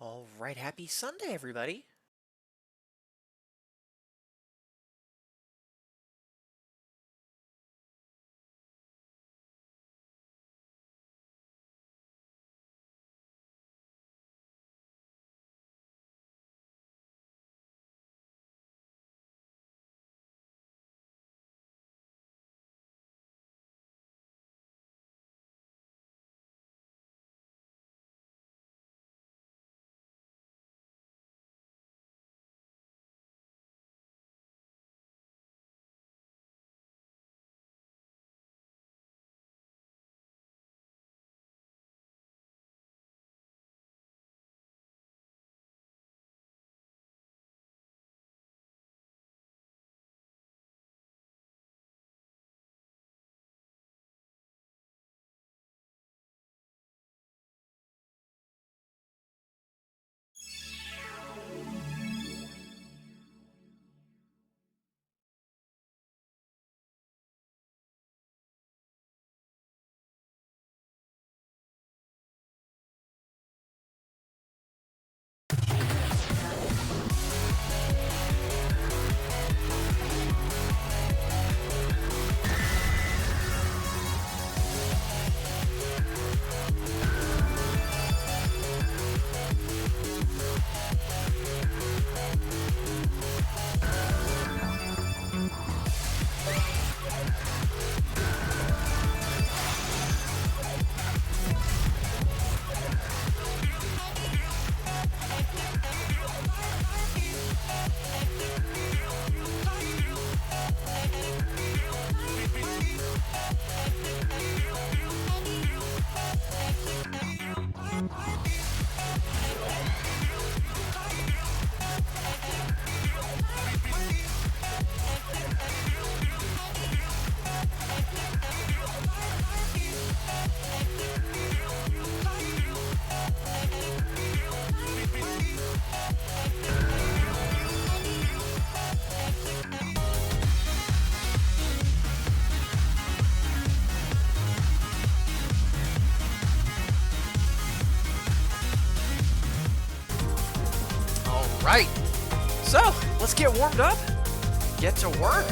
All right, happy Sunday, everybody. All right, so let's get warmed up, get to work.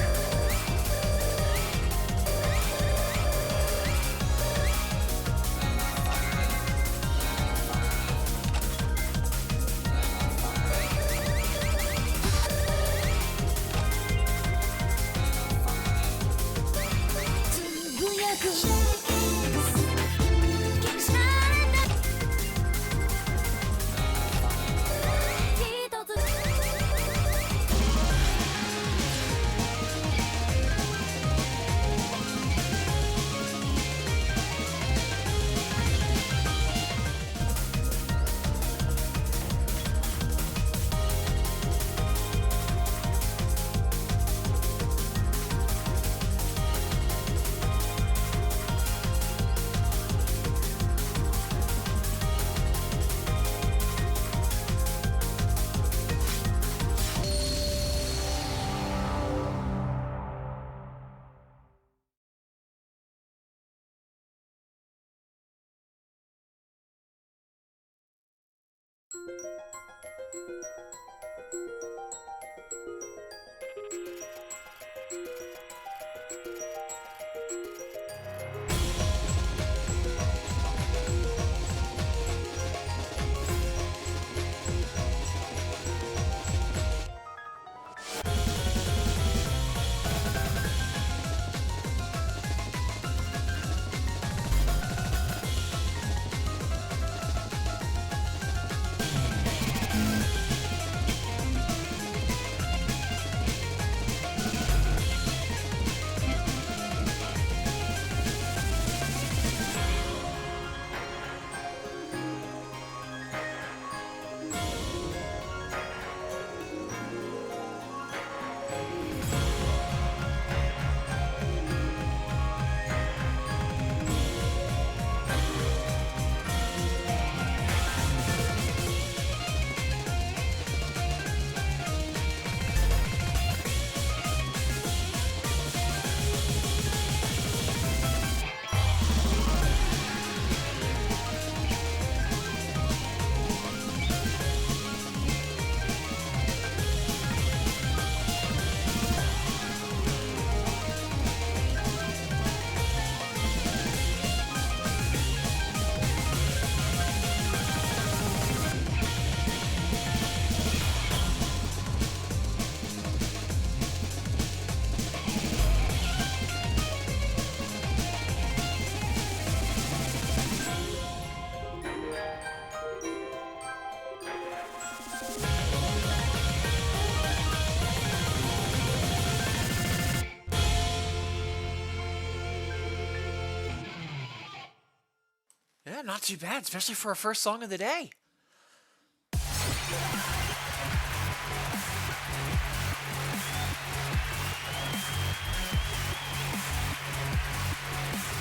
Yeah, not too bad, especially for our first song of the day.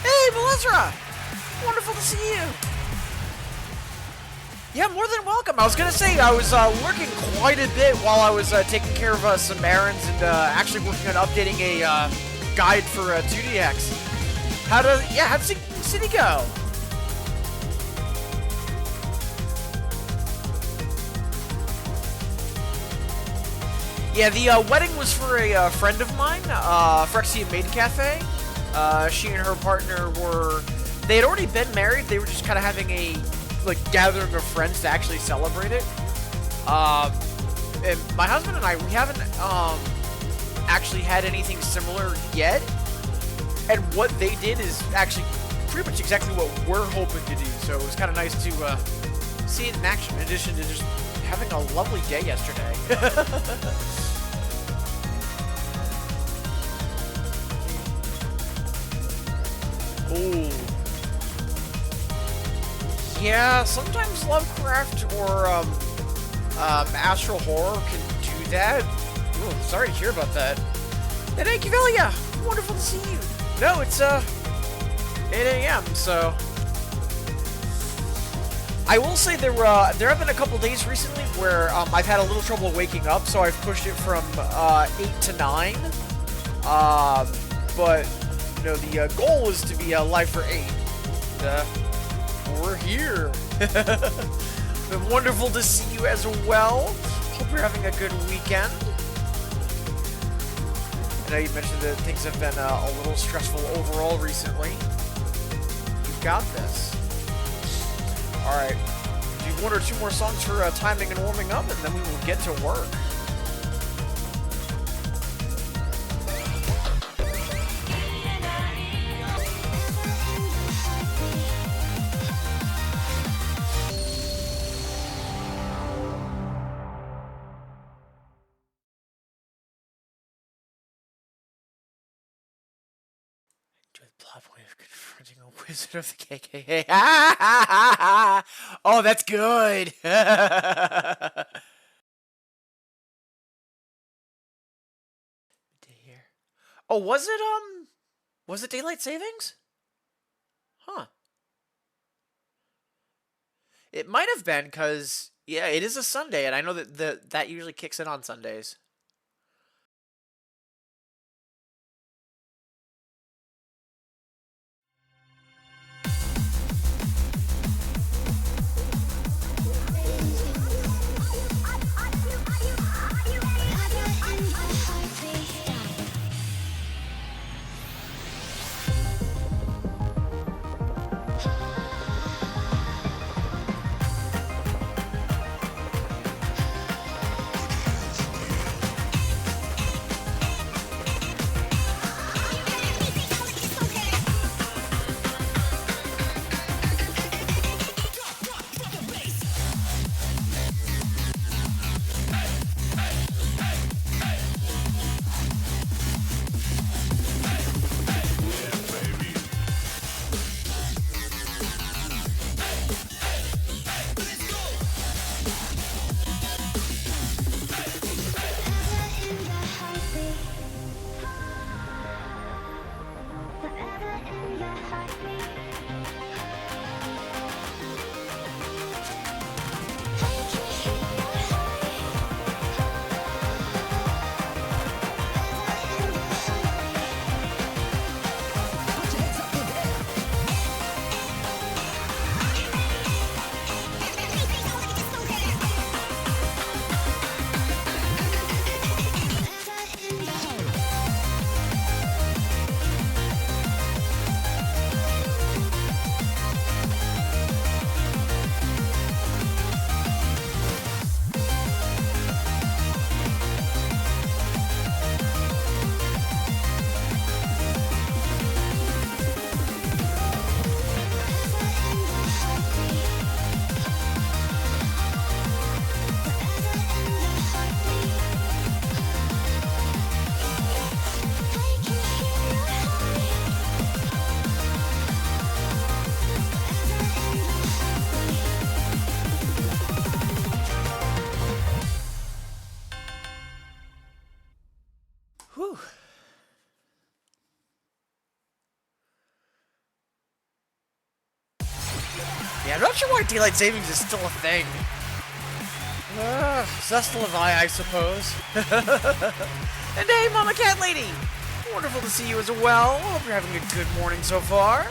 Hey, Melizra! Wonderful to see you! Yeah, more than welcome. I was gonna say, I was working quite a bit while I was taking care of some errands and actually working on updating a guide for 2DX. How'd City go? Yeah, the wedding was for a friend of mine, Frexia Maid Cafe. She and her partner they had already been married. They were just kind of having a gathering of friends to actually celebrate it. And my husband and I, we haven't actually had anything similar yet. And what they did is actually pretty much exactly what we're hoping to do. So it was kind of nice to see it in action, in addition to just having a lovely day yesterday. Ooh. Yeah, sometimes Lovecraft or Astral Horror can do that. Ooh, sorry to hear about that. And hey, Kivelia, wonderful to see you. No, it's 8 a.m. So I will say there have been a couple days recently where I've had a little trouble waking up, so I've pushed it from 8 to 9. But you know, the goal is to be live for 8. We're here. Been wonderful to see you as well. Hope you're having a good weekend. I know you mentioned that things have been a little stressful overall recently. You've got this. Alright. Do 1 or 2 more songs for timing and warming up, and then we will get to work. Plot point of confronting a wizard of the KKK. Oh, that's good. Here. Oh, was it daylight savings? Huh. It might have been, because yeah, it is a Sunday, and I know that that usually kicks in on Sundays. Yeah, I'm not sure why daylight savings is still a thing. Zest Levi, I suppose. And hey, Mama Cat Lady! Wonderful to see you as well. Hope you're having a good morning so far.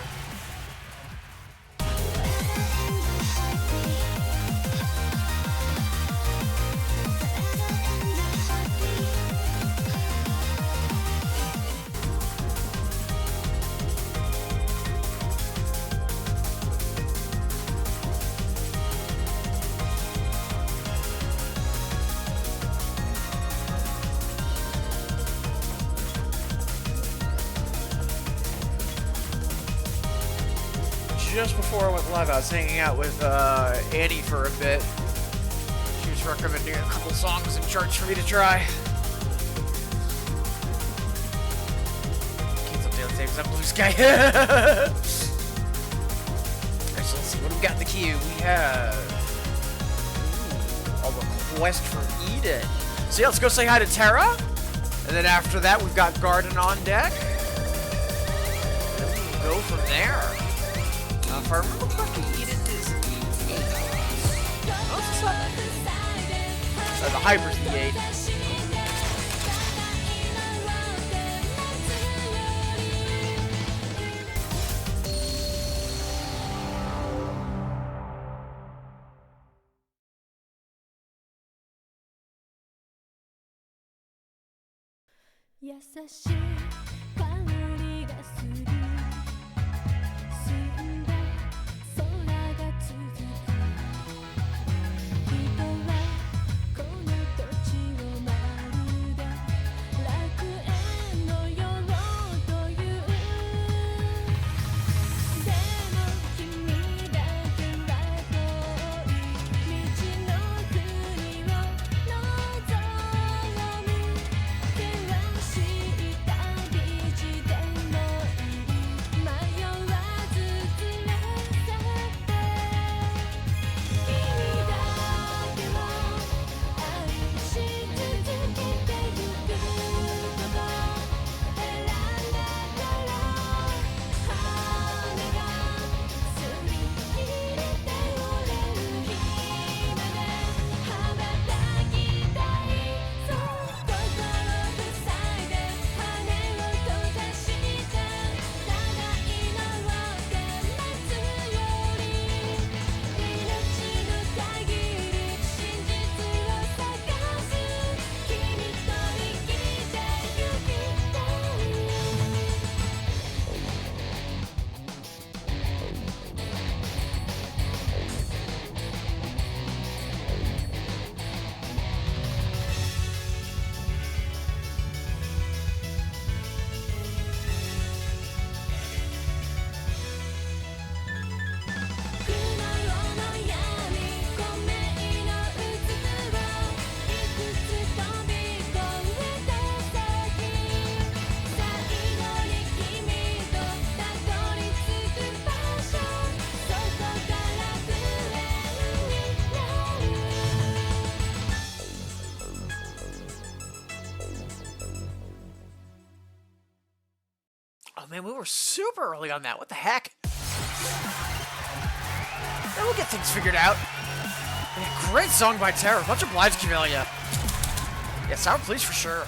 Just before I went live, I was hanging out with Annie for a bit. She was recommending a couple songs and charts for me to try. Keeps up Daily Savings on Blue Sky. Alright, so let's see what we got in the queue. We have a request for Eden. So yeah, let's go say hi to Terra. And then after that, we've got Garden on deck. And we'll go from there. If I remember correctly, Eden is the 8. Oh, it's the 7. The Hyper's the 8. Oh man, we were super early on that. What the heck? Yeah, we'll get things figured out. Yeah, great song by Terra. Much obliged, Camellia. Yeah, Sour Please for sure.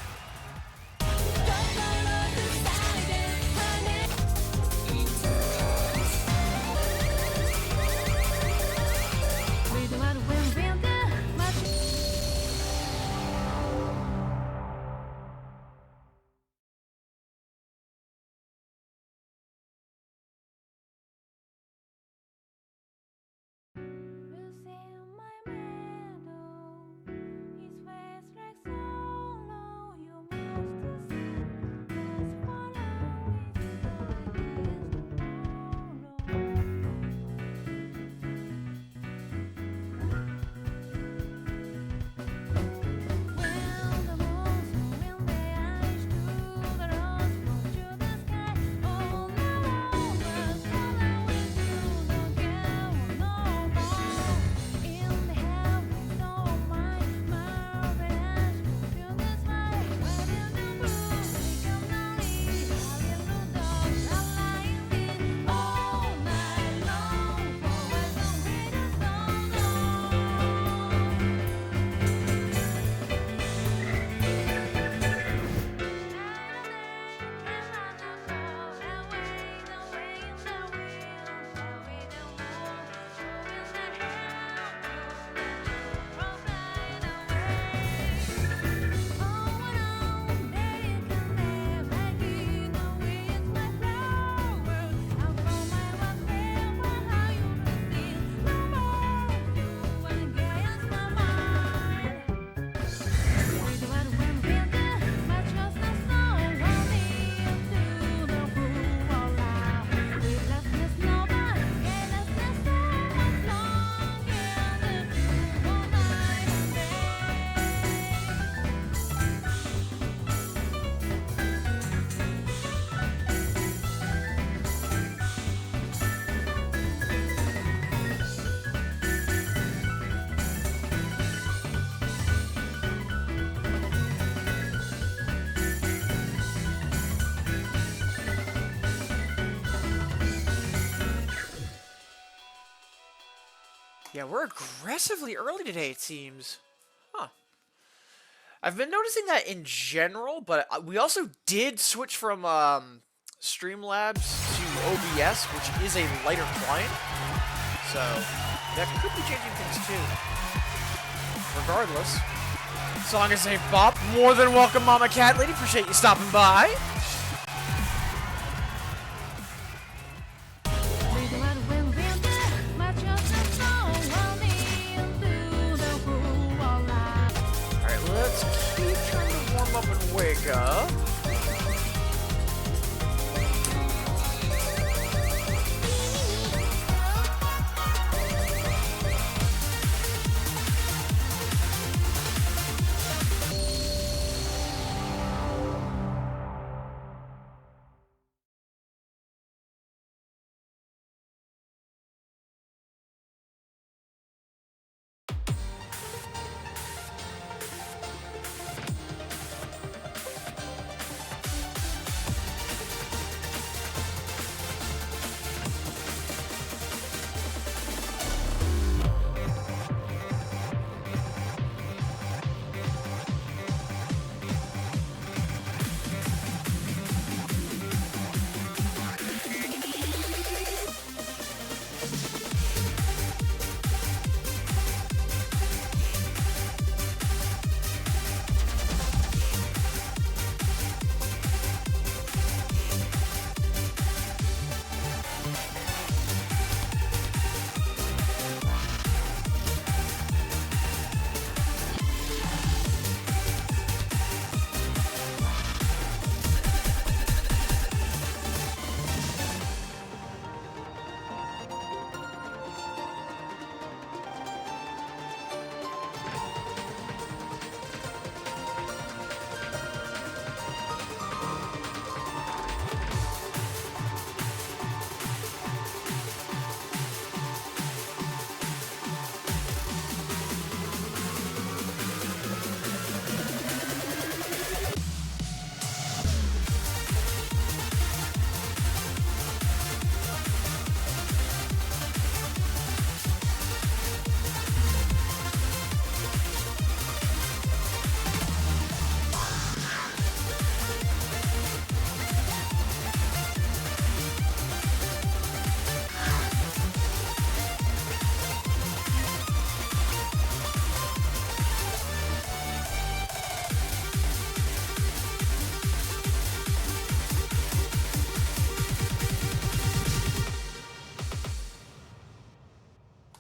Yeah, we're aggressively early today, it seems. Huh. I've been noticing that in general, but we also did switch from Streamlabs to OBS, which is a lighter client. So that could be changing things too. Regardless, song is a bop. More than welcome, Mama Cat Lady. Appreciate you stopping by. Alright, let's keep trying to warm up and wake up.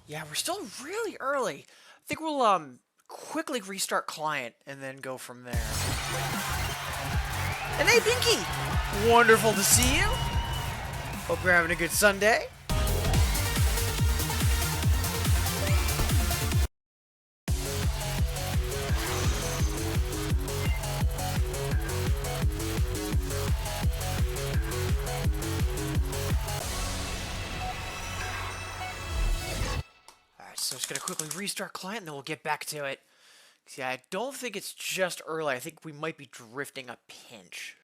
Yeah, we're still really early. I think we'll quickly restart client and then go from there. And hey, Pinky! Wonderful to see you. Hope you're having a good Sunday. So I'm just going to quickly restart client, and then we'll get back to it. See, I don't think it's just early. I think we might be drifting a pinch.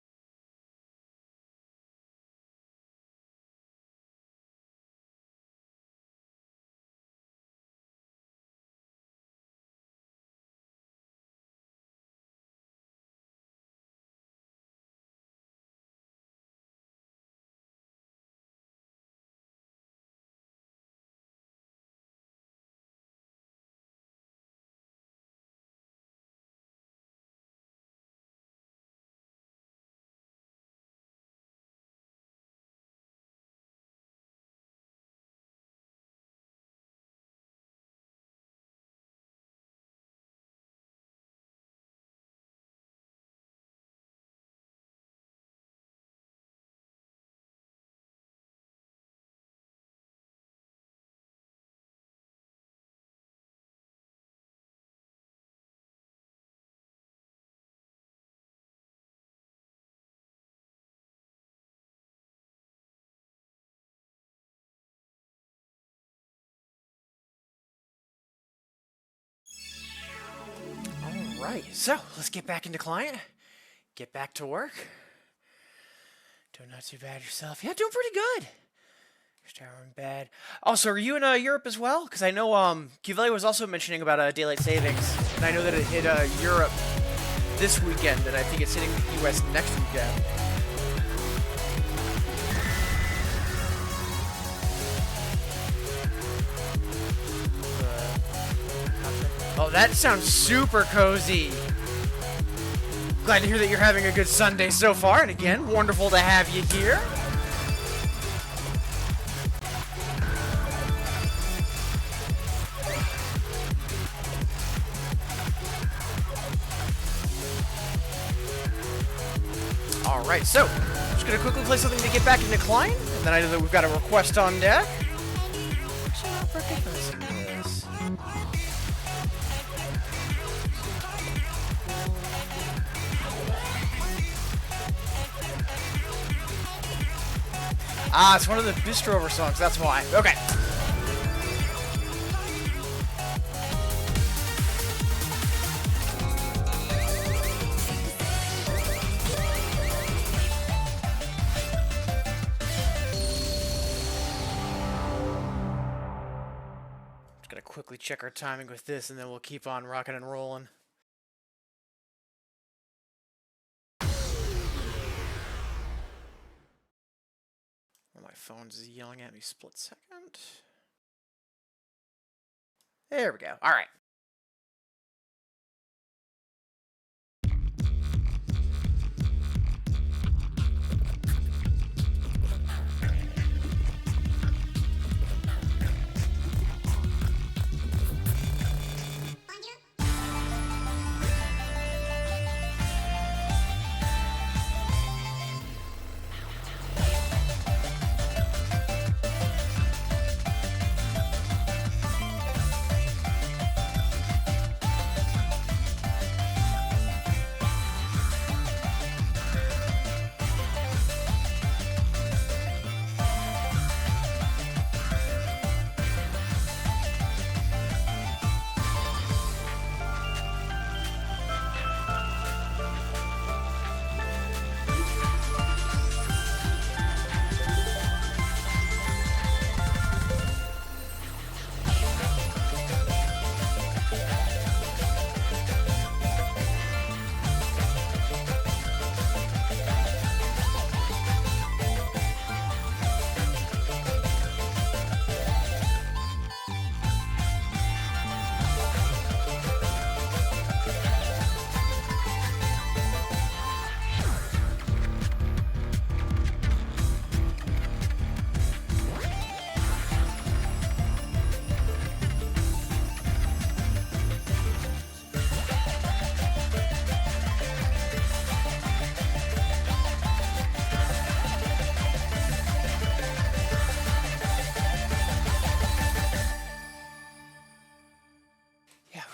Alright, so let's get back into client. Get back to work. Doing not too bad yourself. Yeah, doing pretty good. Tower in bed. Also, are you in Europe as well? Because I know Kiveli was also mentioning about daylight savings, and I know that it hit Europe this weekend, and I think it's hitting the US next weekend. Oh, that sounds super cozy. Glad to hear that you're having a good Sunday so far, and again, wonderful to have you here. Alright, so, just gonna quickly play something to get back into client, and then I know that we've got a request on deck. Actually, not recognizing this. Ah, it's one of the Bistro Over songs, that's why. Okay. Quickly check our timing with this, and then we'll keep on rocking and rolling. Oh, my phone's yelling at me. Split second. There we go. All right.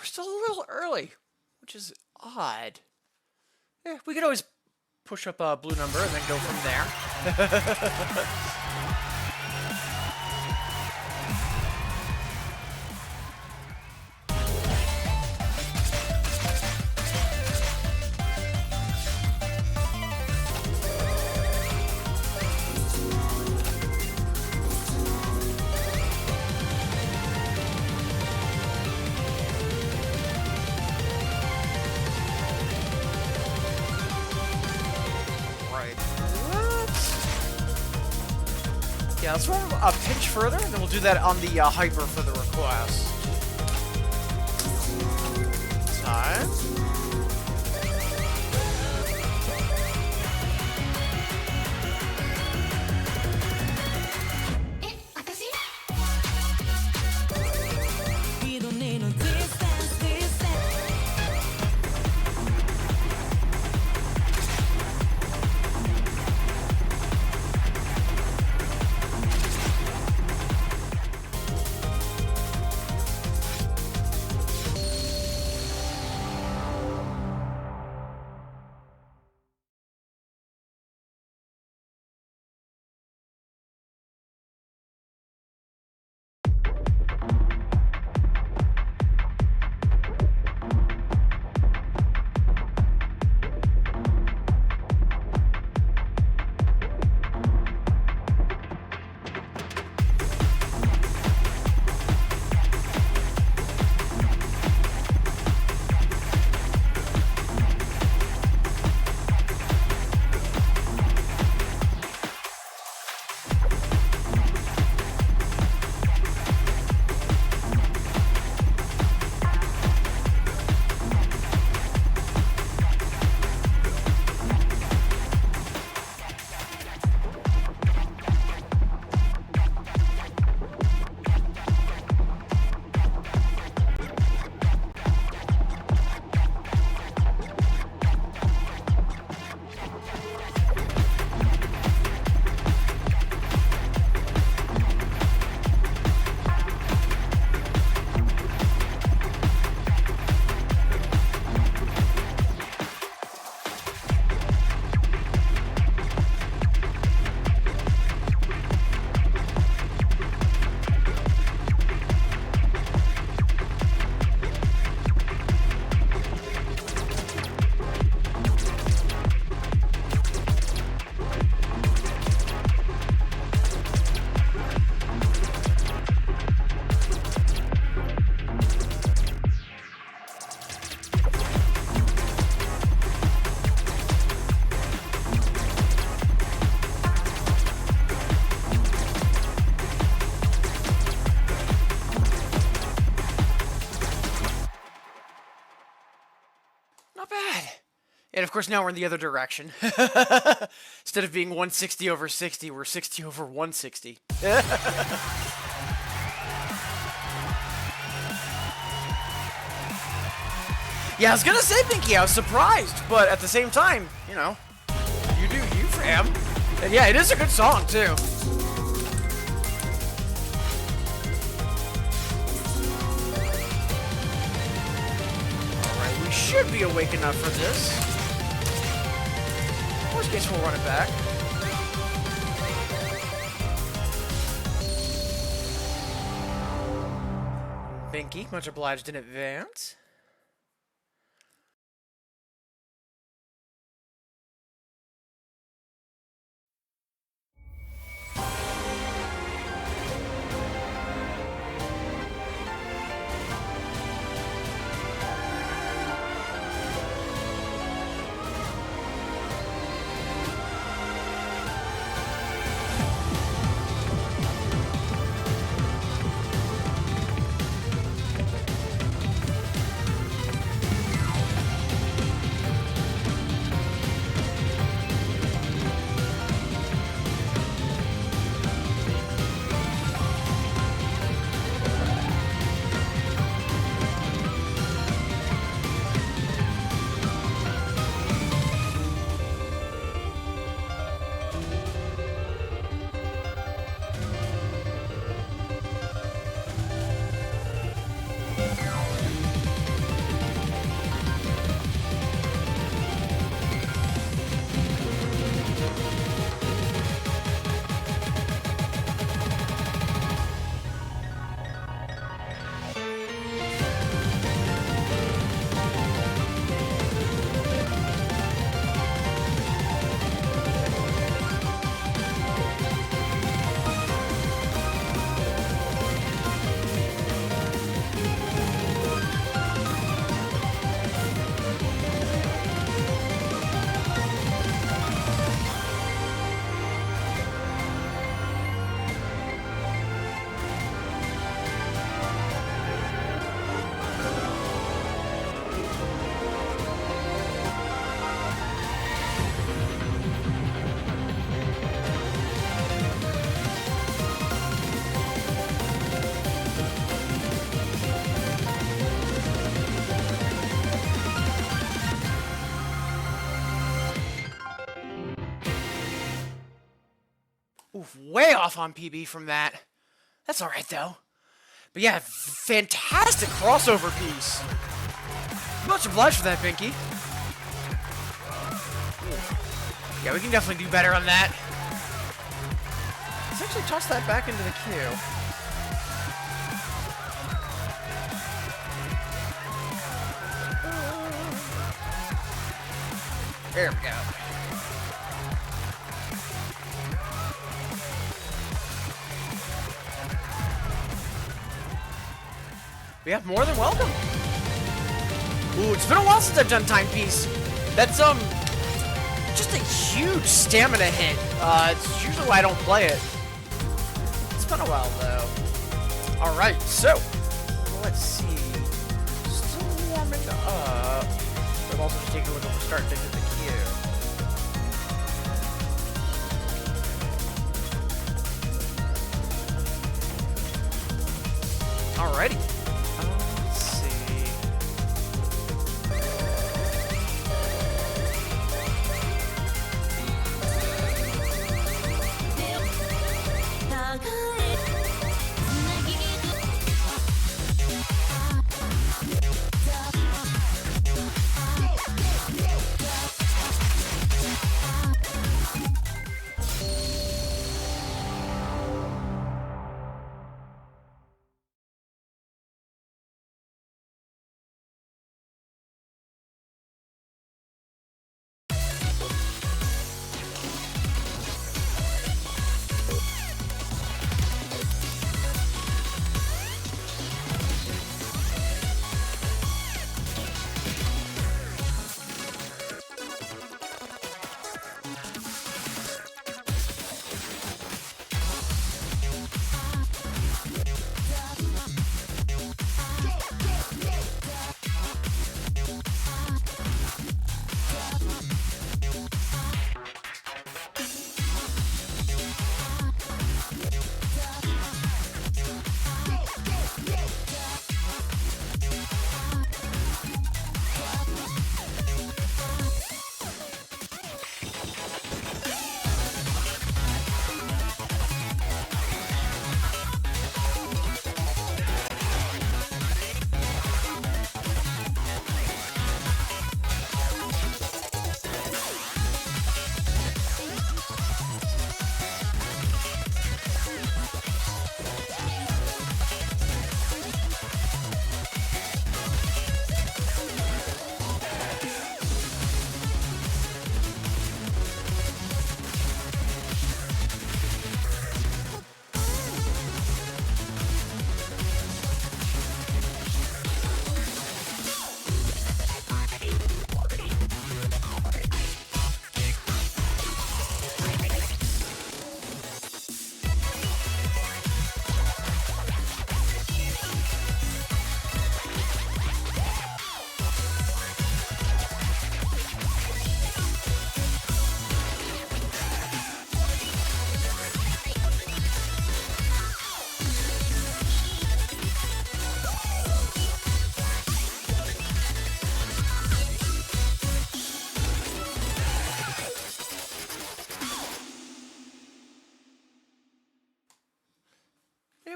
Still a little early, which is odd. Yeah, we could always push up a blue number and then go from there. Yeah, let's run a pinch further, and then we'll do that on the hyper for the request. Time. And of course, now we're in the other direction. Instead of being 160 over 60, we're 60 over 160. Yeah, I was gonna say, Pinky, I was surprised, but at the same time, you know, you do you, fam. And yeah, it is a good song, too. Alright, we should be awake enough for this. Worst case, we'll run it back. Pinky, much obliged in advance. Oof, way off on PB from that. That's alright, though. But yeah, fantastic crossover piece. Much obliged for that, Pinky. Yeah, we can definitely do better on that. Let's actually toss that back into the queue. There we go. Yeah, more than welcome. Ooh, it's been a while since I've done timepiece. That's, just a huge stamina hit. It's usually why I don't play it. It's been a while, though. Alright, so, let's see. Still warming up. But I'm also just taking a look at the start to hit the queue. Alrighty.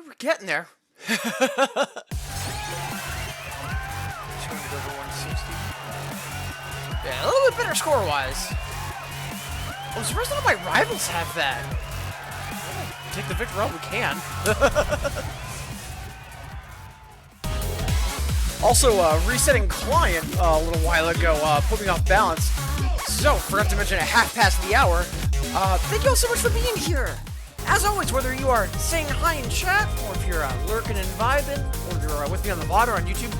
we're getting there. 200 over 160. Yeah, a little bit better score-wise. I'm surprised none of my rivals have that. We'll take the victory while we can. Also, resetting client a little while ago put me off balance. So, forgot to mention at half past the hour. Thank you all so much for being here. As always, whether you are saying hi in chat, or if you're lurking and vibing, or you're with me on the VOD or on YouTube,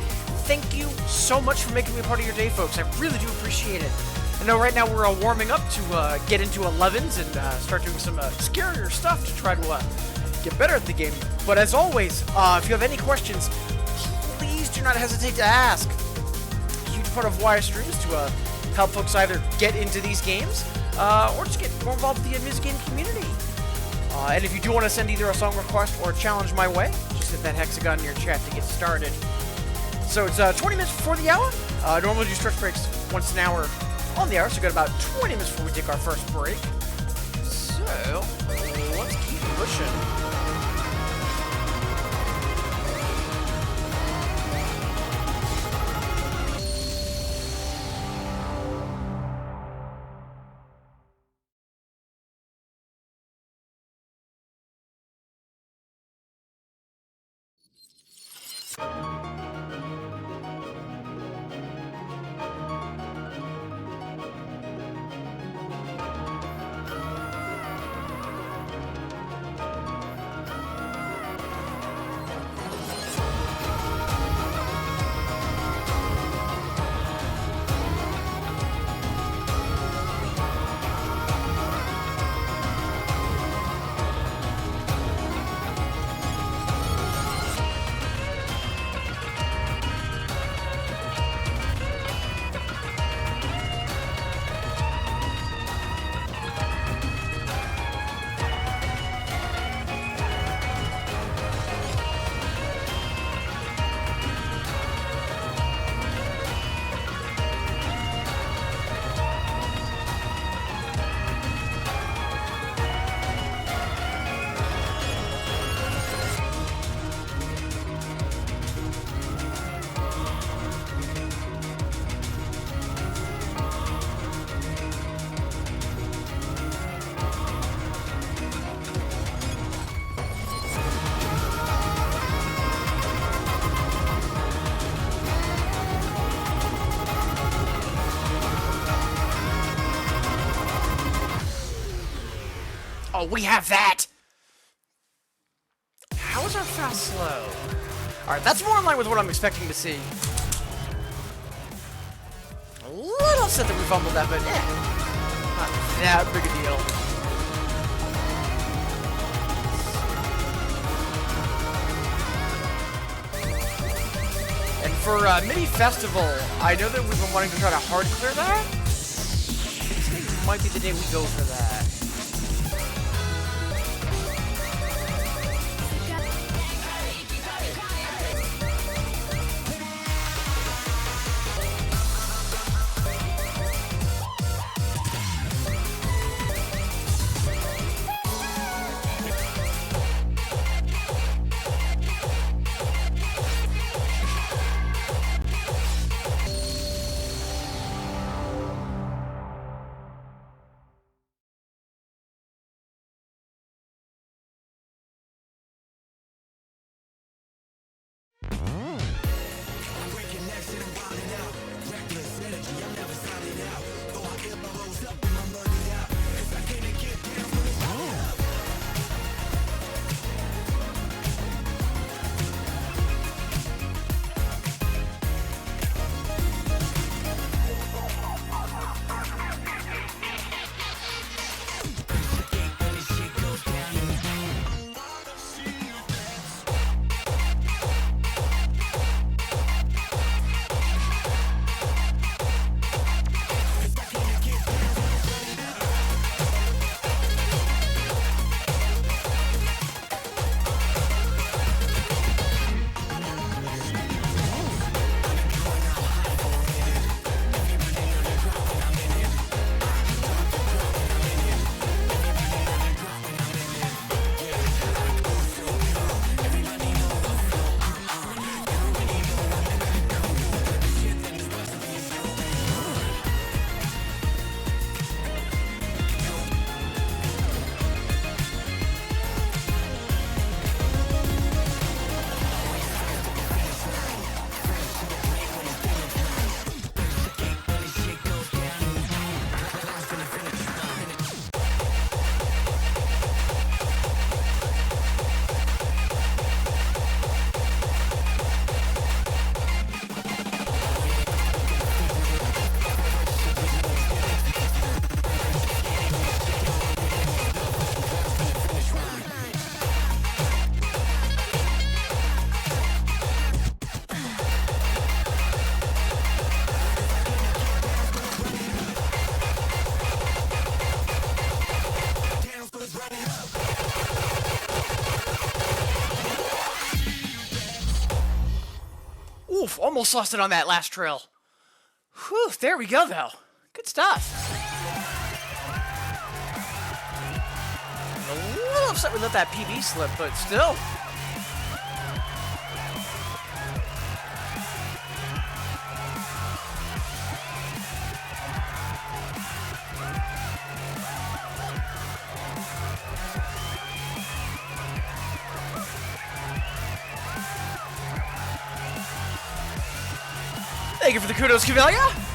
thank you so much for making me a part of your day, folks. I really do appreciate it. I know right now we're warming up to get into 11s and start doing some scarier stuff to try to get better at the game. But as always, if you have any questions, please do not hesitate to ask. A huge part of why I stream is to help folks either get into these games or just get more involved with the music game community. And if you do want to send either a song request or a challenge my way, just hit that hexagon in your chat to get started. So it's 20 minutes before the hour. Normally do stretch breaks once an hour on the hour, so we got about 20 minutes before we take our first break. So let's keep pushing. Oh, we have that! How is our fast slow? Alright, that's more in line with what I'm expecting to see. A little upset that we fumbled that, but not that big a deal. And for Mini Festival, I know that we've been wanting to try to hard clear that. This thing might be the day we go for that. Oof, almost lost it on that last trail. Whew, there we go, though. Good stuff. I'm a little upset we let that PB slip, but still. Thank you for the kudos, Cavelia.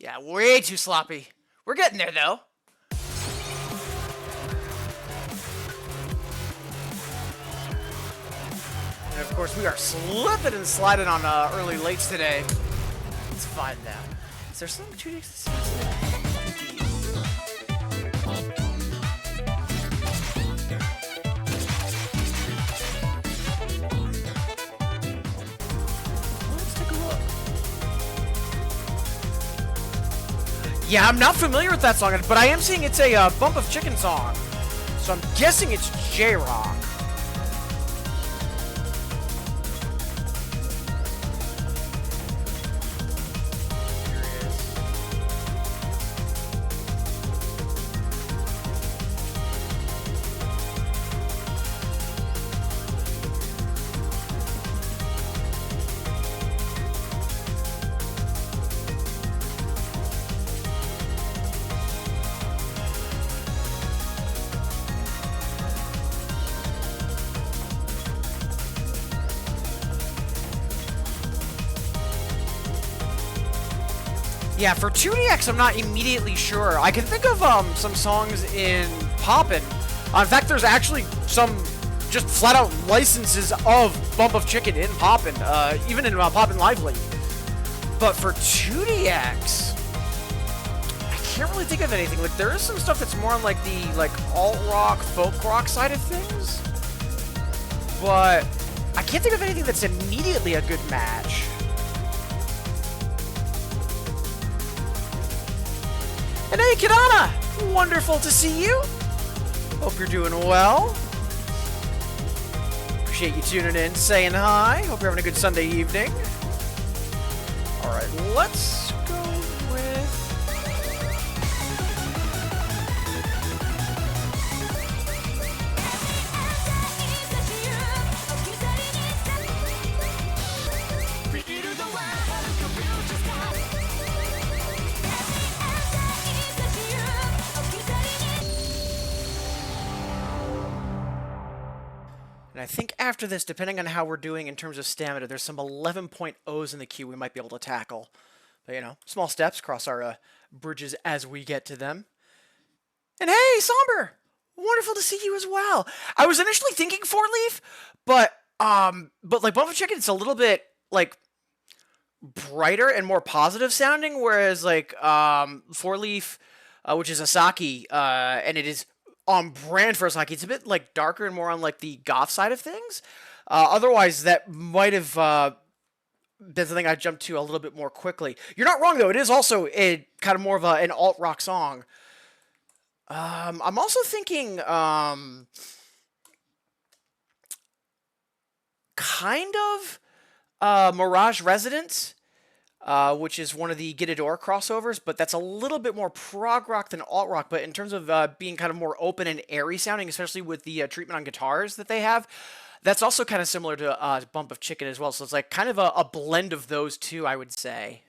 Yeah, way too sloppy. We're getting there, though. And of course, we are slipping and sliding on early lates today. It's fine now. Is there some 2DX? Yeah, I'm not familiar with that song, but I am seeing it's a Bump of Chicken song. So I'm guessing it's J-Rock. Yeah, for 2DX, I'm not immediately sure. I can think of some songs in Poppin'. In fact, there's actually some just flat-out licenses of Bump of Chicken in Poppin', even in Poppin' Lively. But for 2DX, I can't really think of anything. Like, there is some stuff that's more on, like, the, like, alt-rock, folk-rock side of things. But I can't think of anything that's immediately a good match. And hey, Kadana! Wonderful to see you! Hope you're doing well. Appreciate you tuning in, saying hi. Hope you're having a good Sunday evening. Alright, let's go with... And I think after this, depending on how we're doing in terms of stamina, there's some 11.0s in the queue we might be able to tackle. But, you know, small steps, cross our bridges as we get to them. And hey, Somber! Wonderful to see you as well. I was initially thinking Four Leaf, but like Buffalo Chicken, it's a little bit, like, brighter and more positive sounding, whereas, like, Four Leaf, which is Asaki, and it is on brand for Asaki, it's a bit, like, darker and more on, like, the goth side of things. Otherwise, that might have been something I jumped to a little bit more quickly. You're not wrong, though. It is also a kind of more of an alt-rock song. I'm also thinking, kind of Mirage Residence, which is one of the Get a Door crossovers, but that's a little bit more prog rock than alt rock. But in terms of being kind of more open and airy sounding, especially with the treatment on guitars that they have, that's also kind of similar to Bump of Chicken as well. So it's like kind of a blend of those two, I would say.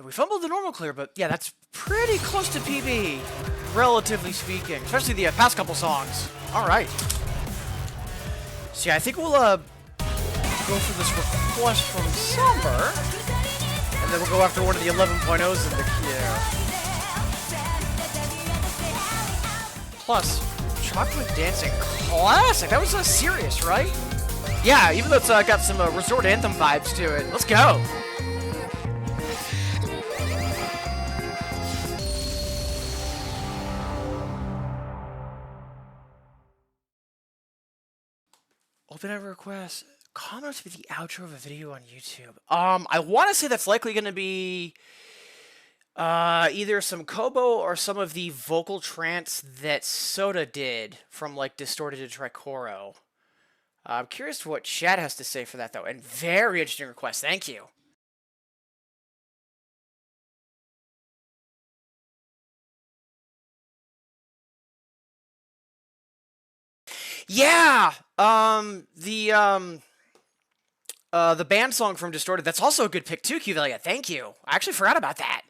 We fumbled the normal clear, but yeah, that's pretty close to PB, relatively speaking, especially the past couple songs. All right. So yeah, I think we'll go for this request from Somber, and then we'll go after one of the 11.0s in the queue. Plus, Chocolate Dancing Classic. That was serious, right? Yeah, even though it's got some Resort Anthem vibes to it. Let's go. Open a request. Comments for the outro of a video on YouTube. I want to say that's likely going to be Either some Kobo or some of the vocal trance that Soda did from like Distorted to Tricoro. I'm curious what Chad has to say for that though, and very interesting request. Thank you. Yeah. The band song from Distorted. That's also a good pick too, Qvelia. Thank you. I actually forgot about that.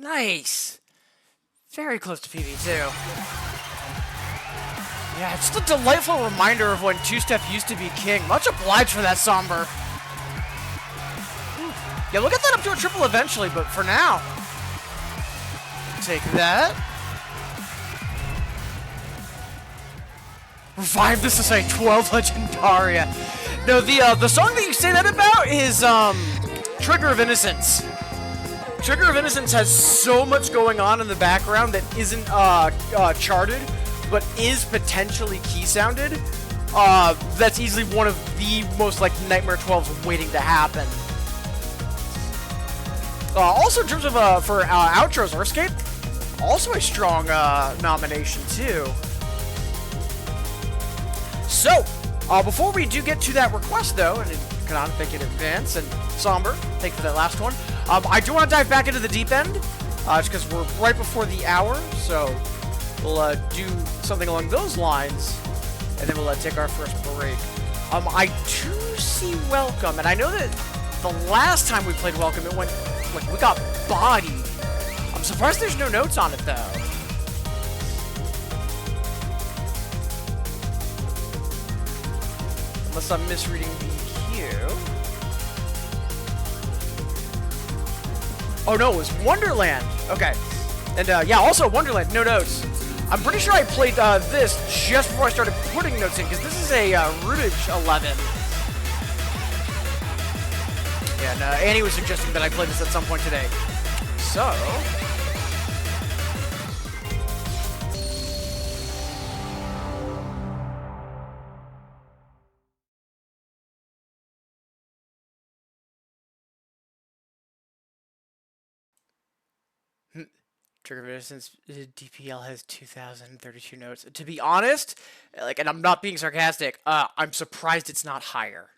Nice. Very close to PB2. Yeah, it's just a delightful reminder of when two-step used to be king. Much obliged for that, Somber. Yeah, we'll get that up to a triple eventually, but for now, take that. Revive the Society 12 Legendaria. No, the song that you say that about is Trigger of Innocence. Trigger of Innocence has so much going on in the background that isn't charted, but is potentially key sounded. That's easily one of the most like Nightmare 12s waiting to happen. Also, in terms of for outros, Earthscape, also a strong nomination too. So, before we do get to that request though, and Kanan, thank you in advance, and Somber, thank you for that last one. I do want to dive back into the deep end, just because we're right before the hour, so we'll do something along those lines, and then we'll take our first break. I do see Welcome, and I know that the last time we played Welcome, it went, like, we got bodied. I'm surprised there's no notes on it, though. Unless I'm misreading the queue. Oh no, it was Wonderland. Okay. And yeah, also Wonderland, no notes. I'm pretty sure I played this just before I started putting notes in, because this is a Rootage 11. Yeah, and Annie was suggesting that I play this at some point today. So... Trigger of Innocence DPL has 2,032 notes. To be honest, like, and I'm not being sarcastic, I'm surprised it's not higher.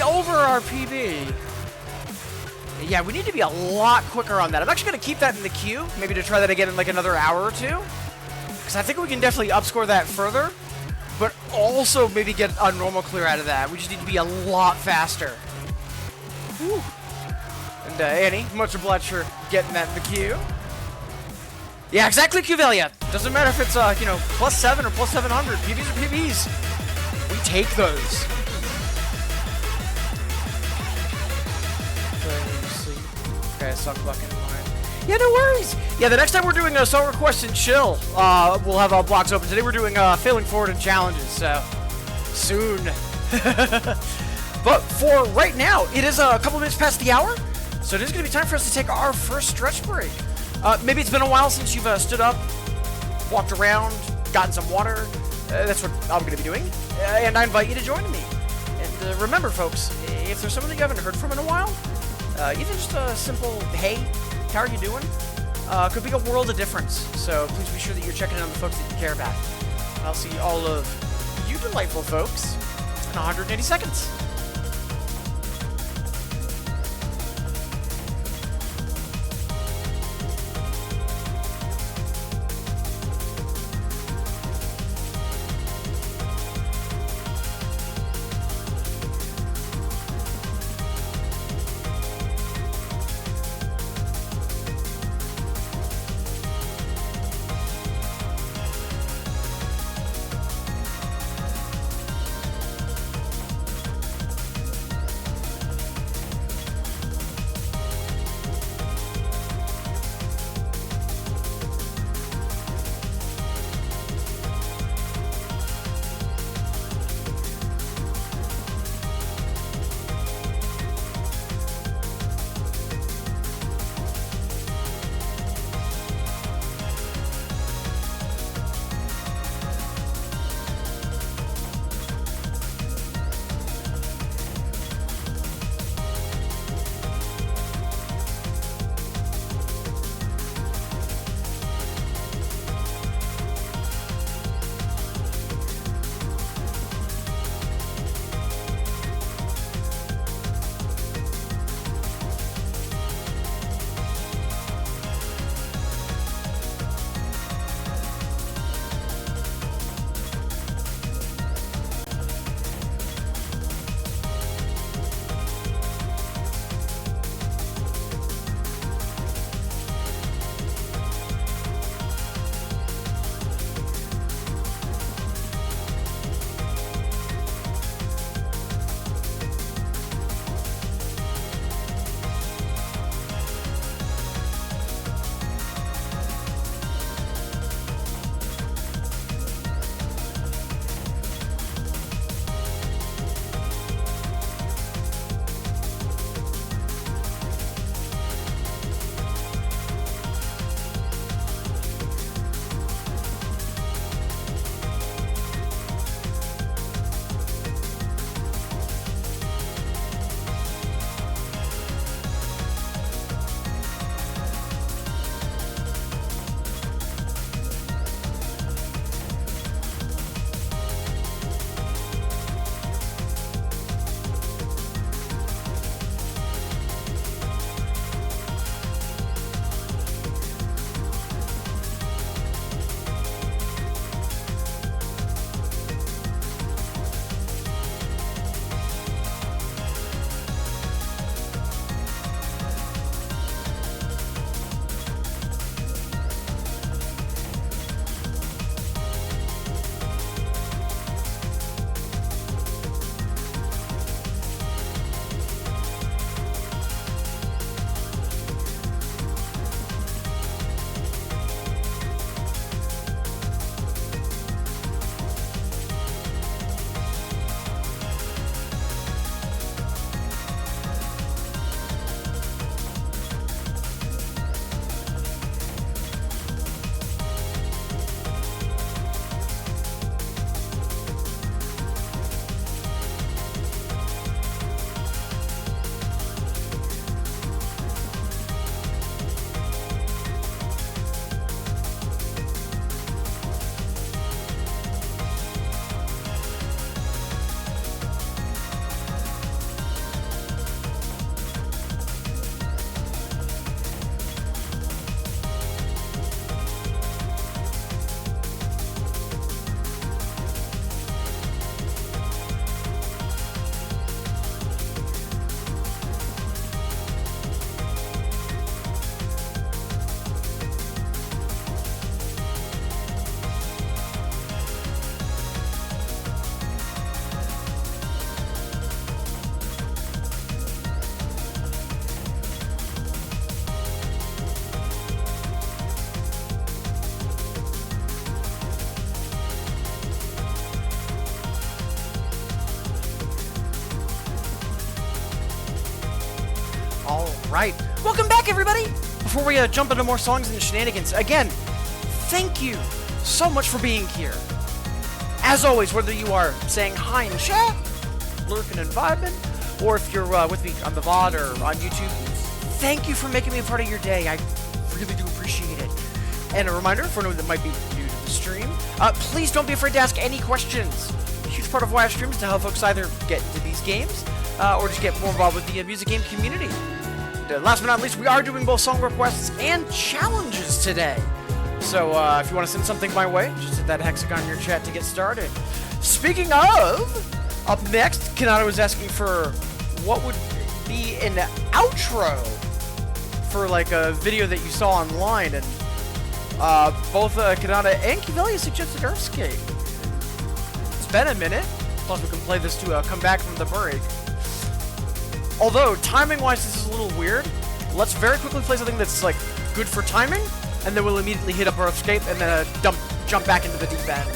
over our PB. Yeah, we need to be a lot quicker on that. I'm actually going to keep that in the queue, maybe to try that again in like another hour or two. Because I think we can definitely upscore that further, but also maybe get a normal clear out of that. We just need to be a lot faster. Whew. And Annie, much obliged for getting that in the queue. Yeah, exactly, Cuvelia. Doesn't matter if it's, you know, +7 or +700. PBs are PBs. We take those. Okay, suck bucket in line. Yeah, no worries. Yeah, the next time we're doing a Song Request and Chill, we'll have our blocks open. Today we're doing Failing Forward and Challenges, so soon. But for right now, it is a couple minutes past the hour, so it is going to be time for us to take our first stretch break. Maybe it's been a while since you've stood up, walked around, gotten some water. That's what I'm going to be doing, and I invite you to join me. And remember, folks, if there's someone that you haven't heard from in a while, even just a simple, hey, how are you doing? Could make a world of difference. So please be sure that you're checking in on the folks that you care about. And I'll see all of you delightful folks in 180 seconds. Alright, welcome back everybody! Before we jump into more songs and shenanigans, again, thank you so much for being here. As always, whether you are saying hi in chat, lurking and vibing, or if you're with me on the VOD or on YouTube, thank you for making me a part of your day. I really do appreciate it. And a reminder for anyone that might be new to the stream, please don't be afraid to ask any questions. A huge part of why I stream is to help folks either get into these games, or just get more involved with the music game community. Last but not least, we are doing both song requests and challenges today. So if you want to send something my way, just hit that hexagon in your chat to get started. Speaking of, up next, Kanata was asking for what would be an outro for like a video that you saw online, and both Kanata and Kivelia suggested Earthscape. It's been a minute, plus we can play this to come back from the break. Although, timing-wise, this is a little weird. Let's very quickly play something that's, like, good for timing, and then we'll immediately hit up Earthscape and then jump back into the deep end.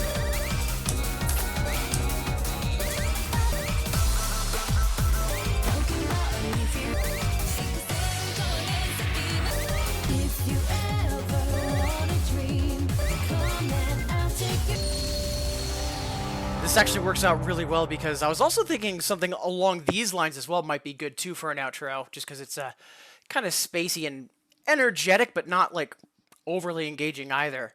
This actually works out really well because I was also thinking something along these lines as well might be good too for an outro, just because it's kind of spacey and energetic, but not like overly engaging either.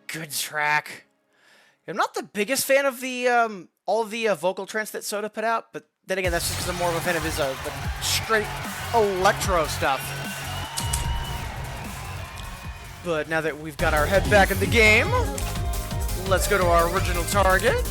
Good track. I'm not the biggest fan of the all of the vocal trance that Soda put out, but then again, that's just because I'm more of a fan of his the straight electro stuff. But now that we've got our head back in the game, let's go to our original target.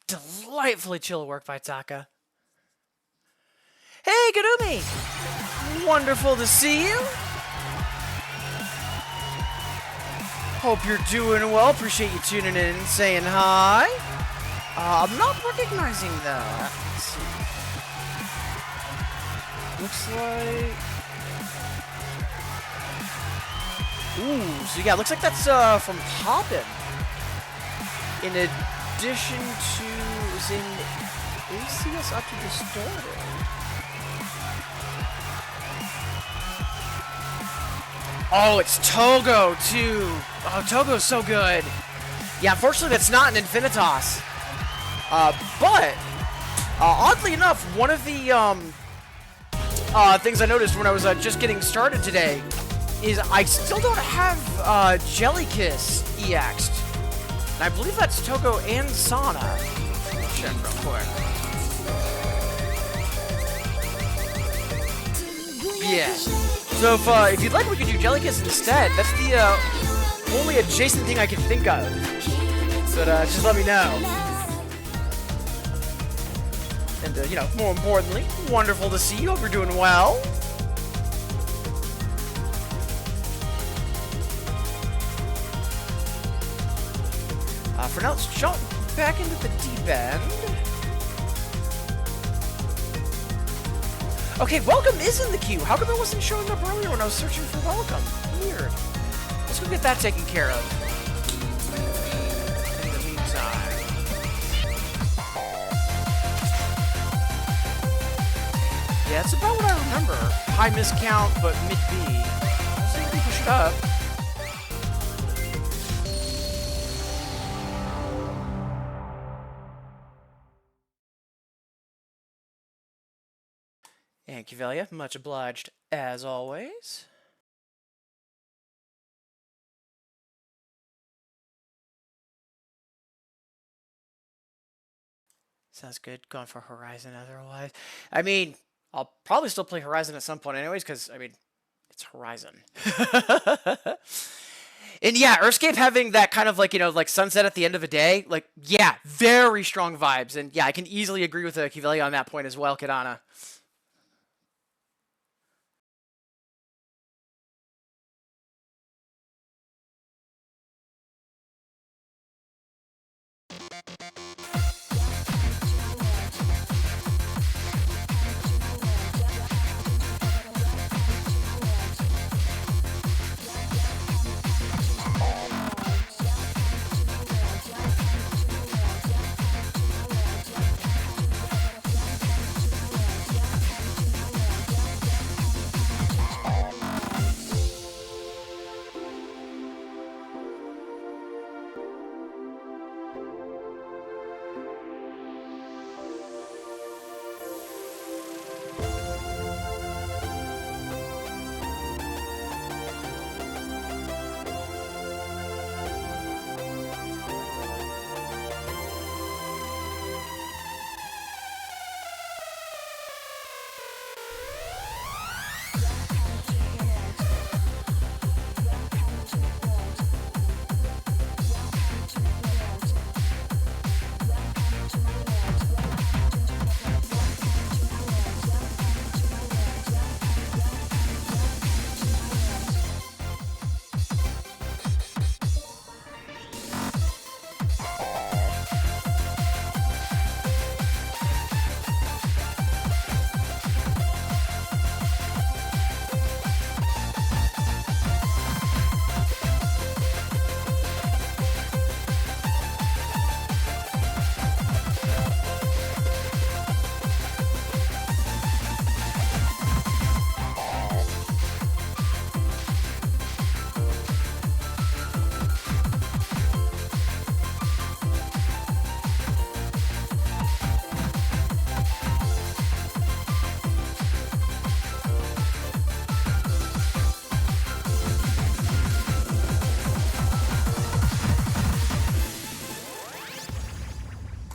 Delightfully chill work by Taka. Hey, Gadumi! Wonderful to see you. Hope you're doing well. Appreciate you tuning in and saying hi. I'm not recognizing that. Let's see. Looks like... Ooh, so yeah, looks like that's from Poppin. In addition to... is in ACS up to Distorted. Oh, it's Togo, too. Oh, Togo's so good. Yeah, unfortunately, that's not an Infinitas. But, oddly enough, one of the things I noticed when I was just getting started today is I still don't have Jellykiss EX'd. And I believe that's Togo and Sana. Check real quick. Yeah. So if you'd like, we could do Jellykiss instead. That's the only adjacent thing I can think of. But just let me know. And you know, more importantly, wonderful to see you. Hope you're doing well. For now, let's jump back into the deep end. Okay, welcome is in the queue. How come it wasn't showing up earlier when I was searching for welcome? Weird. Let's go get that taken care of. In the meantime. Yeah, it's about what I remember. High miscount, but mid-B. Let's see if we push it up. Thank you, Velia. Much obliged, as always. Sounds good. Going for Horizon otherwise. I mean, I'll probably still play Horizon at some point anyways, because, I mean, it's Horizon. And yeah, Earthscape having that kind of like, you know, like sunset at the end of a day, like, yeah, very strong vibes. And yeah, I can easily agree with Kivelia on that point as well, Kadana.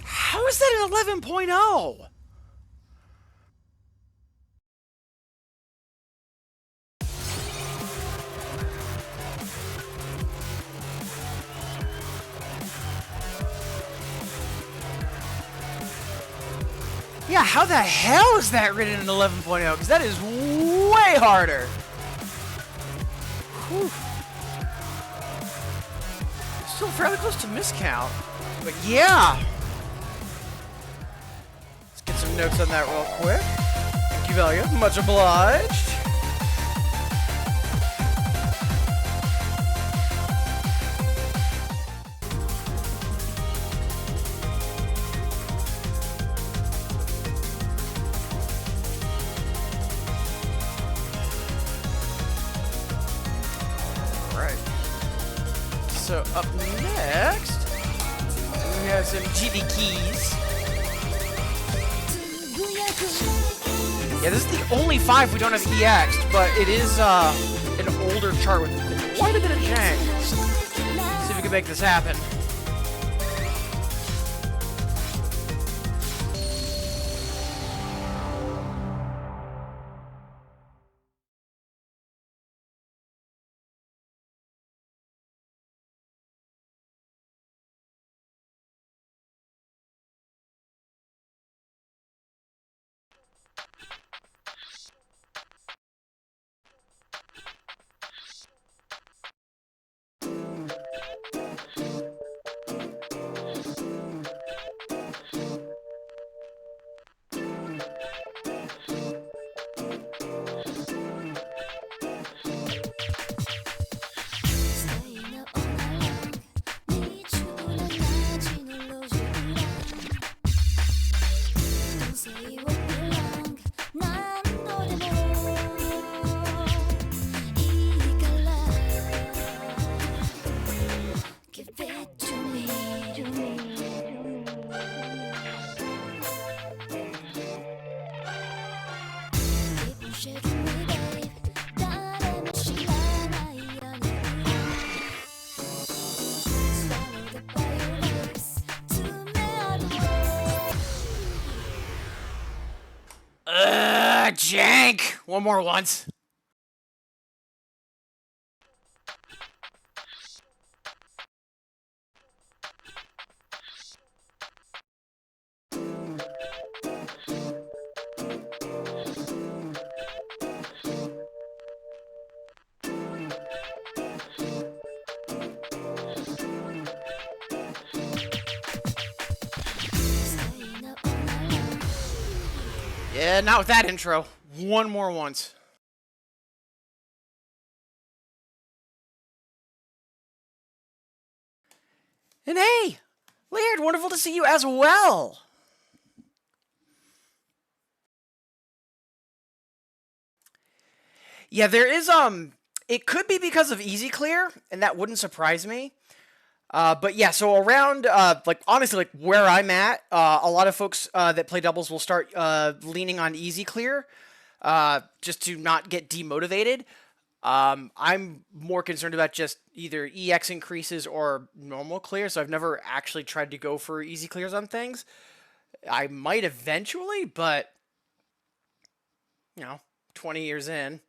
How is that an 11.0? Yeah, how the hell is that written in 11.0? Because that is way harder. Whew. Still fairly close to miscount. But yeah. Let's get some notes on that real quick. Thank you, Valia. Much obliged. So up next, we have some GB keys. Yeah, this is the only 5 we don't have EX, but it is an older chart with quite a bit of jank. See if we can make this happen. Jank! One more once. Yeah, not with that intro. One more once. And hey, Laird, wonderful to see you as well. Yeah, there is, it could be because of easy clear, and that wouldn't surprise me. But yeah, so around, like, honestly, like, where I'm at, a lot of folks that play doubles will start leaning on easy clear, just to not get demotivated. I'm more concerned about just either EX increases or normal clear, so I've never actually tried to go for easy clears on things. I might eventually, but, you know, 20 years in.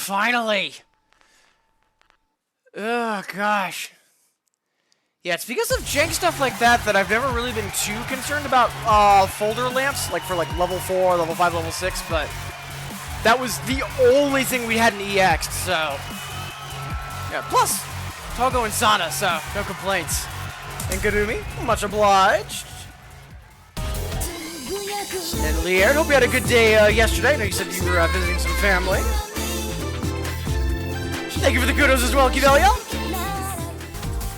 finally! Oh, gosh. Yeah, it's because of jank stuff like that that I've never really been too concerned about folder lamps, like for like level 4, level 5, level 6, but that was the only thing we had in EX, so... Yeah, plus, Togo and Sana, so no complaints. And Garumi, much obliged. And Lier, hope you had a good day yesterday. I know you said you were visiting some family. Thank you for the kudos as well, Kivelia.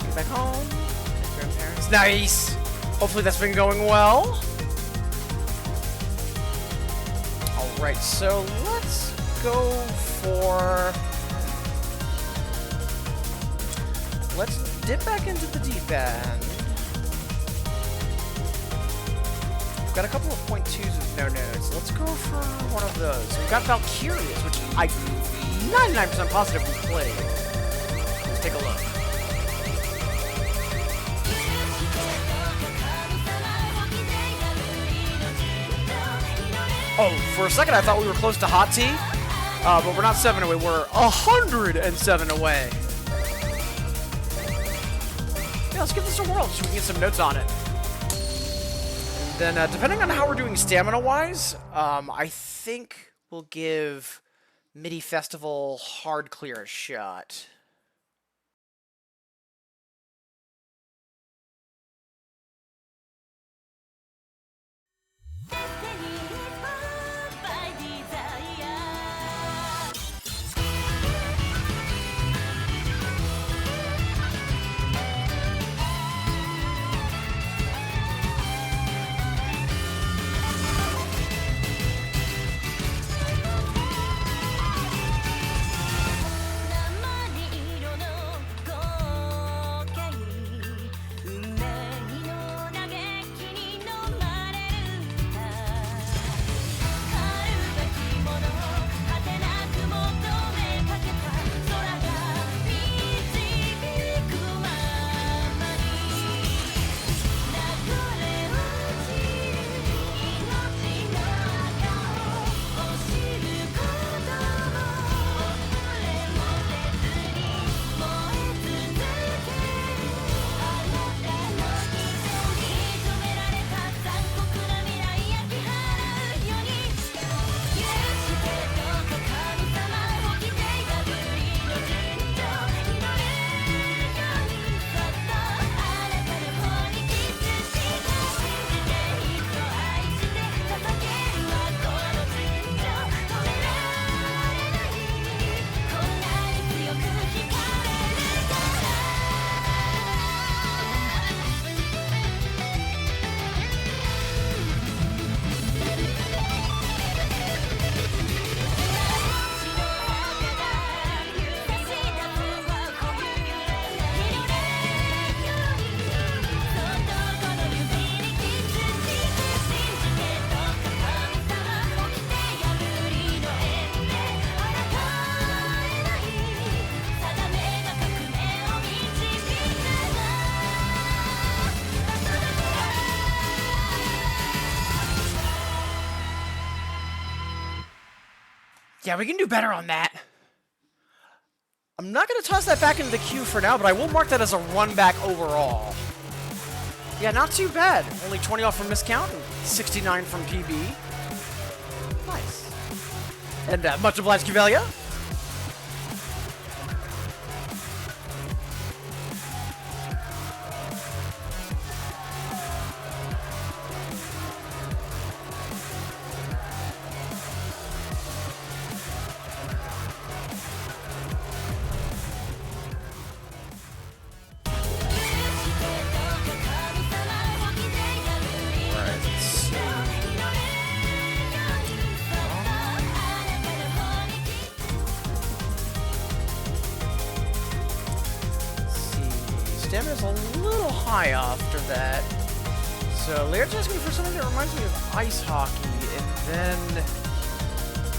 Get back home. Grandparents. Nice. Hopefully that's been going well. Alright, so let's go for... Let's dip back into the deep end. We've got a couple of .2s with no nodes. Let's go for one of those. We've got Valkyrias, which I'm 99% positive we played. Let's take a look. Oh, for a second I thought we were close to Hot Tea, but we're not 7 away. We're 107 away. Yeah, let's give this a whirl so we can get some notes on it. Then, depending on how we're doing stamina-wise, I think we'll give MIDI Festival Hard Clear a shot. Yeah, we can do better on that. I'm not going to toss that back into the queue for now, but I will mark that as a run back overall. Yeah, not too bad. Only 20 off from miscount and 69 from PB. Nice. And much obliged, Kivelia. Stamina's a little high after that. So Laird's asking for something that reminds me of ice hockey, and then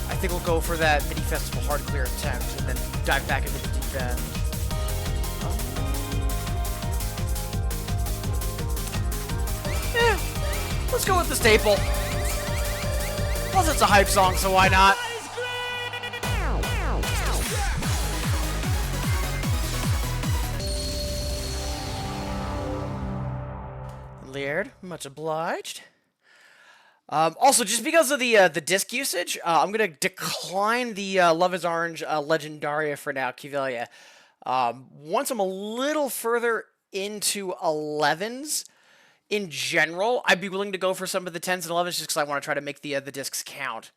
I think we'll go for that MIDI Festival hard clear attempt, and then dive back into the deep end. Let's go with the staple. Plus it's a hype song, so why not? Laird. Much obliged. Also, just because of the disc usage, I'm gonna decline the Love is Orange Legendaria for now, Kivelia. Once I'm a little further into 11s, in general, I'd be willing to go for some of the 10s and 11s just because I want to try to make the discs count.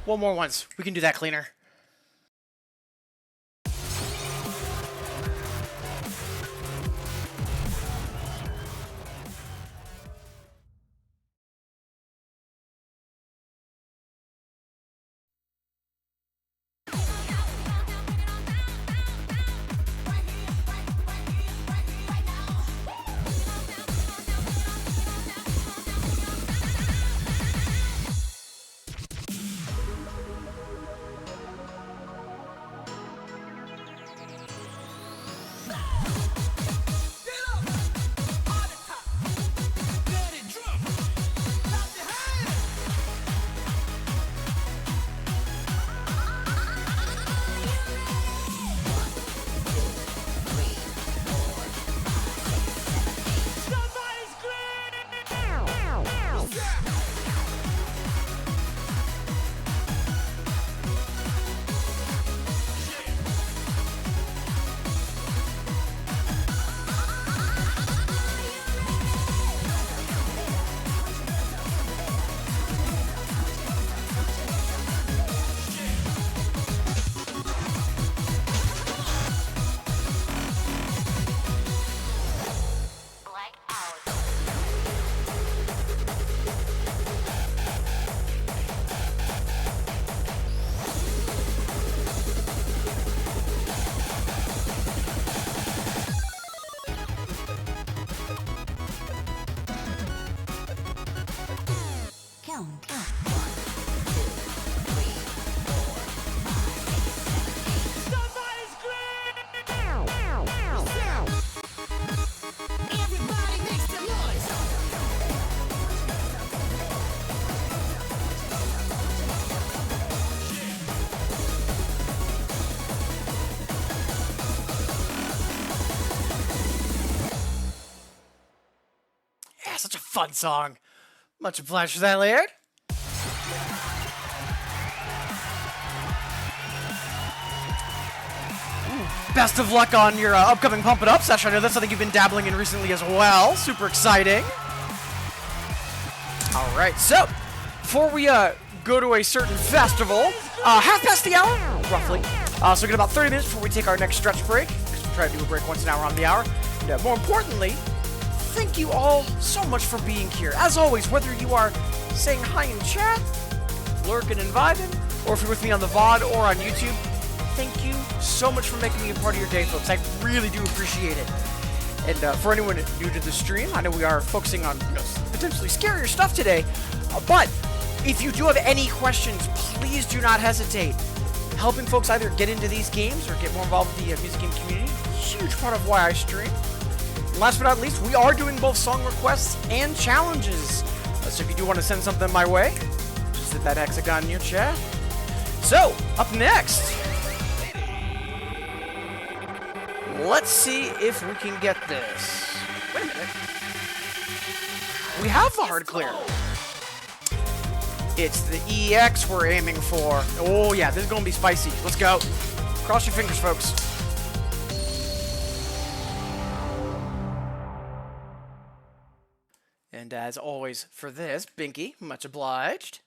One more once. We can do that cleaner. Such a fun song. Much obliged for that, Laird. Best of luck on your upcoming Pump It Up session. I know that's something you've been dabbling in recently as well. Super exciting. All right, so before we go to a certain festival, half past the hour, roughly. So we got about 30 minutes before we take our next stretch break, because we try to do a break once an hour on the hour. And, more importantly, thank you all so much for being here. As always, whether you are saying hi in chat, lurking and vibing, or if you're with me on the VOD or on YouTube, thank you so much for making me a part of your day, folks. I really do appreciate it. And for anyone new to the stream, I know we are focusing on potentially scarier stuff today, but if you do have any questions, please do not hesitate. Helping folks either get into these games or get more involved with the music game community, huge part of why I stream. Last but not least, we are doing both song requests and challenges. So if you do want to send something my way, just hit that hexagon in your chat. So, up next, let's see if we can get this. Wait a minute. We have the hard clear. It's the EX we're aiming for. Oh yeah, this is going to be spicy. Let's go. Cross your fingers, folks. And as always, for this, Binky, much obliged.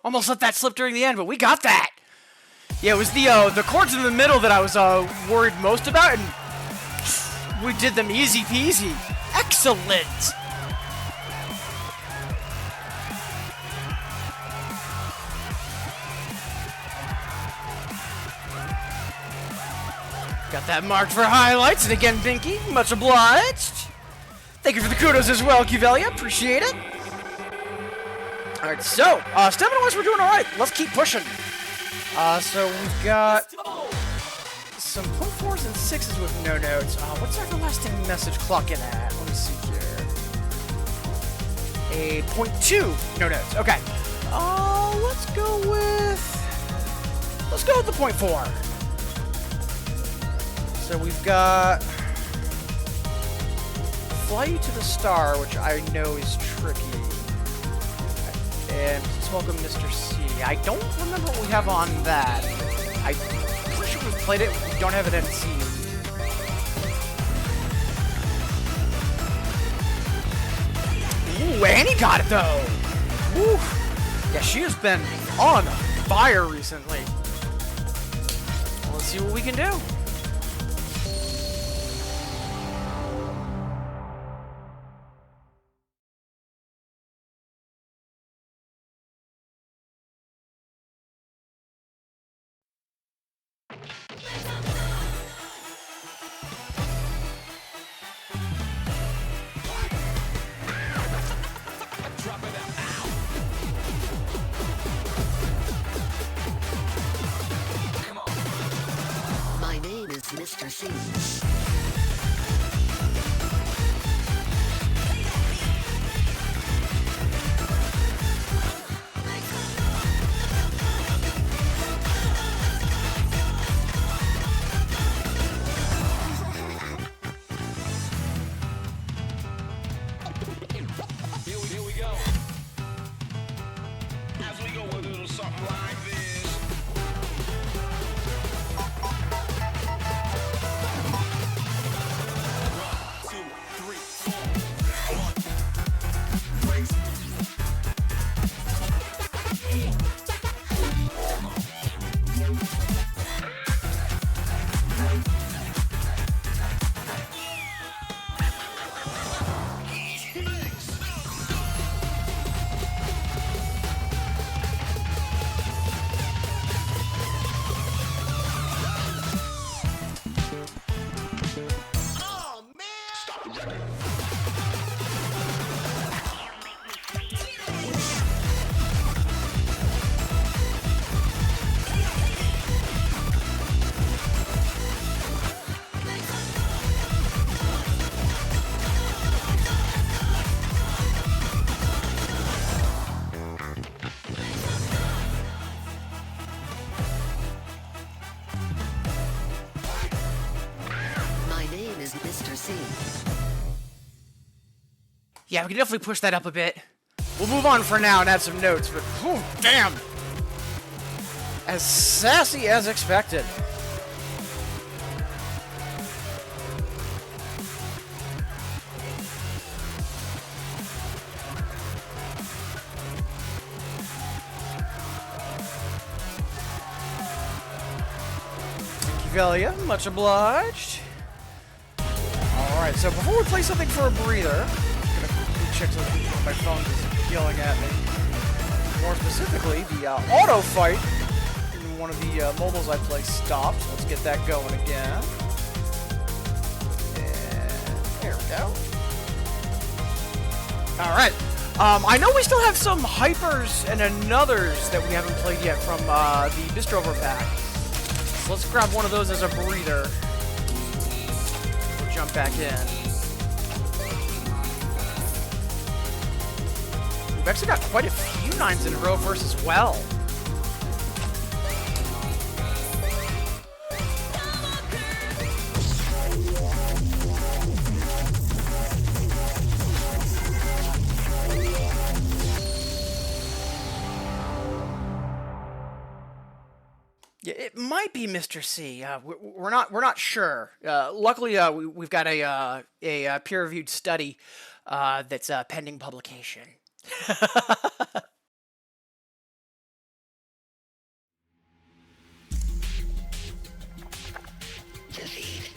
Almost let that slip during the end, but we got that. Yeah, it was the chords in the middle that I was worried most about, and we did them easy peasy. Excellent. Got that marked for highlights, and again, Binky, much obliged. Thank you for the kudos as well, Cuvelia, appreciate it. Alright, so, stamina-wise, we're doing alright. Let's keep pushing. So we've got some 0.4s and 6s with no notes. What's our everlasting message clocking at? Let me see here. A 0.2 no notes. Okay. Let's go with the 0.4. So we've got Fly You to the Star, which I know is tricky. And please welcome Mr. C. I don't remember what we have on that. I'm pretty sure we've played it. We don't have it in C. Ooh, Annie got it though. Woo. Yeah, she has been on fire recently. Well, let's see what we can do. Mr. C. Here we go. As we go a little something like this. Yeah, we can definitely push that up a bit. We'll move on for now and add some notes, but oh damn! As sassy as expected. Velia, much obliged. Alright, so before we play something for a breather, I'm gonna quickly check something when my phone is yelling at me. More specifically, the auto fight in one of the mobiles I play stopped. Let's get that going again. And there we go. Alright. I know we still have some hypers and anothers that we haven't played yet from the Bistrover pack. Let's grab one of those as a breather. We'll jump back in. We've actually got quite a few 9s in a row versus well. Yeah, it might be Mr. C. We're not sure. Luckily, we've got a peer-reviewed study that's pending publication. Defeat.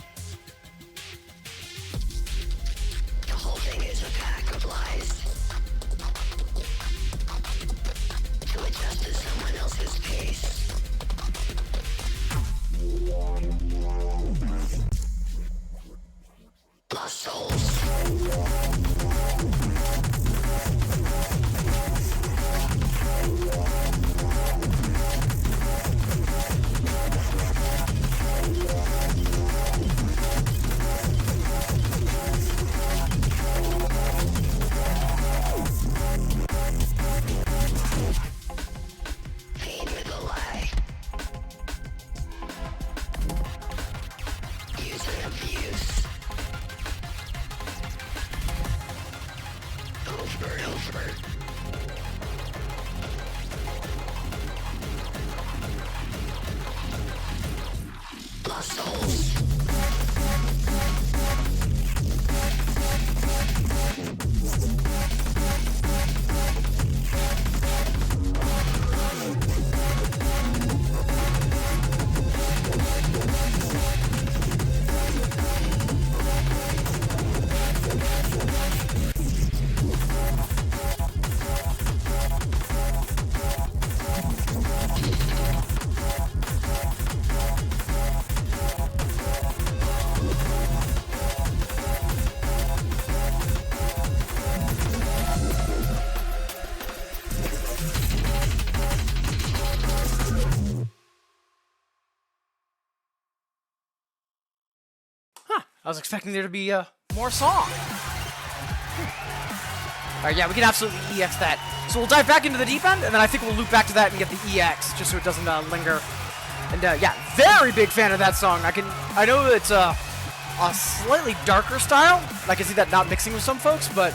The whole thing is a pack of lies. To adjust to someone else's pace. Lost souls. Feed with a lie. Use and abuse. Over and over. Lost souls. I was expecting there to be more song. Alright, yeah, we can absolutely EX that. So we'll dive back into the deep end, and then I think we'll loop back to that and get the EX, just so it doesn't linger. And yeah, very big fan of that song. I know it's a slightly darker style. I can see that not mixing with some folks, but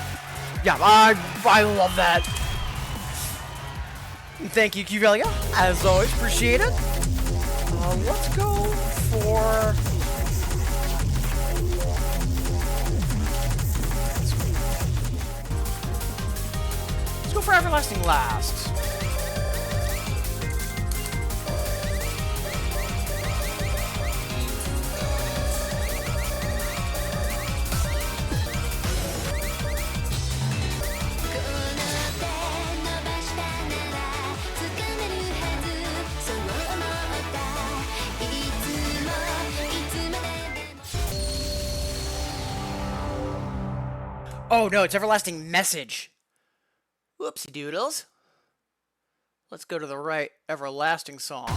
yeah, I love that. And thank you, Qvelia, as always, appreciate it. Let's go for... Let's go for Everlasting Last. Oh no, it's Everlasting Message. Whoopsie doodles. Let's go to the right Everlasting song.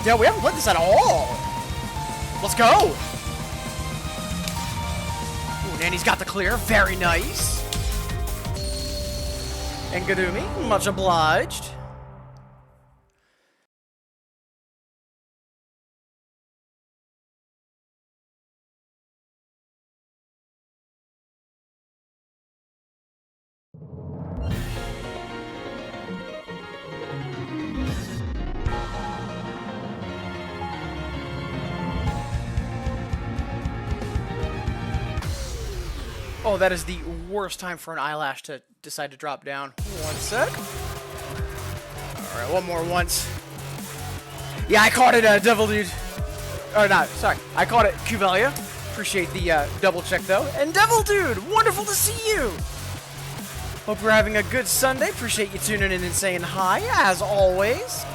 Yeah, we haven't played this at all. Let's go. Ooh, Nanny's got the clear. Very nice. And Gadumi, much obliged. Oh, that is the worst time for an eyelash to decide to drop down. One sec. Alright, one more once. Yeah, I caught it, Devil Dude. Or not, sorry. I caught it, Cuvelia. Appreciate the double check, though. And Devil Dude, wonderful to see you! Hope you're having a good Sunday. Appreciate you tuning in and saying hi, as always.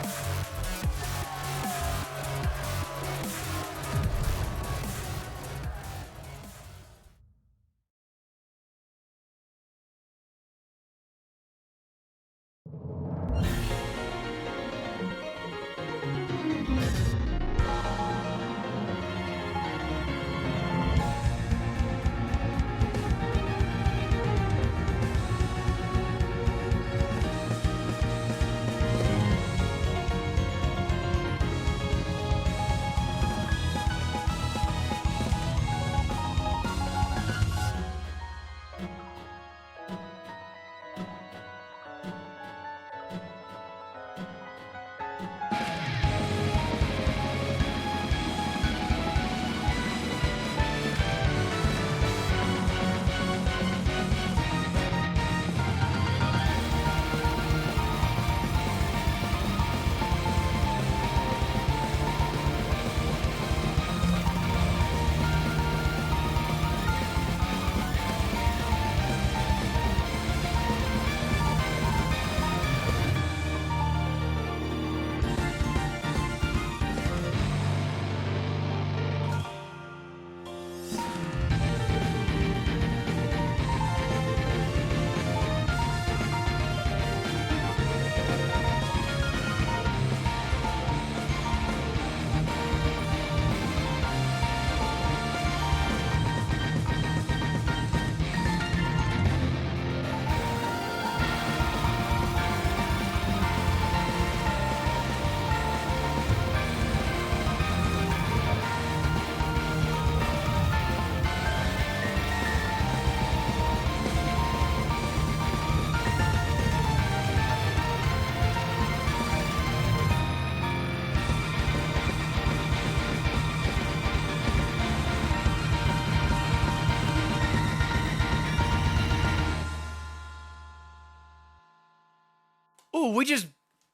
Ooh, we just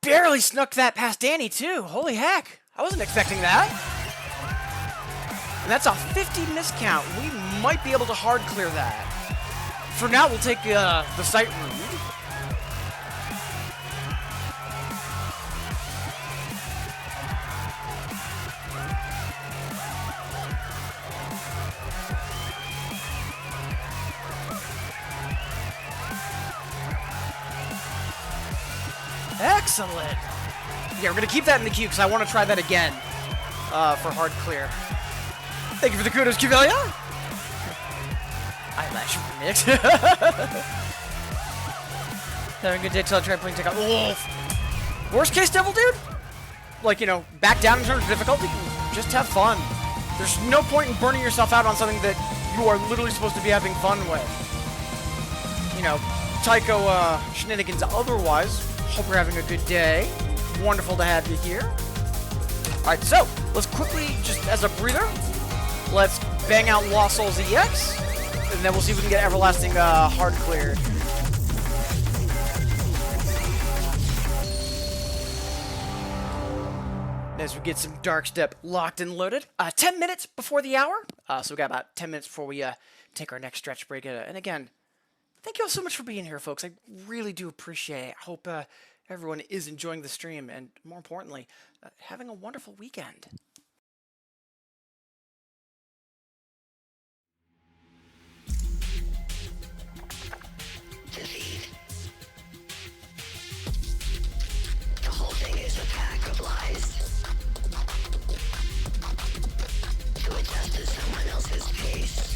barely snuck that past Danny, too. Holy heck. I wasn't expecting that. And that's a 50 miscount. We might be able to hard clear that. For now, we'll take the sight route. Excellent. Yeah, we're going to keep that in the queue because I want to try that again for hard clear. Thank you for the kudos, Cuvelia. Eyelash remix. Having a good day till I try playing Take-Out. Oh. Worst case, Devil Dude? Like, you know, back down in terms of difficulty? Just have fun. There's no point in burning yourself out on something that you are literally supposed to be having fun with. You know, Tycho shenanigans otherwise. Hope you're having a good day. Wonderful to have you here. Alright, so, let's quickly, just as a breather, let's bang out Lost Souls EX, and then we'll see if we can get Everlasting hard cleared. As we get some Dark Step locked and loaded. 10 minutes before the hour, so we got about 10 minutes before we take our next stretch break. And again, thank you all so much for being here, folks. I really do appreciate it. I hope everyone is enjoying the stream, and more importantly, having a wonderful weekend. Defeat. The whole thing is a pack of lies. To adjust to someone else's pace.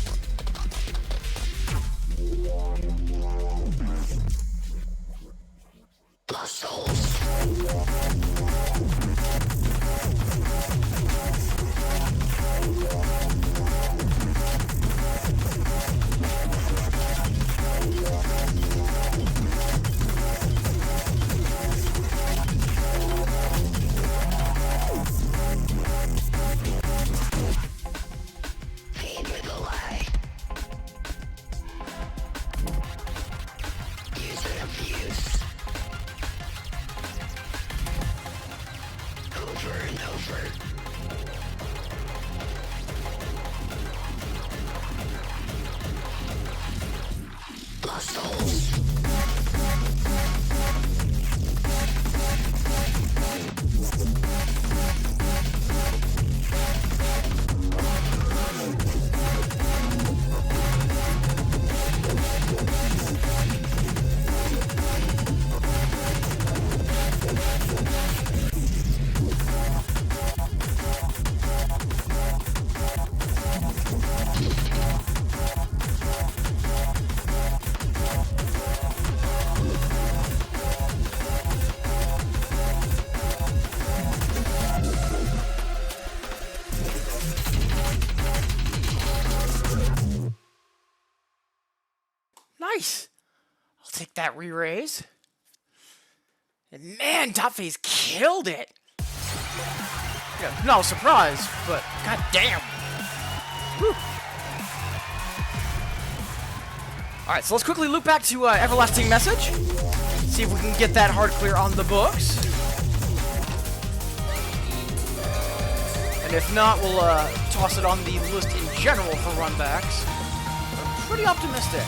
Nice. I'll take that re-raise. And man, Dotface killed it. Yeah, no surprise, but goddamn. All right, so let's quickly loop back to Everlasting Message. See if we can get that hard clear on the books. And if not, we'll toss it on the list in general for runbacks. But I'm pretty optimistic.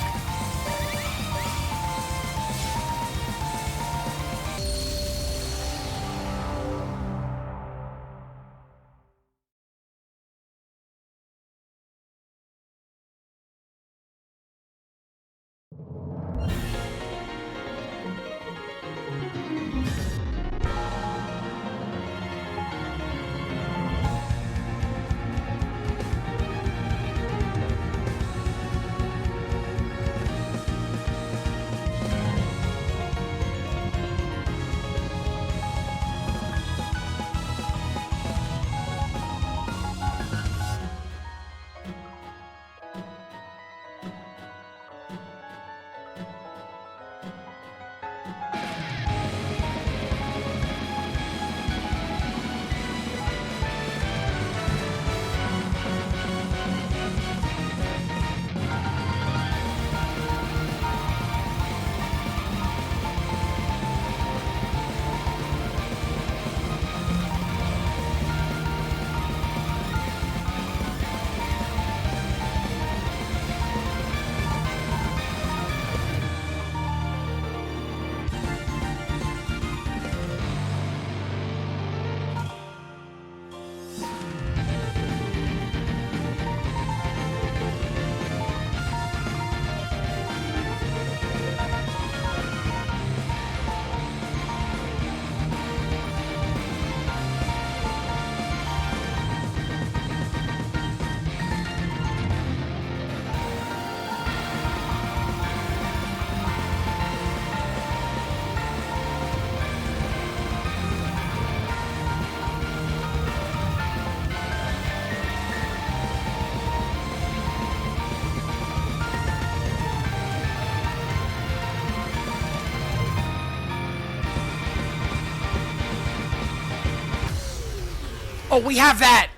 Oh, we have that!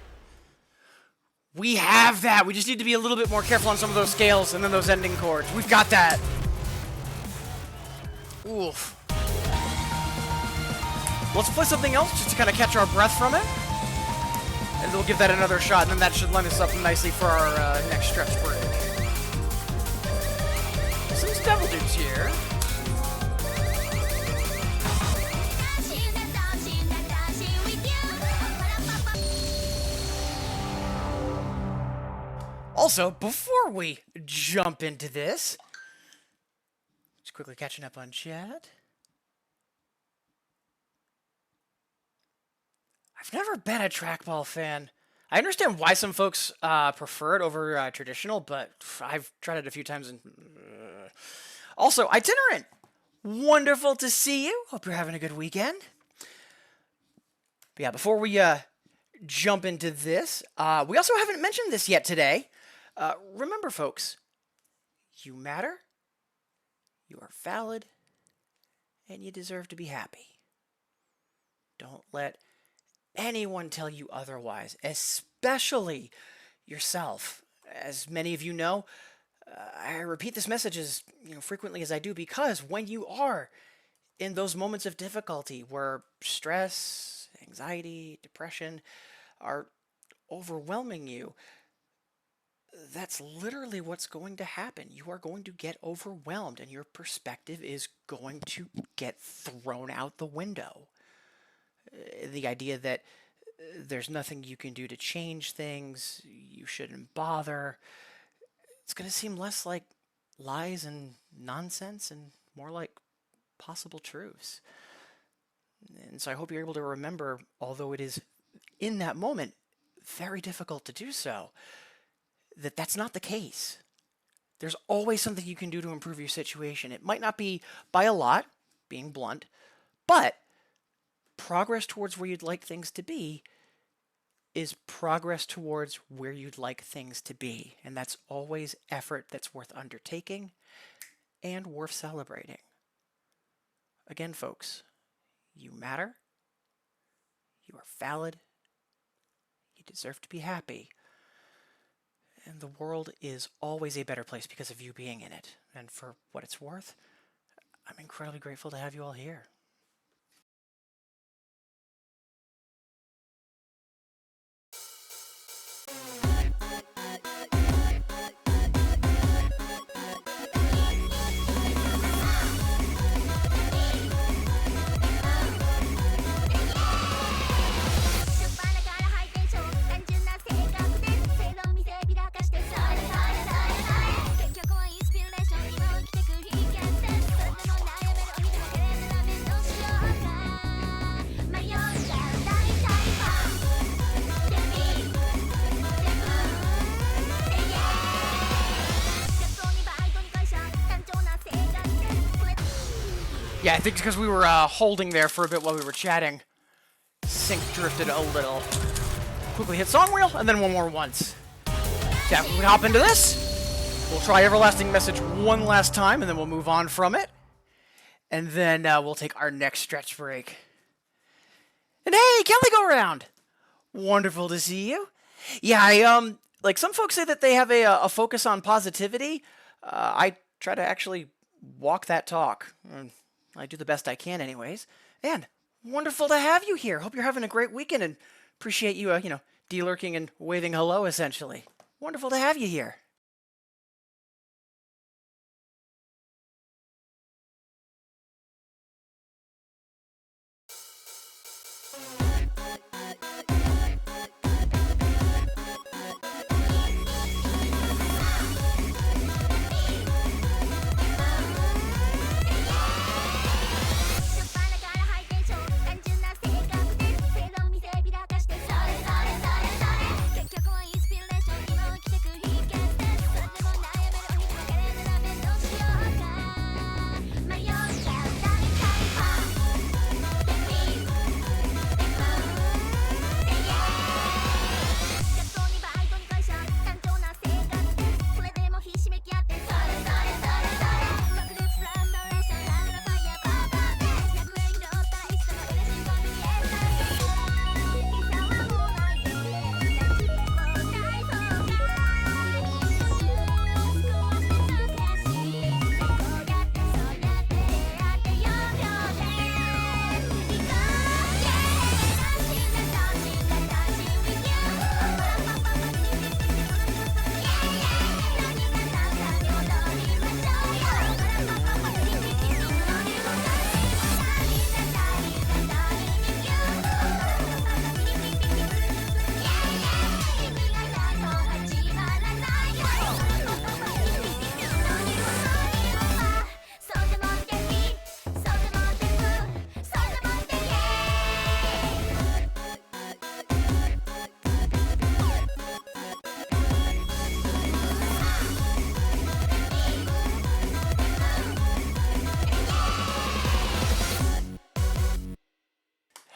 We have that! We just need to be a little bit more careful on some of those scales and then those ending chords. We've got that! Oof. Let's play something else just to kind of catch our breath from it. And we'll give that another shot, and then that should line us up nicely for our next stretch break. Some devil dudes here. Also, before we jump into this, just quickly catching up on chat. I've never been a trackball fan. I understand why some folks prefer it over traditional, but I've tried it a few times. And also, itinerant, wonderful to see you. Hope you're having a good weekend. But yeah, before we jump into this, we also haven't mentioned this yet today. Remember, folks, you matter, you are valid, and you deserve to be happy. Don't let anyone tell you otherwise, especially yourself. As many of you know, I repeat this message as frequently as I do because when you are in those moments of difficulty where stress anxiety, depression are overwhelming you, that's literally what's going to happen. You are going to get overwhelmed and your perspective is going to get thrown out the window. The idea that there's nothing you can do to change things, you shouldn't bother, it's going to seem less like lies and nonsense and more like possible truths. And so I hope you're able to remember, although it is in that moment very difficult to do so, that that's not the case. There's always something you can do to improve your situation. It might not be by a lot, being blunt, but progress towards where you'd like things to be is progress towards where you'd like things to be. And that's always effort that's worth undertaking and worth celebrating. Again, folks, you matter, you are valid, you deserve to be happy, and the world is always a better place because of you being in it. And for what it's worth, I'm incredibly grateful to have you all here. Yeah, I think because we were holding there for a bit while we were chatting, sync drifted a little. Quickly hit song wheel, and then one more once. Yeah, we hop into this. We'll try Everlasting Message one last time, and then we'll move on from it. And then we'll take our next stretch break. And hey, Kelly Go Round! Wonderful to see you. Yeah, like some folks say that they have a focus on positivity. I try to actually walk that talk. I do the best I can anyways. And wonderful to have you here. Hope you're having a great weekend and appreciate you, de-lurking and waving hello, essentially. Wonderful to have you here.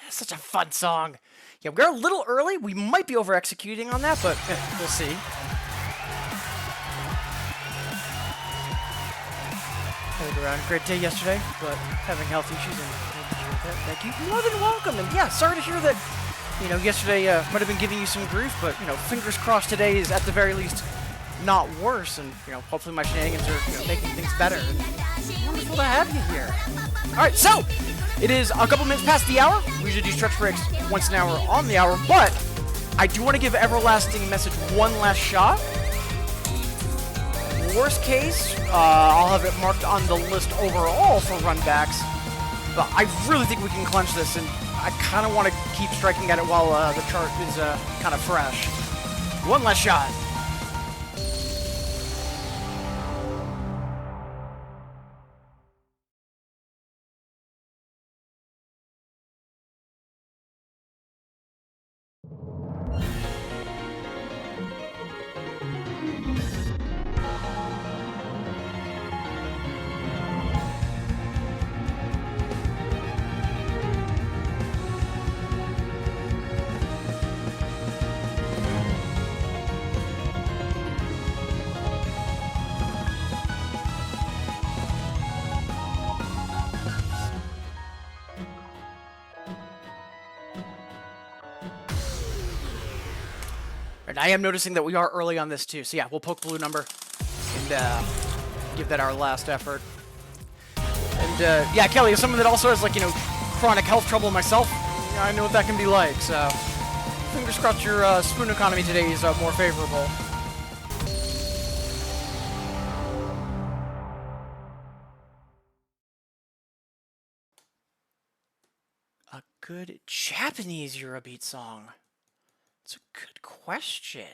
Such a fun song. Yeah, we're a little early. We might be over-executing on that, but we'll see. Played around. Great day yesterday, but having health issues and thank you. More than welcome. And yeah, sorry to hear that, yesterday might have been giving you some grief, but, fingers crossed today is at the very least not worse. And, hopefully my shenanigans are making things better. Wonderful to have you here. All right, so It is a couple minutes past the hour. We usually do stretch breaks once an hour on the hour, but I do want to give Everlasting Message one last shot. Worst case, I'll have it marked on the list overall for runbacks, but I really think we can clinch this, and I kind of want to keep striking at it while the chart is kind of fresh. One last shot. And I am noticing that we are early on this too, so yeah, we'll poke blue number and give that our last effort. And yeah, Kelly, as someone that also has, like, you know, chronic health trouble myself, I know what that can be like, so fingers crossed your spoon economy today is more favorable. A good Japanese Eurobeat song. It's a good question.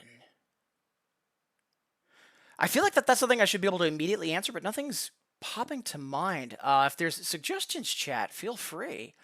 I feel like that's something I should be able to immediately answer, but nothing's popping to mind. If there's suggestions, chat, feel free.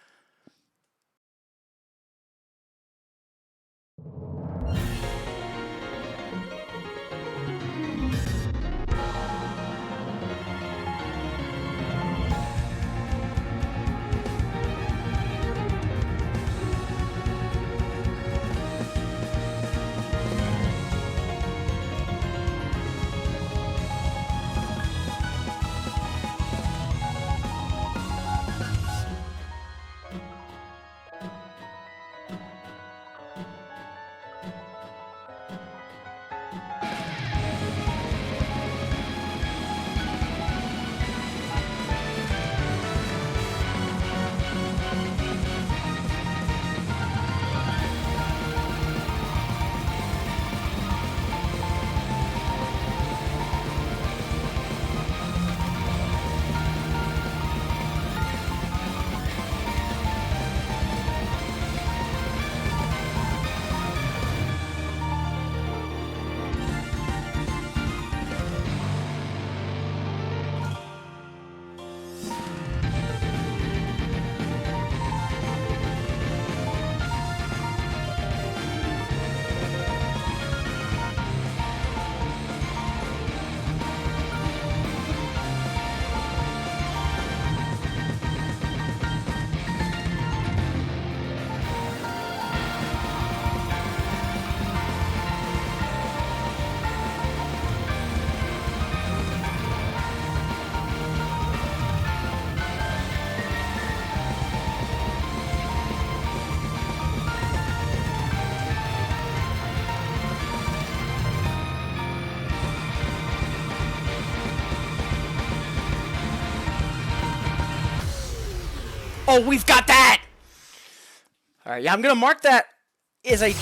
Oh, we've got that! Alright, yeah, I'm gonna mark that as a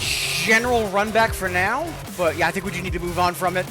general run back for now, but yeah, I think we do need to move on from it.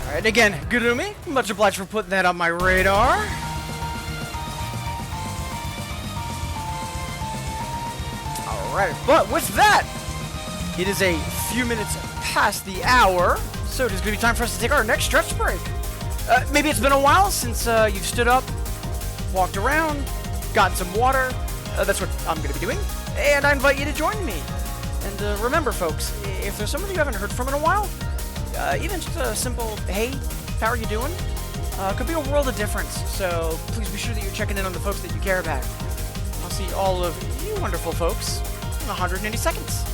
Alright, again, Gurumi, much obliged for putting that on my radar. Alright, but with that, it is a few minutes past the hour, so it is going to be time for us to take our next stretch break. Maybe it's been a while since you've stood up, walked around, gotten some water, That's what I'm going to be doing, and I invite you to join me. And remember, folks, if there's someone you haven't heard from in a while, even just a simple, hey, how are you doing? Could be a world of difference, so please be sure that you're checking in on the folks that you care about. I'll see all of you wonderful folks in 180 seconds.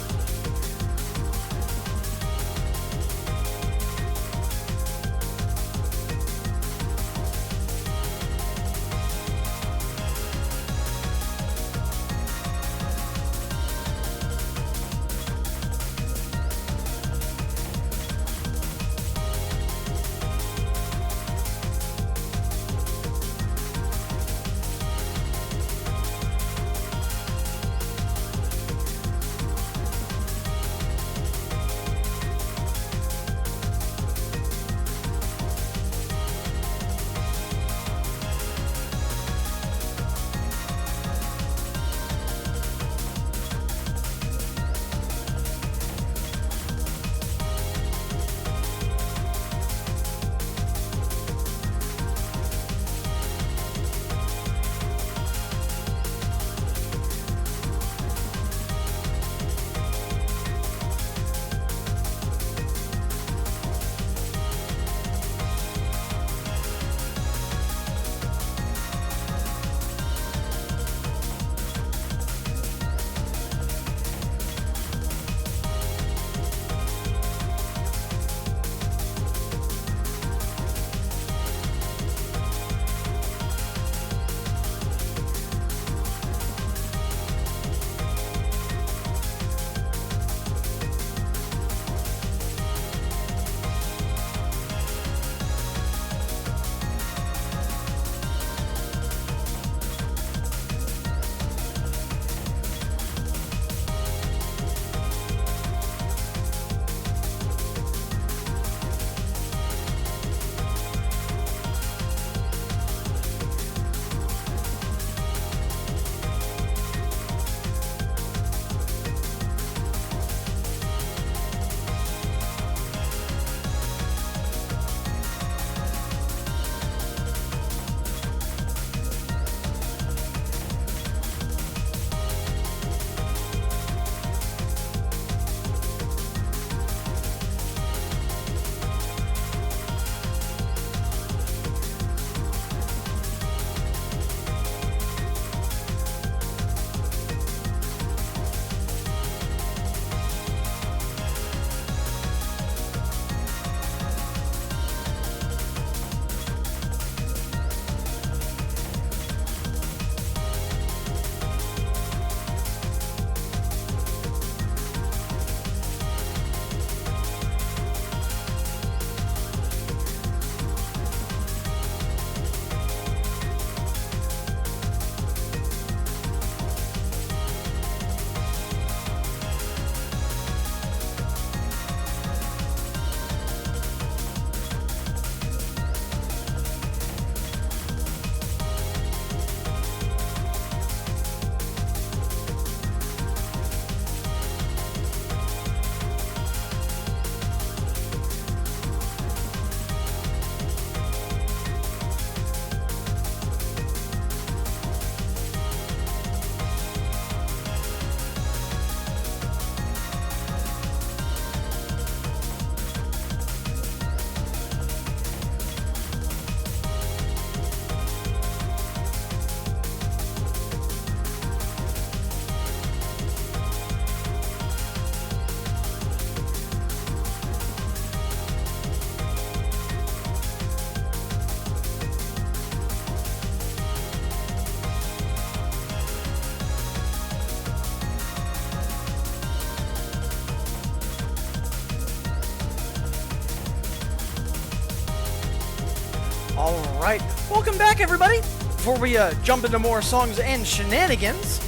Alright, welcome back everybody! Before we jump into more songs and shenanigans,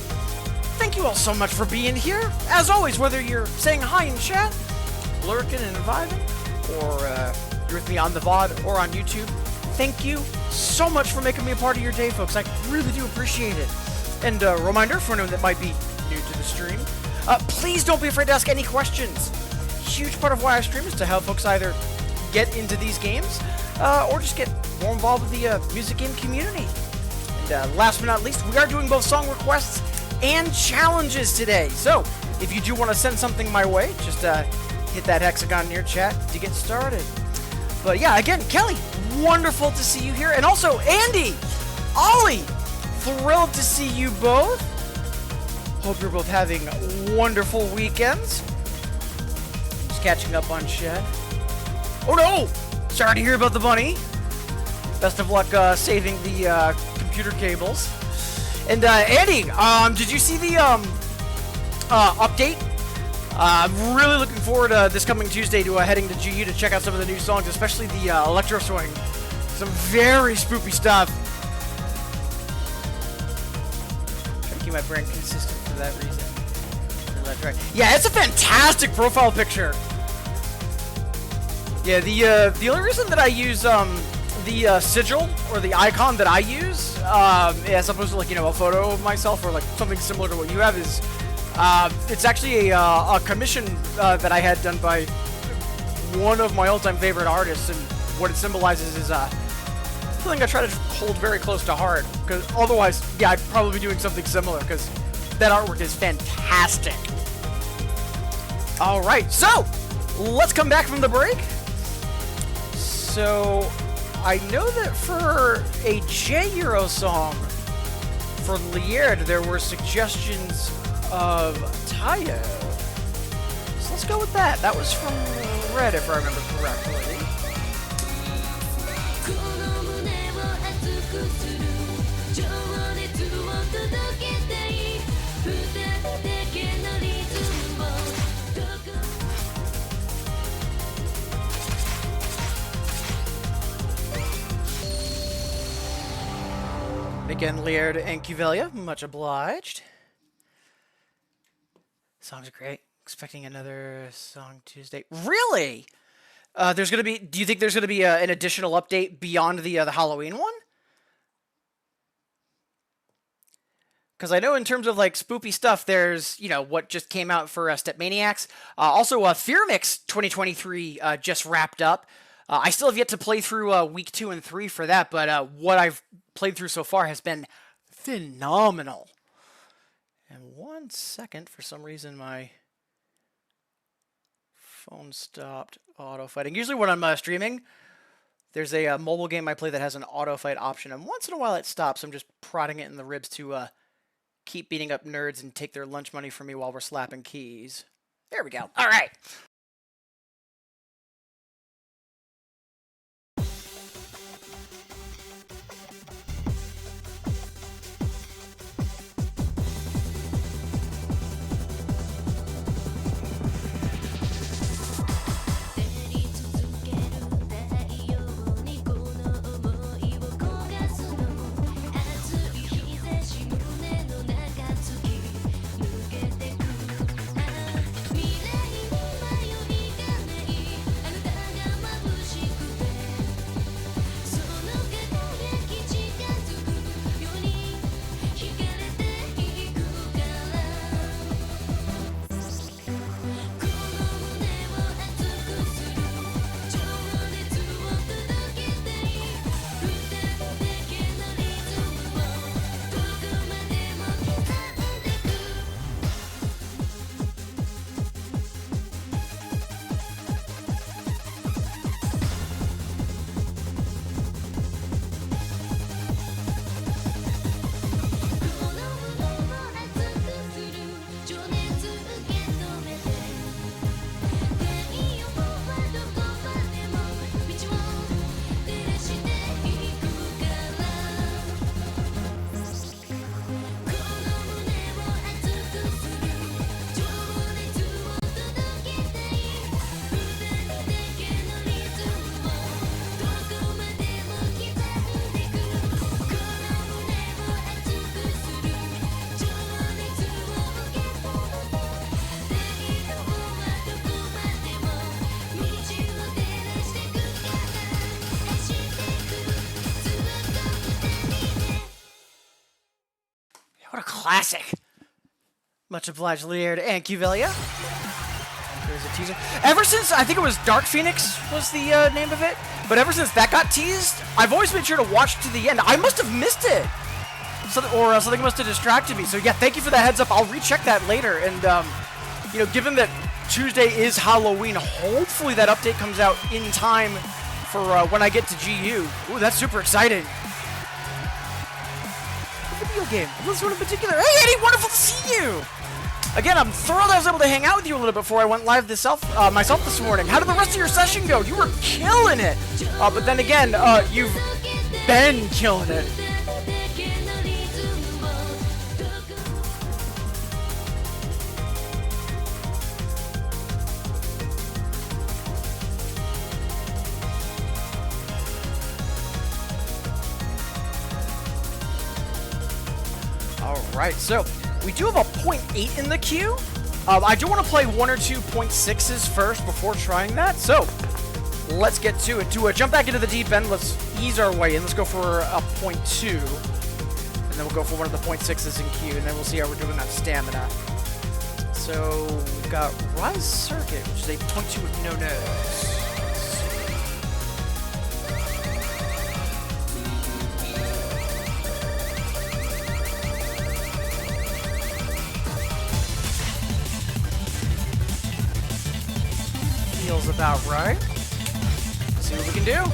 thank you all so much for being here. As always, whether you're saying hi in chat, lurking and vibing, or you're with me on the VOD or on YouTube, thank you so much for making me a part of your day, folks. I really do appreciate it. And a reminder for anyone that might be new to the stream, please don't be afraid to ask any questions. Huge part of why I stream is to help folks either get into these games, or just get more involved with the music game community. And last but not least, we are doing both song requests and challenges today. So, if you do want to send something my way, just hit that hexagon in your chat to get started. But yeah, again, Kelly, wonderful to see you here. And also, Andy, Ollie, thrilled to see you both. Hope you're both having wonderful weekends. Just catching up on Shed. Oh no! Sorry to hear about the bunny. Best of luck saving the computer cables. And Andy, did you see the update? I'm really looking forward this coming Tuesday to heading to GU to check out some of the new songs, especially the Electro Swing. Some very spoopy stuff. Trying to keep my brain consistent for that reason. Yeah, it's a fantastic profile picture. Yeah, the only reason that I use the sigil or the icon that I use, as opposed to like a photo of myself or like something similar to what you have, is it's actually a commission that I had done by one of my all-time favorite artists, and what it symbolizes is something I try to hold very close to heart. Because otherwise, yeah, I'd probably be doing something similar because that artwork is fantastic. All right, so let's come back from the break. So I know that for a J-Euro song for Lierd, there were suggestions of Tayo. So let's go with that. That was from Red, if I remember correctly. Again, Lierd and Cuvelia, much obliged. Song's great. Expecting another song Tuesday. Really? There's gonna be. Do you think there's gonna be an additional update beyond the Halloween one? Because I know in terms of like spoopy stuff, there's what just came out for Step Maniacs. Also, Fear Mix 2023 just wrapped up. I still have yet to play through week 2 and 3 for that, but what I've played through so far has been phenomenal. And 1 second, for some reason my phone stopped auto-fighting. Usually when I'm streaming, there's a mobile game I play that has an auto-fight option, and once in a while it stops. I'm just prodding it in the ribs to keep beating up nerds and take their lunch money from me while we're slapping keys. There we go. All right. What a classic. Much obliged, Lierd and Cuvelia. There's a teaser. Ever since, I think it was Dark Phoenix was the name of it, but ever since that got teased, I've always made sure to watch to the end. I must have missed it. something must have distracted me. So yeah, thank you for that heads up. I'll recheck that later. And you know, given that Tuesday is Halloween, hopefully that update comes out in time for when I get to GU. Ooh, that's super exciting. Video game. This one in particular. Hey, Eddie, wonderful to see you. Again, I'm thrilled I was able to hang out with you a little bit before I went live myself this morning. How did the rest of your session go? You were killing it. But then again, you've been killing it. Alright, so we do have a 0.8 in the queue. I do want to play 1 or 2 0.6s first before trying that, so let's get to it. To jump back into the deep end, let's ease our way in. Let's go for a 0.2, and then we'll go for one of the 0.6s in queue, and then we'll see how we're doing on stamina. So we've got Rise Circuit, which is a 0.2 with no nose. Feels about right. See what we can do.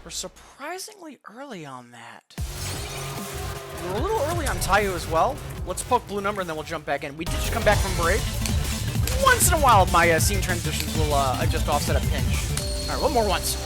We're surprisingly early on that. We're a little early on Tayu as well. Let's poke blue number and then we'll jump back in. We did just come back from break. Once in a while, my scene transitions will just offset a pinch. All right, one more once.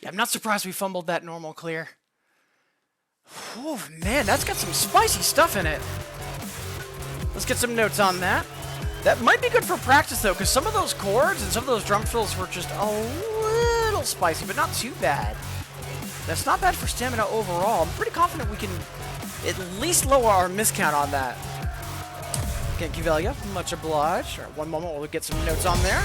I'm not surprised we fumbled that normal clear. Oh man, that's got some spicy stuff in it. Let's get some notes on that. That might be good for practice though, because some of those chords and some of those drum fills were just a little spicy, but not too bad. That's not bad for stamina overall. I'm pretty confident we can at least lower our miscount on that. Thank you, Velia. Much obliged. All right, one moment, we'll get some notes on there.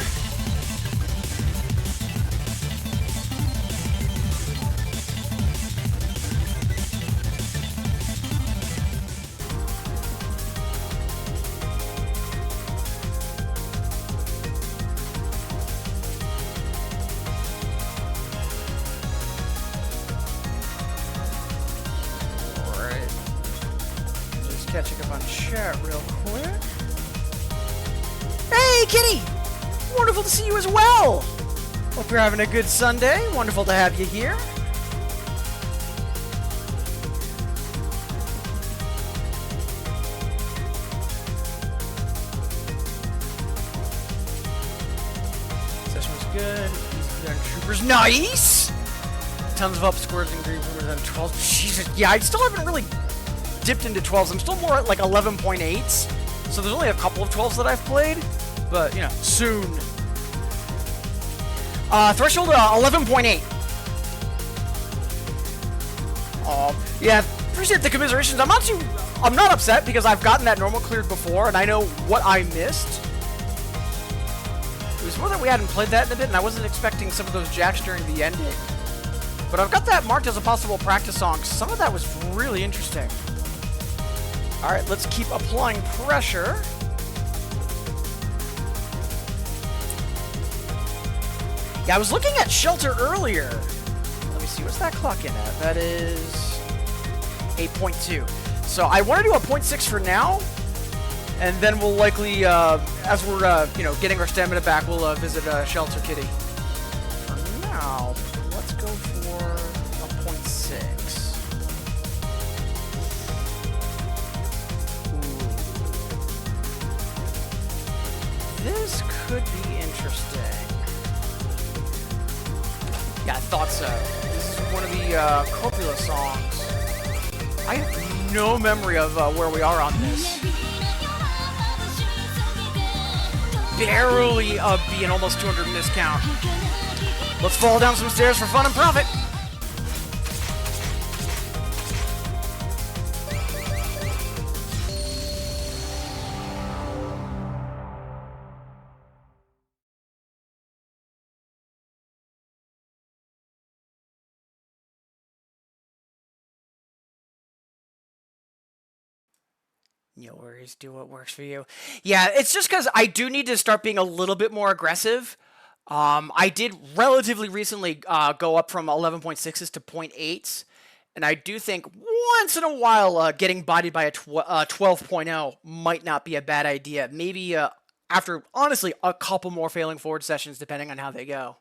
catching up on chat real quick. Hey, Kitty! Wonderful to see you as well! Hope you're having a good Sunday. Wonderful to have you here. Session was good. Troopers, nice! Tons of up scores and green rumors on 12. Jesus, yeah, I still haven't really dipped into 12s. I'm still more at like 11.8s. So there's only a couple of 12s that I've played. But, you know, soon. Threshold 11.8. Yeah, appreciate the commiserations. I'm not upset because I've gotten that normal cleared before and I know what I missed. It was more that we hadn't played that in a bit and I wasn't expecting some of those jacks during the ending. But I've got that marked as a possible practice song. Some of that was really interesting. Alright, let's keep applying pressure. Yeah, I was looking at Shelter earlier. Let me see, what's that clock in at? That is 8.2. So I want to do a 0.6 for now. And then we'll likely, as we're, you know, getting our stamina back, we'll visit Shelter Kitty. For now, let's go for a 0.6. Ooh. This could be interesting. Yeah, I thought so. This is one of the Copula songs. I have no memory of where we are on this. Barely a B and almost 200 miscount. Let's fall down some stairs for fun and profit. No worries, do what works for you. Yeah, it's just because I do need to start being a little bit more aggressive. I did relatively recently go up from 11.6s to 0.8s, and I do think once in a while getting bodied by a 12.0 might not be a bad idea. Maybe after, honestly, a couple more failing forward sessions, depending on how they go.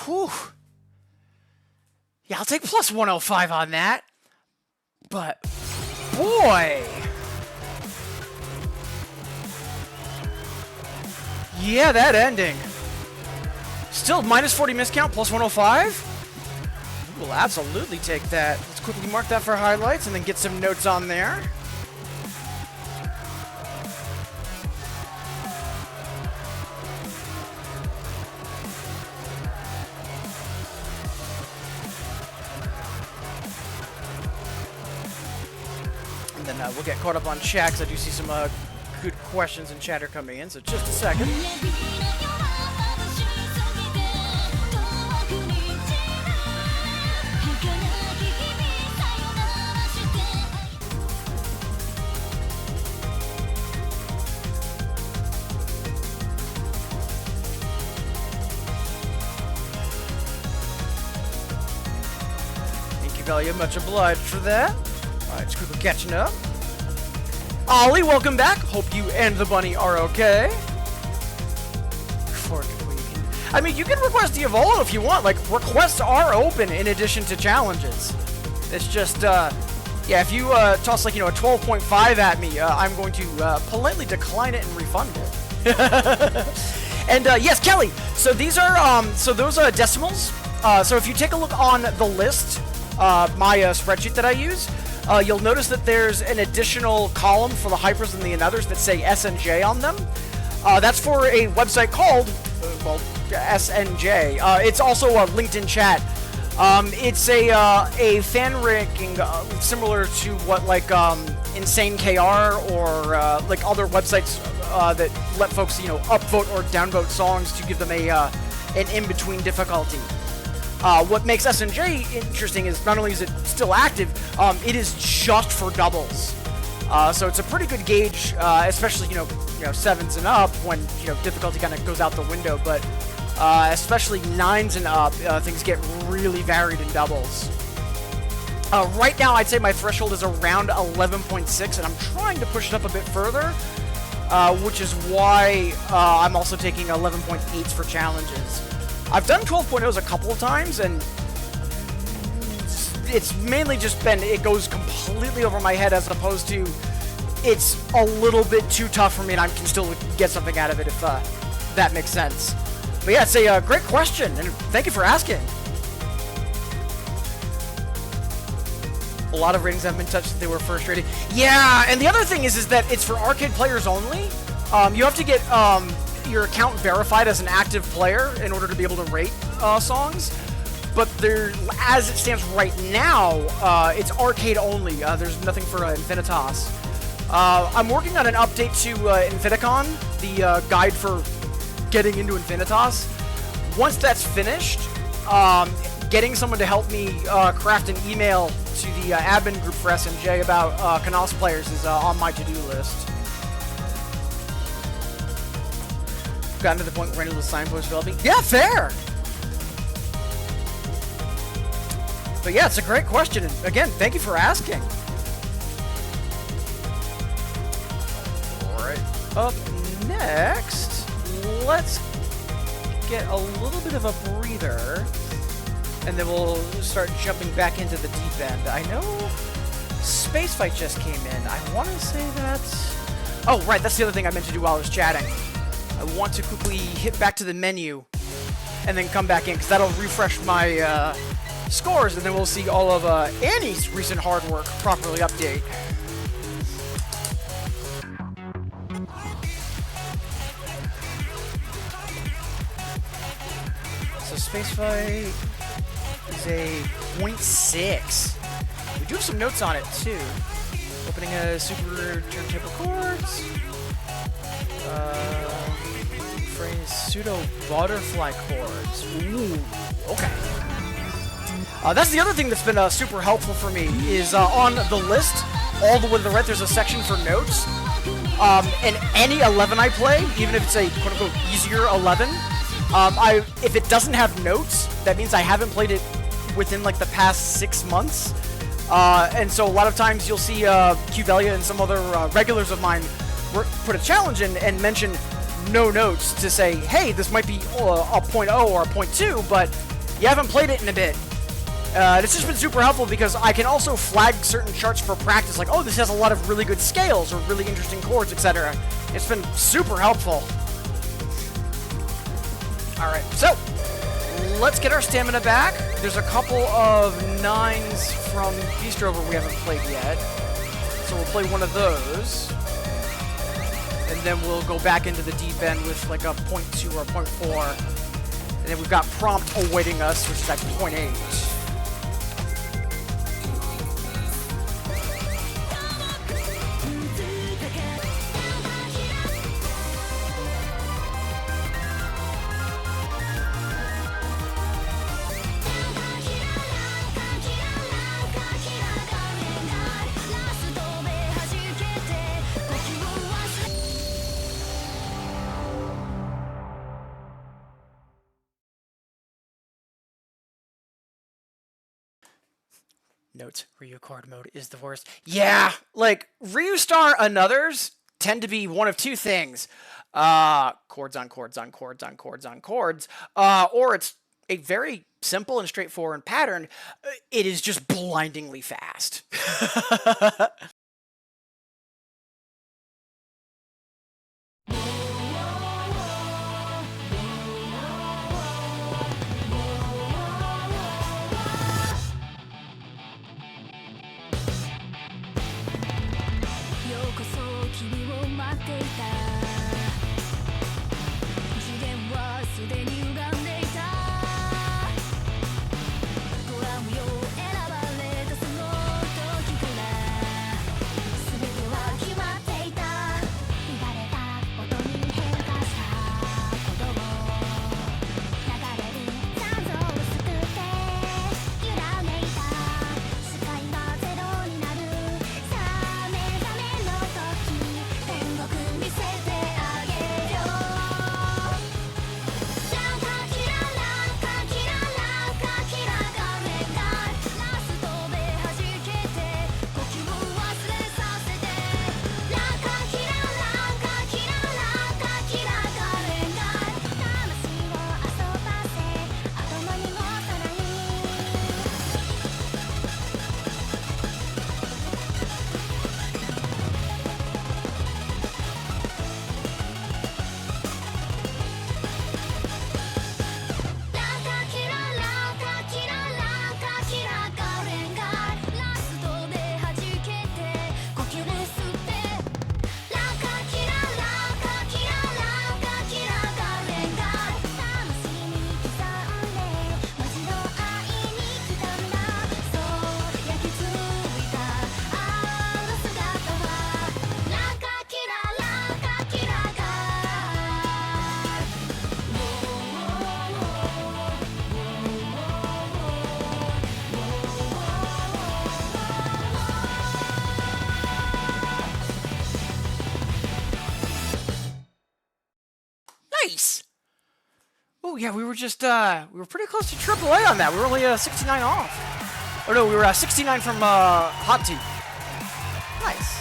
Whew. Yeah, I'll take plus 105 on that. But, boy. Yeah, that ending. Still minus 40 miscount, plus 105? We'll absolutely take that. Let's quickly mark that for highlights and then get some notes on there. And then we'll get caught up on chat because I do see some good questions and chatter coming in, so just a second. Thank you, much obliged for that. Alright, just quickly catching up. Ollie, welcome back. Hope you and the bunny are okay. I mean, you can request the Evolve if you want. Like, requests are open in addition to challenges. It's just, yeah, if you toss, like, you know, a 12.5 at me, I'm going to politely decline it and refund it. And, yes, Kelly, so these are, so those are decimals. So if you take a look on the list, my spreadsheet that I use, you'll notice that there's an additional column for the hypers and the anothers that say SNJ on them. That's for a website called, well, SNJ. It's also linked in chat. It's a fan ranking similar to what, like, Insane KR or like other websites that let folks, you know, upvote or downvote songs to give them a an in-between difficulty. What makes SNJ interesting is not only is it still active, it is just for doubles. So it's a pretty good gauge, especially, you know, 7s and up when, you know, difficulty kind of goes out the window, but especially 9s and up, things get really varied in doubles. Right now, I'd say my threshold is around 11.6, and I'm trying to push it up a bit further, which is why I'm also taking 11.8s for challenges. I've done 12.0s a couple of times, and it's mainly just been it goes completely over my head as opposed to it's a little bit too tough for me and I can still get something out of it if that makes sense. But yeah, it's a great question, and thank you for asking. A lot of ratings haven't been touched since they were first rated. Yeah, and the other thing is that it's for arcade players only. You have to get your account verified as an active player in order to be able to rate songs. But there, as it stands right now, it's arcade only. There's nothing for Infinitas. I'm working on an update to Infinicon, the guide for getting into Infinitas. Once that's finished, getting someone to help me craft an email to the admin group for SNJ about Canos players is on my to-do list. Gotten to the point where any little signpost developing. Yeah, fair! But yeah, it's a great question, and again, thank you for asking. Alright, up next, let's get a little bit of a breather, and then we'll start jumping back into the deep end. I know Spacefight just came in. I want to say that... Oh, right, that's the other thing I meant to do while I was chatting. I want to quickly hit back to the menu and then come back in, because that'll refresh my scores, and then we'll see all of Annie's recent hard work properly update. So Spacefight is a 0.6. We do have some notes on it too. Opening a super turntable chords. Phrase pseudo butterfly chords. Ooh, okay. That's the other thing that's been super helpful for me is on the list, all the way to the right, there's a section for notes. And any 11 I play, even if it's a quote-unquote easier 11, if it doesn't have notes, that means I haven't played it within like the past 6 months. And so a lot of times you'll see Qvelia and some other regulars of mine put a challenge in and mention no notes to say, hey, this might be a 0.0 or a 0.2, but you haven't played it in a bit. It's just been super helpful because I can also flag certain charts for practice, like, oh, this has a lot of really good scales or really interesting chords, etc. It's been super helpful. Alright, so let's get our stamina back. There's a couple of 9s from Beast Rover we haven't played yet. So we'll play one of those. And then we'll go back into the deep end with like a 0.2 or a 0.4. And then we've got Prompt awaiting us, which is at 0.8. Notes, Ryu card mode is the worst. Yeah, like, Ryu Star and others tend to be one of two things. Chords on chords on chords on chords on chords. Or it's a very simple and straightforward pattern. It is just blindingly fast. Nice! Oh yeah, we were just, we were pretty close to AAA on that. We were only 69 off. Oh no, we were 69 from Hot Tea. Nice.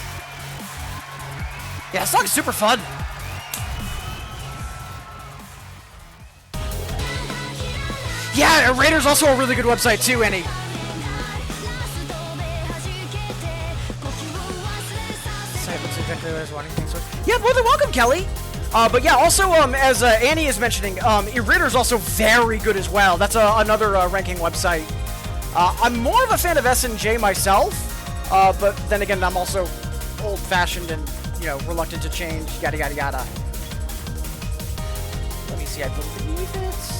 Yeah, this song's super fun. Yeah, Raider's also a really good website too, Annie. Site looks exactly what I was wanting. Yeah, more than welcome, Kelly. But yeah, also, as Annie is mentioning, Irrider's also very good as well. That's another ranking website. I'm more of a fan of S&J myself, but then again, I'm also old-fashioned and, you know, reluctant to change, yada yada yada. Let me see, I believe it's...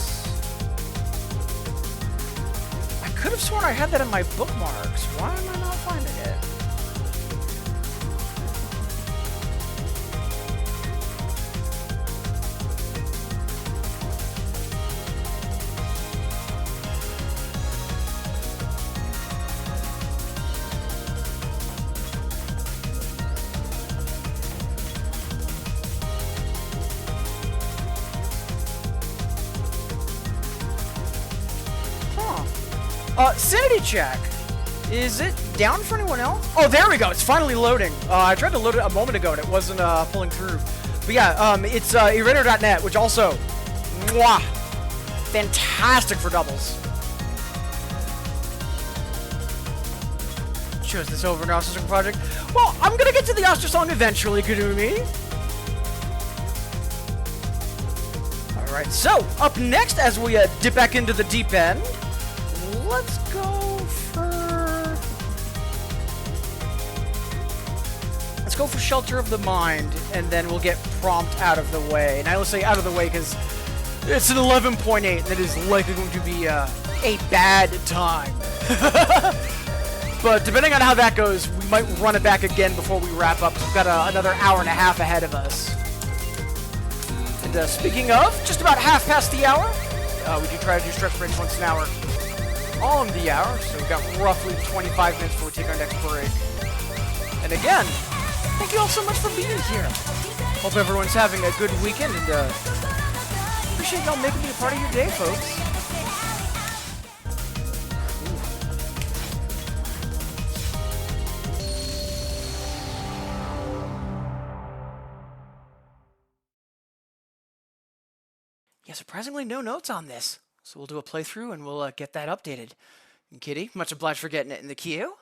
I could have sworn I had that in my bookmarks. Why am I not finding it? Sanity check. Is it down for anyone else? Oh, there we go. It's finally loading. I tried to load it a moment ago and it wasn't pulling through. But yeah, it's erator.net, which also, mwah, fantastic for doubles. Chose this over an Oster Song project. Well, I'm gonna get to the Oster Song eventually, Kudumi. Alright, so up next, as we dip back into the deep end, let's go for Shelter of the Mind, and then we'll get Prompt out of the way. And I will say out of the way because it's an 11.8 that is likely going to be a bad time. But depending on how that goes, we might run it back again before we wrap up. We've got another hour and a half ahead of us. And speaking of, just about half past the hour, we do try to do stretch breaks once an hour on the hour, so we've got roughly 25 minutes before we take our next break. And again, thank you all so much for being here. Hope everyone's having a good weekend, and appreciate y'all making me a part of your day, folks. Yeah, surprisingly no notes on this. So we'll do a playthrough and we'll get that updated. And Kitty, much obliged for getting it in the queue.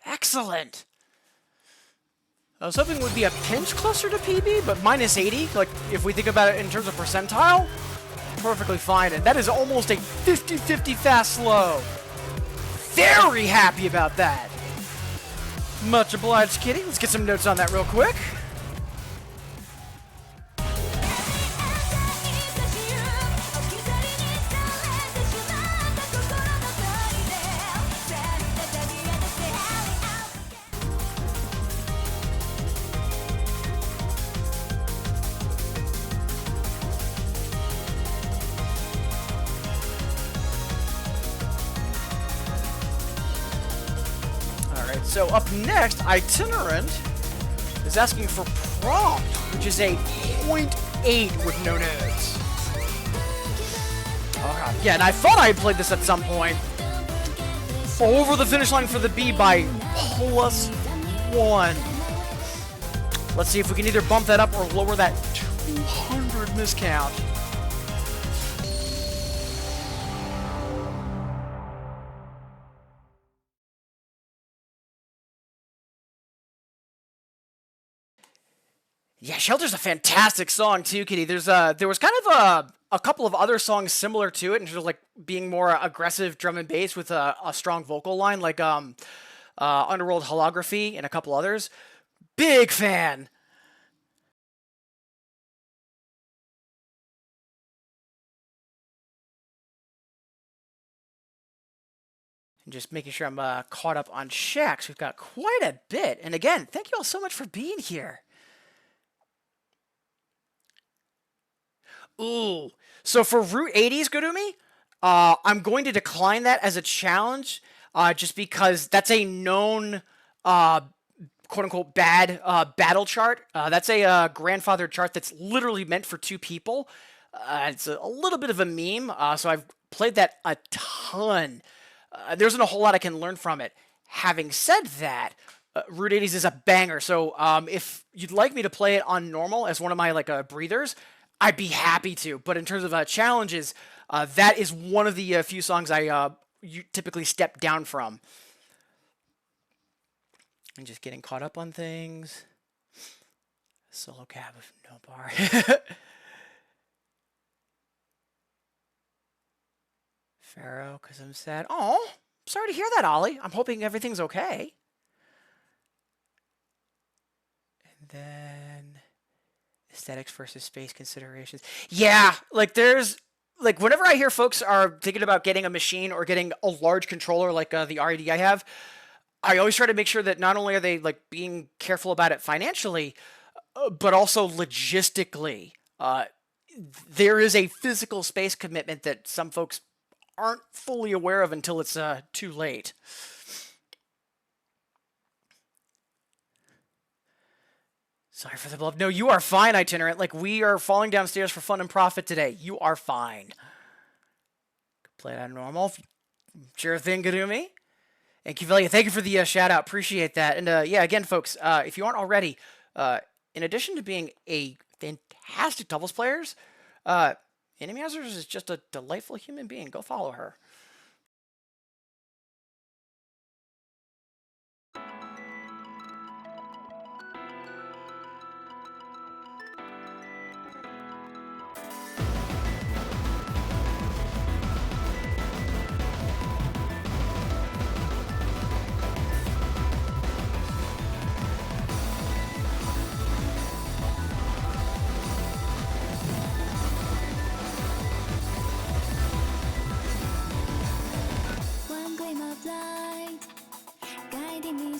Excellent! I was hoping it would be a pinch closer to PB, but minus 80, like, if we think about it in terms of percentile, perfectly fine, and that is almost a 50-50 fast slow. Very happy about that! Much obliged, Kitty. Let's get some notes on that real quick. So up next, Itinerant is asking for Prompt, which is a 0.8 with no notes. Oh god, yeah, and I thought I had played this at some point. Over the finish line for the B by +1. Let's see if we can either bump that up or lower that 200 miscount. Yeah, Shelter's a fantastic song too, Kitty. There was kind of a couple of other songs similar to it in terms of like being more aggressive drum and bass with a strong vocal line, like Underworld Holography and a couple others. Big fan. And just making sure I'm caught up on checks. We've got quite a bit. And again, thank you all so much for being here. Ooh. So for Route 80's Gurumi, I'm going to decline that as a challenge just because that's a known quote-unquote bad battle chart. That's a grandfather chart that's literally meant for 2 people. It's a little bit of a meme, so I've played that a ton. There isn't a whole lot I can learn from it. Having said that, Route 80s is a banger, so if you'd like me to play it on normal as one of my breathers, I'd be happy to. But in terms of challenges, that is one of the few songs I typically step down from. And just getting caught up on things. Solo cab with no bar. Pharaoh, because I'm sad. Oh, sorry to hear that, Ollie. I'm hoping everything's okay. And then aesthetics versus space considerations. Yeah, there's whenever I hear folks are thinking about getting a machine or getting a large controller like the RED I have, I always try to make sure that not only are they being careful about it financially, but also logistically. There is a physical space commitment that some folks aren't fully aware of until it's too late. Sorry for the blub. No, you are fine, Itinerant. We are falling downstairs for fun and profit today. You are fine. Play it on normal. Sure thing, Gurumi. And Kivelia, thank you for the shout out. Appreciate that. And yeah, again, folks, if you aren't already, in addition to being a fantastic doubles players, Enemy Hazards is just a delightful human being. Go follow her.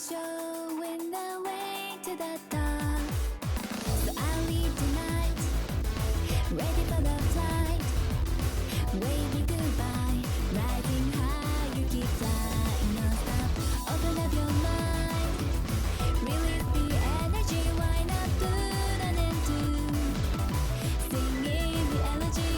Showing the way to the top. So I leave tonight, ready for the flight. Waving goodbye, riding high, you keep flying non-stop. Open up your mind, release the energy. Why not put an end to singing the elegy?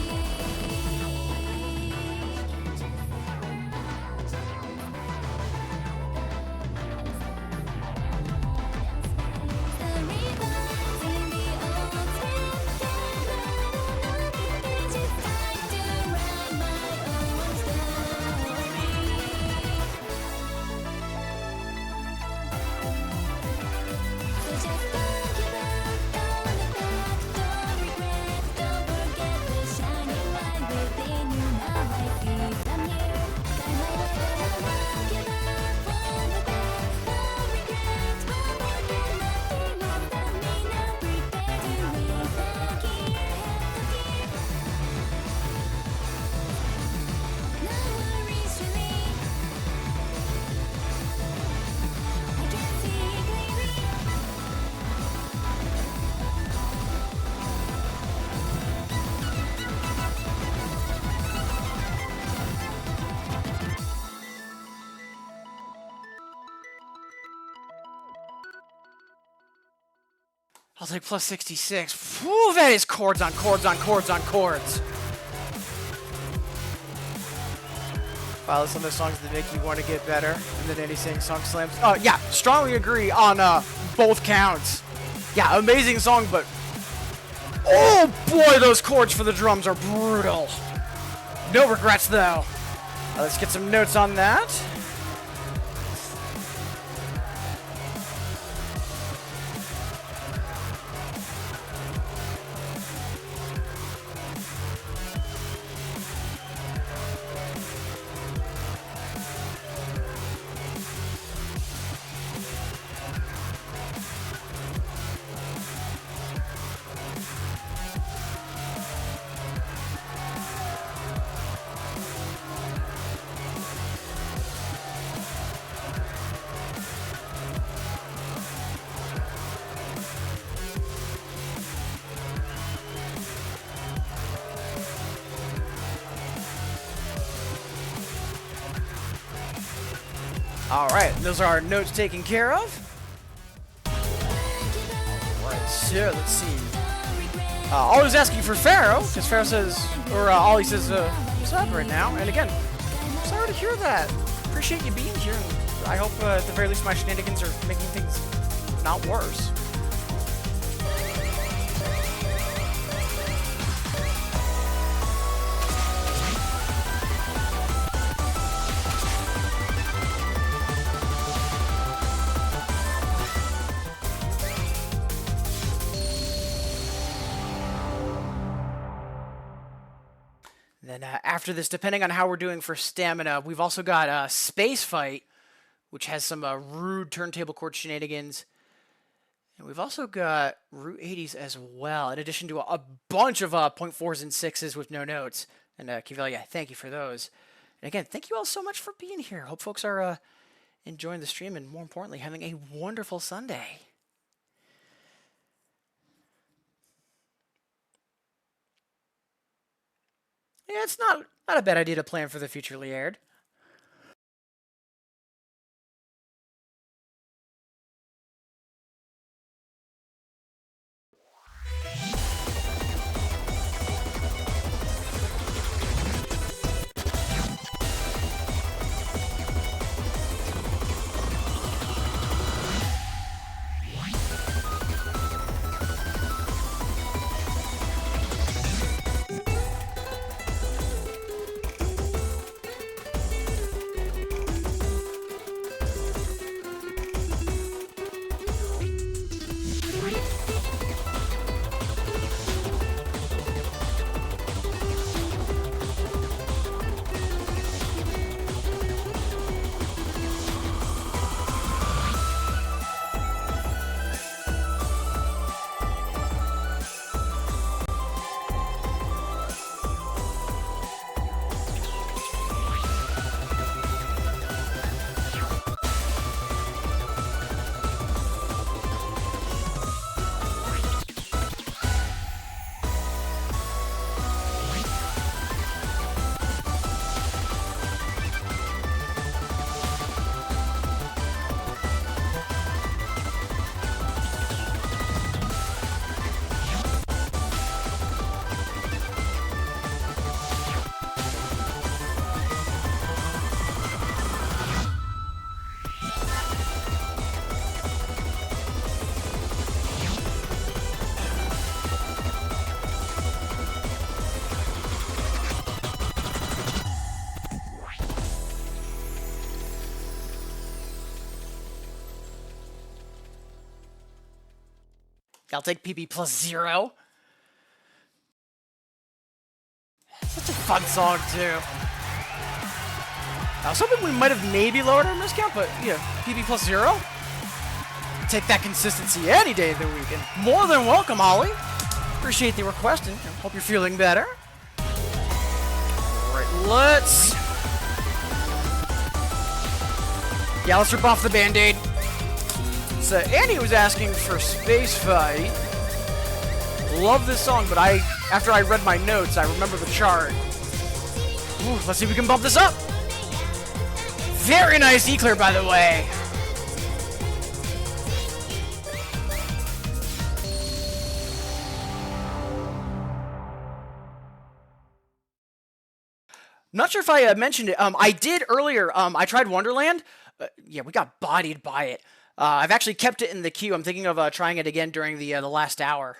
I'll take plus 66. Whew, that is chords on chords on chords on chords. Wow, some of the songs that make you want to get better. And then any sing song slams. Oh, yeah, strongly agree on both counts. Yeah, amazing song, but oh boy, those chords for the drums are brutal. No regrets, though. Let's get some notes on that. Alright, those are our notes taken care of. Alright, so let's see. Ollie's asking for Pharaoh, because Pharaoh says, or Ollie says, what's up right now? And again, sorry to hear that. Appreciate you being here. I hope at the very least my shenanigans are making things not worse. Then after this, depending on how we're doing for stamina, we've also got Space Fight, which has some rude turntable chord shenanigans. And we've also got Route 80s as well, in addition to a bunch of .4s and 6s with no notes. And Kivelia, thank you for those. And again, thank you all so much for being here. Hope folks are enjoying the stream and, more importantly, having a wonderful Sunday. Yeah, it's not a bad idea to plan for the future, Liard. I'll take PB +0. Such a fun song, too. I was hoping we might have maybe lowered our miscount, but, yeah, PB +0? Take that consistency any day of the week, and more than welcome, Ollie. Appreciate the request, and hope you're feeling better. Alright, let's rip off the Band-Aid. So Annie was asking for Space Fight. Love this song, but after I read my notes, I remember the chart. Ooh, let's see if we can bump this up. Very nice E-clear, by the way. Not sure if I mentioned it. I did earlier. I tried Wonderland. Yeah, we got bodied by it. I've actually kept it in the queue. I'm thinking of trying it again during the last hour.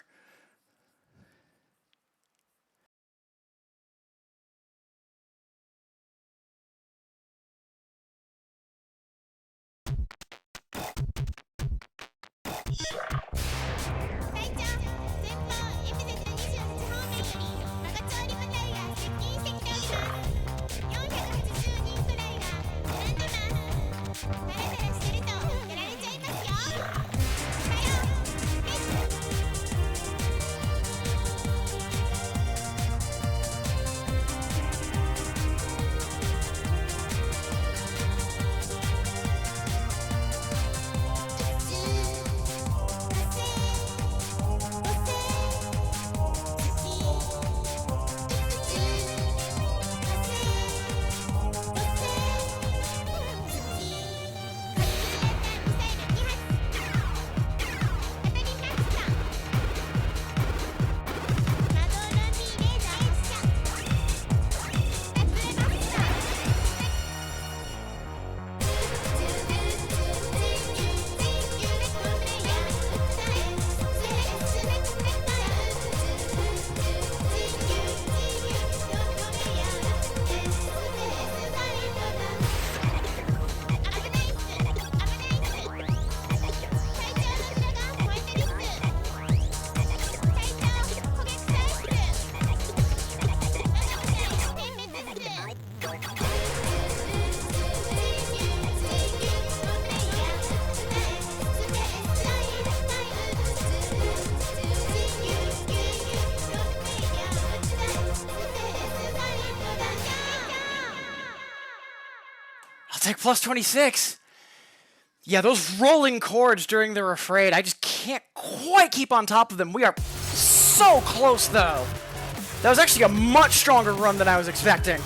take plus 26. Yeah, those rolling chords during the refrain, I just can't quite keep on top of them. We are so close, though. That was actually a much stronger run than I was expecting.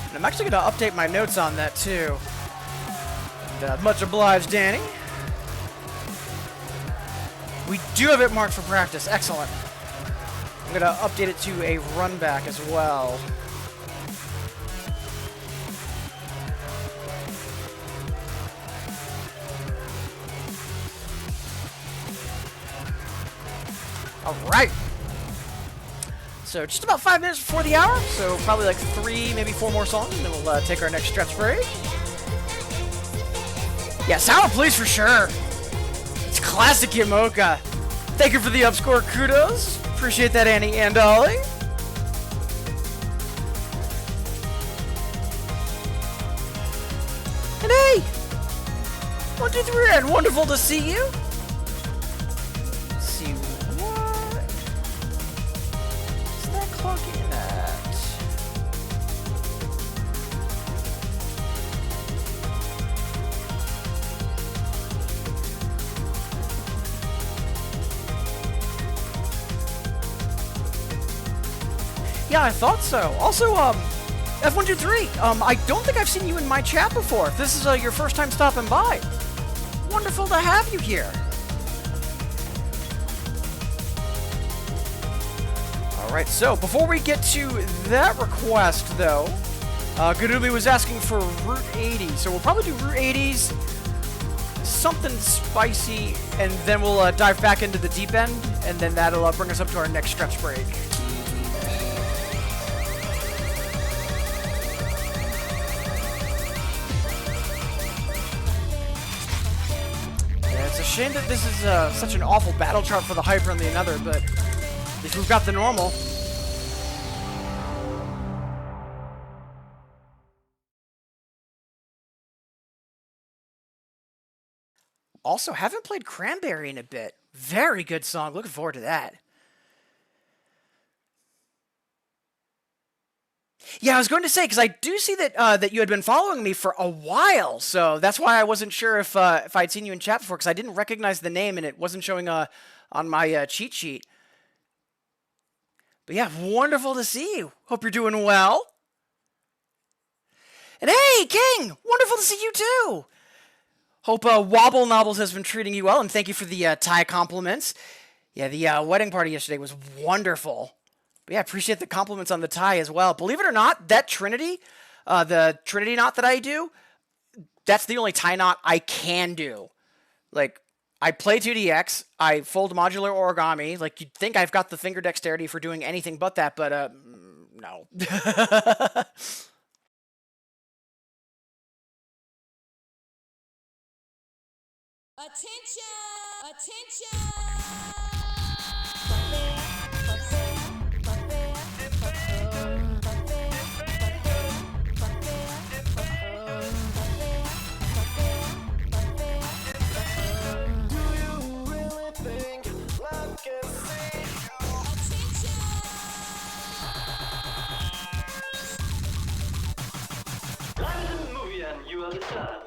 And I'm actually going to update my notes on that, too. And, much obliged, Danny. We do have it marked for practice. Excellent. I'm going to update it to a run back as well. All right. So just about 5 minutes before the hour, so probably like 3, maybe 4 more songs, and then we'll take our next stretch break. Yeah, Sour Please for sure. It's classic Yamoka. Thank you for the upscore kudos. Appreciate that, Annie and Ollie. And hey! 1, 2, 3, and wonderful to see you. Let's see what is that clocking at? Yeah, I thought so. Also, F123, I don't think I've seen you in my chat before. If this is your first time stopping by, wonderful to have you here. Alright, so before we get to that request, though, Gaduli was asking for Route 80, so we'll probably do Route 80s, something spicy, and then we'll dive back into the deep end, and then that'll bring us up to our next stretch break. It's a shame that this is such an awful battle chart for the Hyper and the Another, but at least we've got the normal. Also, haven't played Cranberry in a bit. Very good song. Looking forward to that. Yeah, I was going to say, because I do see that that you had been following me for a while, so that's why I wasn't sure if I'd seen you in chat before, because I didn't recognize the name and it wasn't showing on my cheat sheet. But yeah, wonderful to see you. Hope you're doing well. And hey, King! Wonderful to see you too! Hope Wobble Nobbles has been treating you well, and thank you for the tie compliments. Yeah, the wedding party yesterday was wonderful. But yeah, appreciate the compliments on the tie as well. Believe it or not, that Trinity, the Trinity knot that I do, that's the only tie knot I can do. Like, I play 2DX, I fold modular origami. Like, you'd think I've got the finger dexterity for doing anything but that, but no. Attention! Attention! London movie and you are the star.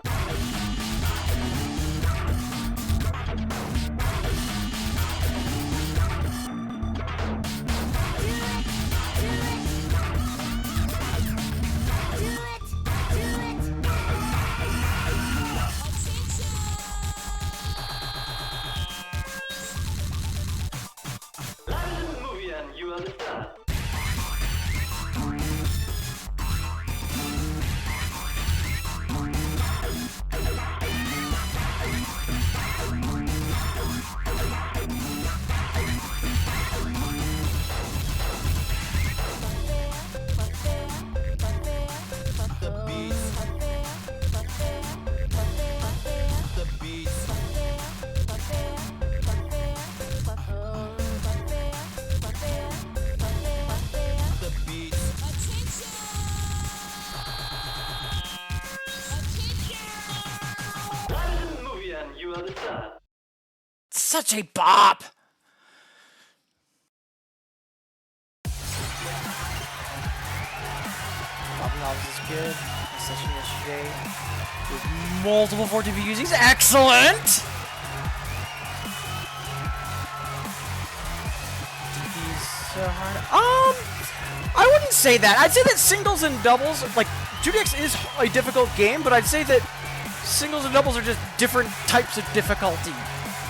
London movie and you are the star. London movie and you are the star. such a bop. Bob Novels is good. My session yesterday with multiple 4TP usings. Excellent! DP's so hard. I wouldn't say that. I'd say that singles and doubles, like, 2DX is a difficult game, but I'd say that singles and doubles are just different types of difficulty.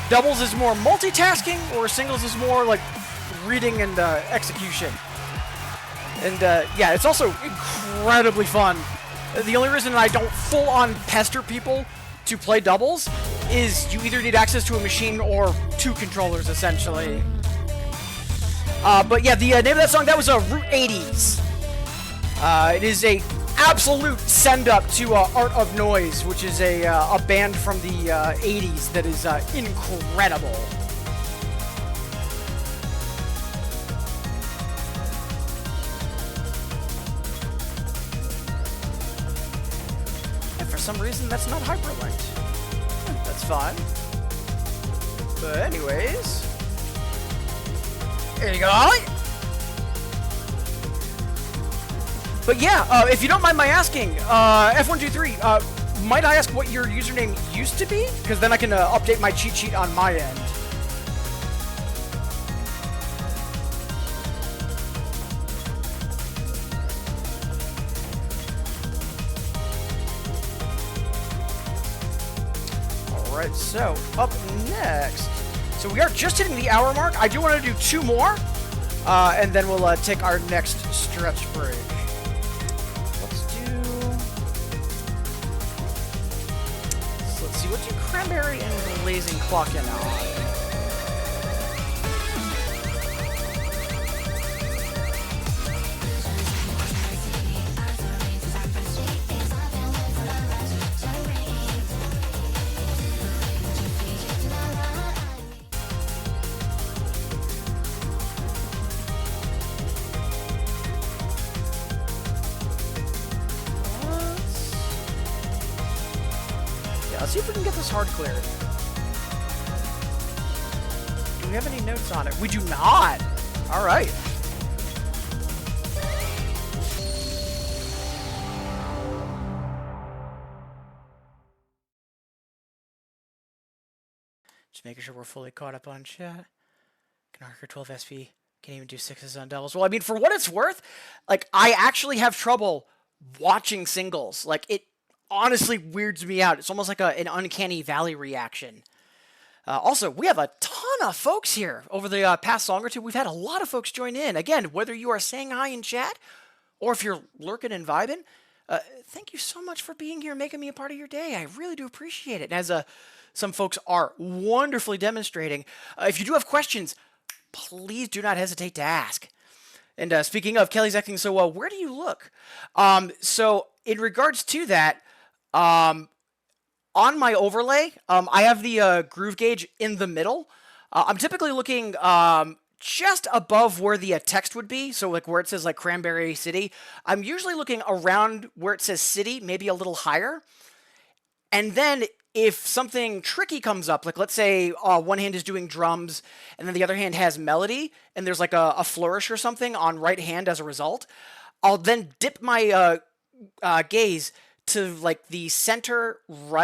Doubles is more multitasking, or singles is more like reading and execution. And yeah, it's also incredibly fun. The only reason I don't full-on pester people to play doubles is you either need access to a machine or 2 controllers, essentially. But yeah, the name of that song, that was Route 80s. It is a absolute send-up to Art of Noise, which is a band from the 80s that is incredible. And for some reason, that's not hyperlinked. That's fine. But anyways... There you go. But yeah, if you don't mind my asking, F123, might I ask what your username used to be? Because then I can update my cheat sheet on my end. Alright, so up next. So we are just hitting the hour mark. I do want to do 2 more, and then we'll take our next stretch break. Let's see, what do Cranberry and Blazing clock in on? Let's see if we can get this hard cleared. Do we have any notes on it? We do not! Alright. Just making sure we're fully caught up on chat. Can arc 12 SP. Can't even do 6s on doubles. Well, I mean, for what it's worth, like, I actually have trouble watching singles. Like, it honestly weirds me out. It's almost like an uncanny valley reaction. Also, we have a ton of folks here over the past song or two. We've had a lot of folks join in. Again, whether you are saying hi in chat or if you're lurking and vibing, thank you so much for being here, making me a part of your day. I really do appreciate it. And as some folks are wonderfully demonstrating, if you do have questions, please do not hesitate to ask. And speaking of, Kelly's acting so well, where do you look? So in regards to that, on my overlay, I have the groove gauge in the middle. I'm typically looking just above where the text would be, so like where it says like Cranberry City. I'm usually looking around where it says city, maybe a little higher. And then if something tricky comes up, like let's say one hand is doing drums and then the other hand has melody, and there's like a flourish or something on right hand as a result, I'll then dip my gaze to like the center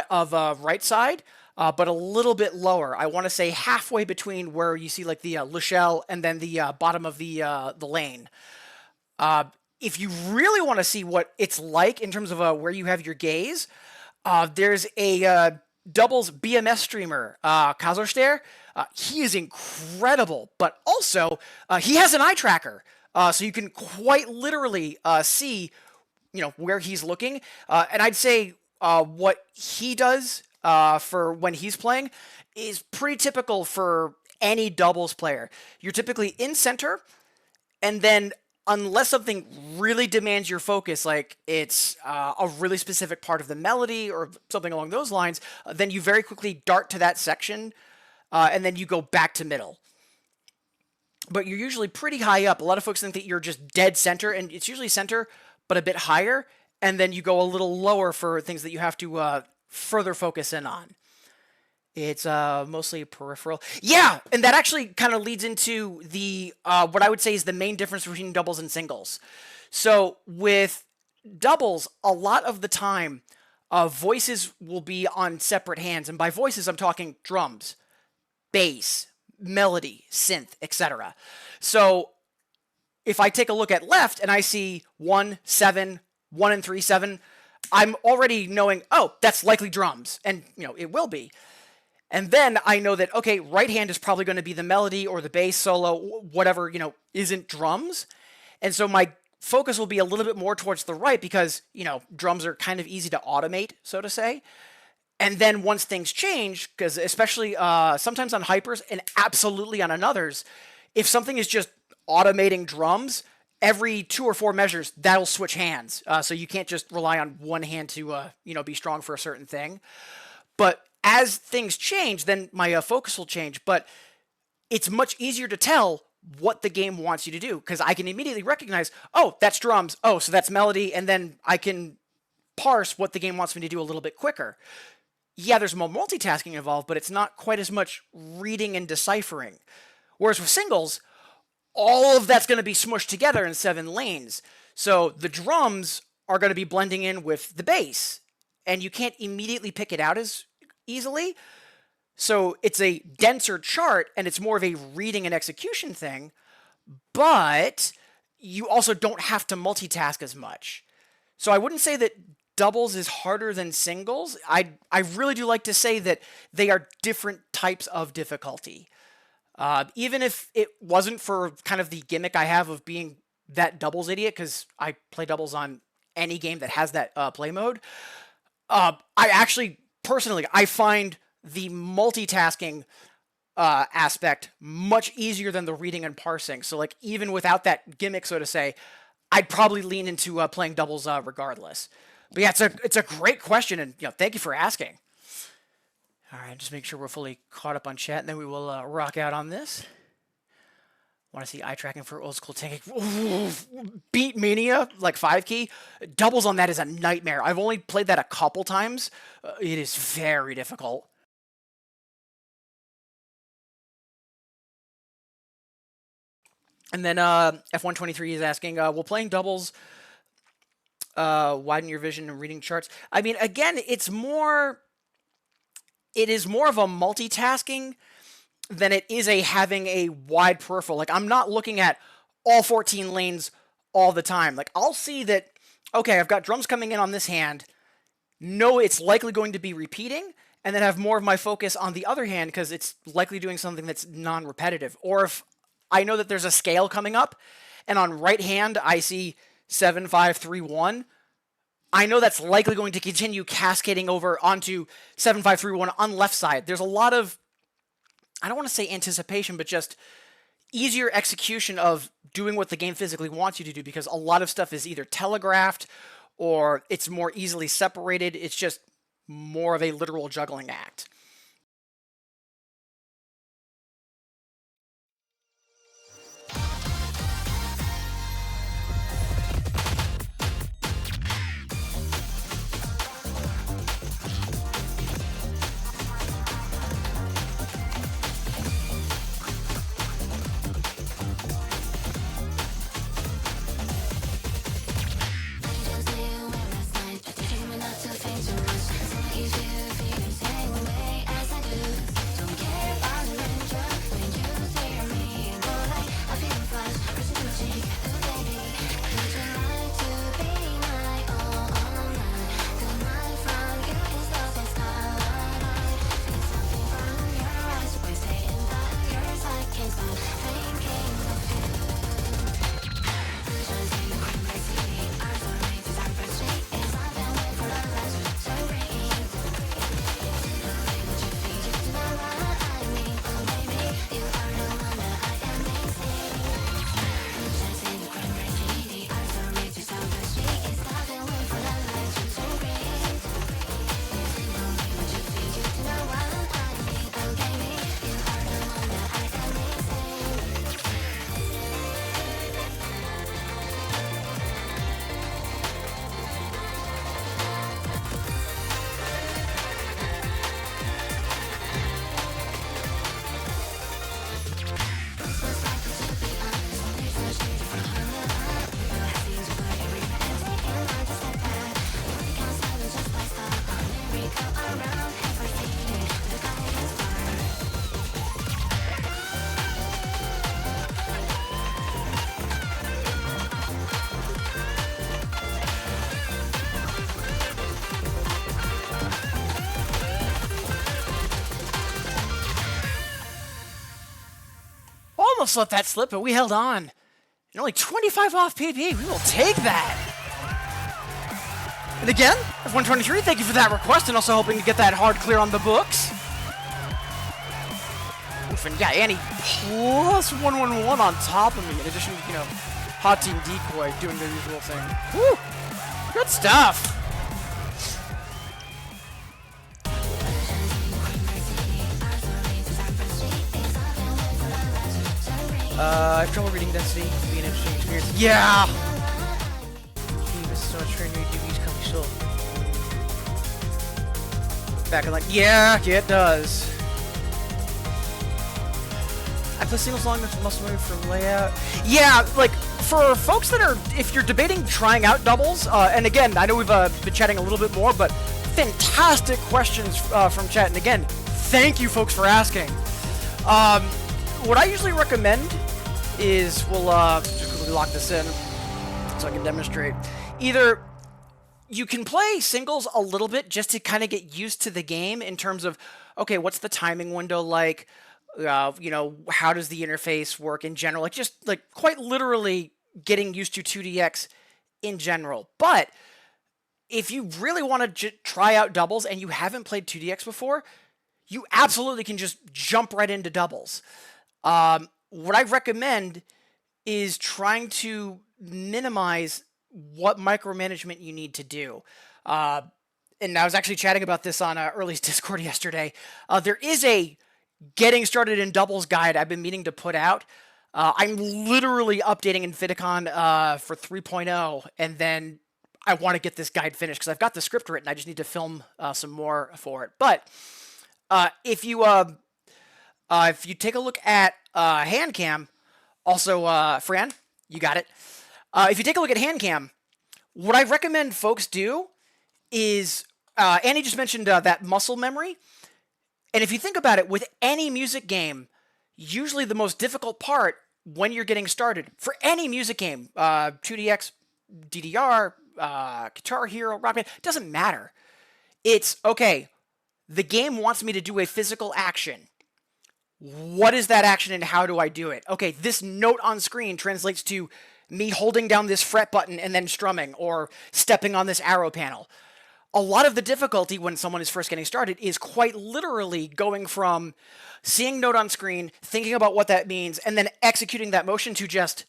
of right side, but a little bit lower. I want to say halfway between where you see like the Lushelle and then the bottom of the lane. If you really want to see what it's like in terms of where you have your gaze, there's a doubles BMS streamer, Kazorster. He is incredible, but also he has an eye tracker, so you can quite literally see where he's looking. And I'd say what he does for when he's playing is pretty typical for any doubles player. You're typically in center, and then unless something really demands your focus, like it's a really specific part of the melody or something along those lines, then you very quickly dart to that section, and then you go back to middle. But you're usually pretty high up. A lot of folks think that you're just dead center, and it's usually center, but a bit higher, and then you go a little lower for things that you have to further focus in on. It's mostly peripheral. Yeah, and that actually kind of leads into the what I would say is the main difference between doubles and singles. So with doubles, a lot of the time, voices will be on separate hands, and by voices, I'm talking drums, bass, melody, synth, etc. So if I take a look at left and I see 1, 7, 1 and 3, 7, I'm already knowing, oh, that's likely drums, and it will be. And then I know that, okay, right hand is probably going to be the melody or the bass solo, whatever, isn't drums. And so my focus will be a little bit more towards the right because, drums are kind of easy to automate, so to say. And then once things change, because especially sometimes on hypers and absolutely on others, if something is just automating drums, every 2 or 4 measures, that'll switch hands. So you can't just rely on one hand to, be strong for a certain thing. But as things change, then my focus will change. But it's much easier to tell what the game wants you to do because I can immediately recognize, oh, that's drums. Oh, so that's melody. And then I can parse what the game wants me to do a little bit quicker. Yeah, there's more multitasking involved, but it's not quite as much reading and deciphering. Whereas with singles, all of that's going to be smushed together in 7 lanes. So the drums are going to be blending in with the bass, and you can't immediately pick it out as easily. So it's a denser chart, and it's more of a reading and execution thing, but you also don't have to multitask as much. So I wouldn't say that doubles is harder than singles. I really do like to say that they are different types of difficulty. Even if it wasn't for kind of the gimmick I have of being that doubles idiot, because I play doubles on any game that has that play mode, I actually, personally, I find the multitasking aspect much easier than the reading and parsing. So, like, even without that gimmick, so to say, I'd probably lean into playing doubles regardless. But yeah, it's a great question, and thank you for asking. All right, just make sure we're fully caught up on chat, and then we will rock out on this. Want to see eye tracking for old school tanking? Beat Mania, like 5 key. Doubles on that is a nightmare. I've only played that a couple times. It is very difficult. And then F123 is asking, will playing doubles widen your vision and reading charts? I mean, again, it is more of a multitasking than it is a having a wide peripheral. Like, I'm not looking at all 14 lanes all the time. Like, I'll see that, okay, I've got drums coming in on this hand. No, it's likely going to be repeating, and then have more of my focus on the other hand because it's likely doing something that's non-repetitive. Or if I know that there's a scale coming up, and on right hand I see 7, 5, 3, 1, I know that's likely going to continue cascading over onto 7, 5, 3, 1 on left side. There's a lot of, I don't want to say anticipation, but just easier execution of doing what the game physically wants you to do because a lot of stuff is either telegraphed or it's more easily separated. It's just more of a literal juggling act. Just you were last night, but you told me not to think too much. So easy if you can stay away. almost let that slip, but we held on. And only 25 off PP. We will take that. And again, F123, thank you for that request, and also hoping to get that hard clear on the books. Oof, and yeah, Annie plus 111 on top of me, in addition to, Hot Team Decoy doing their usual thing. Woo! Good stuff. I have trouble reading density. It'll be an interesting experience. Yeah! This is so much trainer DVDs coming still. Back and like, yeah, it does. I play singles long enough muscle memory for layout. Yeah, like, for folks that are, if you're debating trying out doubles, and again, I know we've been chatting a little bit more, but fantastic questions from chat. And again, thank you folks for asking. What I usually recommend is, we'll just quickly lock this in so I can demonstrate. Either you can play singles a little bit just to kind of get used to the game in terms of, okay, what's the timing window like? How does the interface work in general? Like, just like quite literally getting used to 2DX in general. But if you really want to try out doubles and you haven't played 2DX before, you absolutely can just jump right into doubles. What I recommend is trying to minimize what micromanagement you need to do. And I was actually chatting about this on Early's Discord yesterday. There is a getting started in doubles guide I've been meaning to put out. I'm literally updating Infiticon for 3.0, and then I want to get this guide finished because I've got the script written. I just need to film some more for it. But if you take a look at hand cam, also Fran, you got it. If you take a look at hand cam, what I recommend folks do is Annie just mentioned that muscle memory. And if you think about it, with any music game, usually the most difficult part when you're getting started, for any music game, 2DX, DDR, Guitar Hero, Rock Band, doesn't matter. It's, okay, the game wants me to do a physical action. What is that action and how do I do it? Okay, this note on screen translates to me holding down this fret button and then strumming, or stepping on this arrow panel. A lot of the difficulty when someone is first getting started is quite literally going from seeing note on screen, thinking about what that means, and then executing that motion to just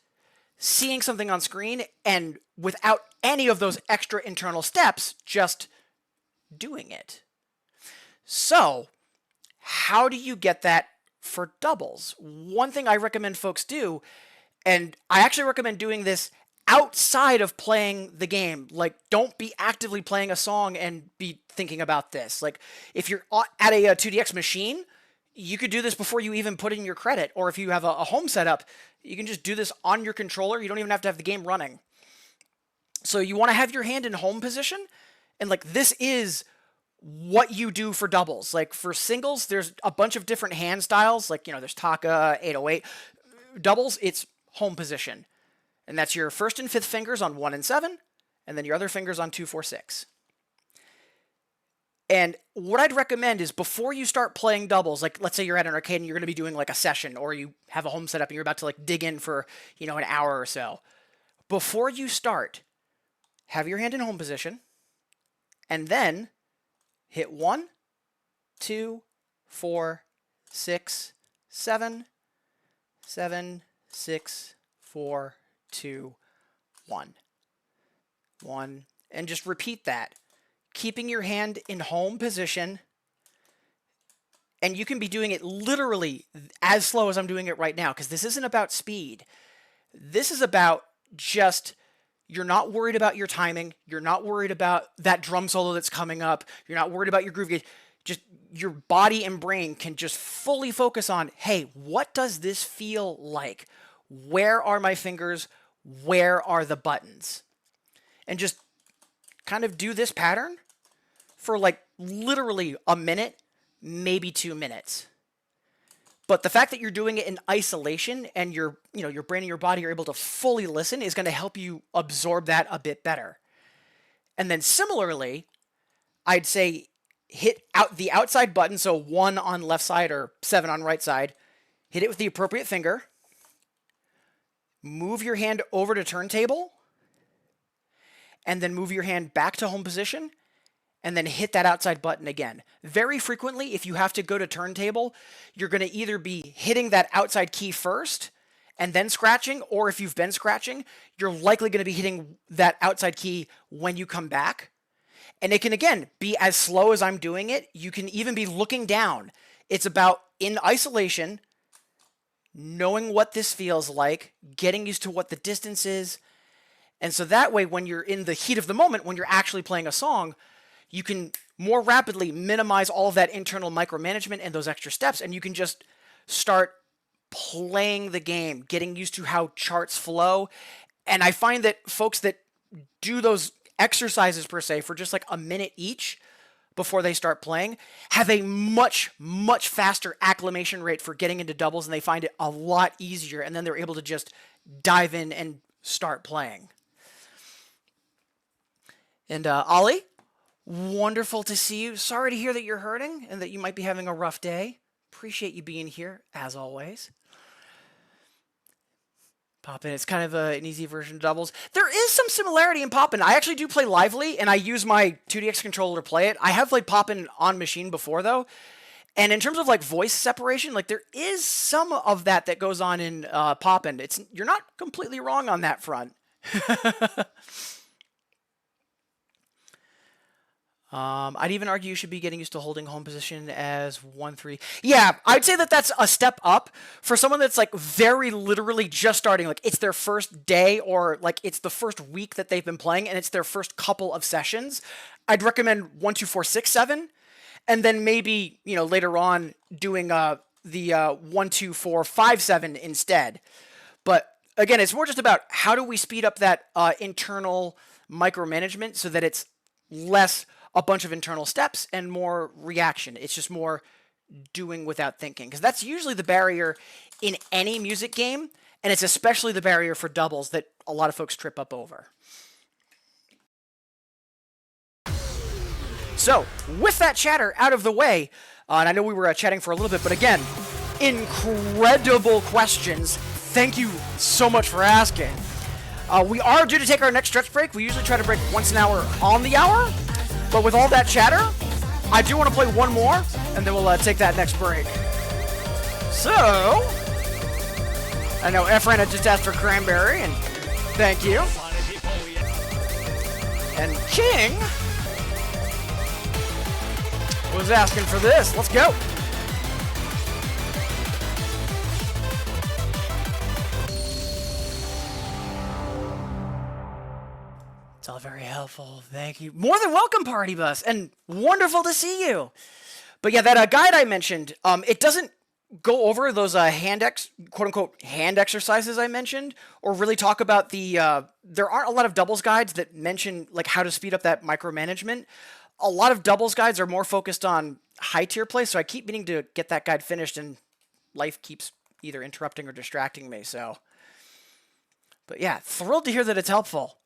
seeing something on screen and without any of those extra internal steps, just doing it. So, how do you get that for doubles? One thing I recommend folks do, and I actually recommend doing this outside of playing the game. Like, don't be actively playing a song and be thinking about this. Like, if you're at a 2DX machine, you could do this before you even put in your credit. Or if you have a home setup, you can just do this on your controller. You don't even have to have the game running. So you want to have your hand in home position. And like, this is what you do for doubles. Like, for singles, there's a bunch of different hand styles. Like, there's Taka, 808. Doubles, it's home position. And that's your first and fifth fingers on 1 and 7, and then your other fingers on 2, 4, 6. And what I'd recommend is, before you start playing doubles, like let's say you're at an arcade and you're going to be doing like a session, or you have a home setup and you're about to like dig in for, an hour or so. Before you start, have your hand in home position, and then hit 1, 2, 4, 6, 7, 7, 6, 4, 2, 1. 1, and just repeat that, keeping your hand in home position. And you can be doing it literally as slow as I'm doing it right now, because this isn't about speed. This is about just, you're not worried about your timing. You're not worried about that drum solo that's coming up. You're not worried about your groove gauge. Just your body and brain can just fully focus on, hey, what does this feel like? Where are my fingers? Where are the buttons? And just kind of do this pattern for like literally a minute, maybe 2 minutes. But the fact that you're doing it in isolation and your brain and your body are able to fully listen is going to help you absorb that a bit better. And then similarly, I'd say hit out the outside button, so 1 on left side or 7 on right side. Hit it with the appropriate finger. move your hand over to turntable, and then move your hand back to home position, and then hit that outside button again. Very frequently, if you have to go to turntable, you're going to either be hitting that outside key first and then scratching, or if you've been scratching, you're likely going to be hitting that outside key when you come back. And it can, again, be as slow as I'm doing it. You can even be looking down. It's about, in isolation, knowing what this feels like, getting used to what the distance is. And so that way, when you're in the heat of the moment, when you're actually playing a song, you can more rapidly minimize all of that internal micromanagement and those extra steps, and you can just start playing the game, getting used to how charts flow. And I find that folks that do those exercises, per se, for just like a minute each before they start playing have a much, much faster acclimation rate for getting into doubles, and they find it a lot easier, and then they're able to just dive in and start playing. And Ollie, wonderful to see you. Sorry to hear that you're hurting and that you might be having a rough day. Appreciate you being here, as always. Poppin', it's kind of an easy version of doubles. There is some similarity in Poppin'. I actually do play Lively, and I use my 2DX controller to play it. I have played Poppin' on machine before, though. And in terms of like voice separation, like there is some of that that goes on in Poppin'. You're not completely wrong on that front. I'd even argue you should be getting used to holding home position as 1-3. Yeah, I'd say that that's a step up for someone that's like very literally just starting. Like it's their first day, or like it's the first week that they've been playing, and it's their first couple of sessions. I'd recommend 1, 2, 4, 6, 7, and then maybe later on doing the 1, 2, 4, 5, 7 instead. But again, it's more just about how do we speed up that internal micromanagement so that it's less a bunch of internal steps and more reaction. It's just more doing without thinking, because that's usually the barrier in any music game, and it's especially the barrier for doubles that a lot of folks trip up over. So, with that chatter out of the way, and I know we were chatting for a little bit, but again, incredible questions. Thank you so much for asking. We are due to take our next stretch break. We usually try to break once an hour on the hour. But with all that chatter, I do want to play one more, and then we'll take that next break. So, I know Efren had just asked for Cranberry, and thank you. And King was asking for this. Let's go. It's all very helpful. Thank you. More than welcome, Party Bus, and wonderful to see you. But yeah, that guide I mentioned, it doesn't go over those quote-unquote hand exercises I mentioned, or really talk about there aren't a lot of doubles guides that mention like how to speed up that micromanagement. A lot of doubles guides are more focused on high-tier play, so I keep meaning to get that guide finished, and life keeps either interrupting or distracting me, so. But yeah, thrilled to hear that it's helpful.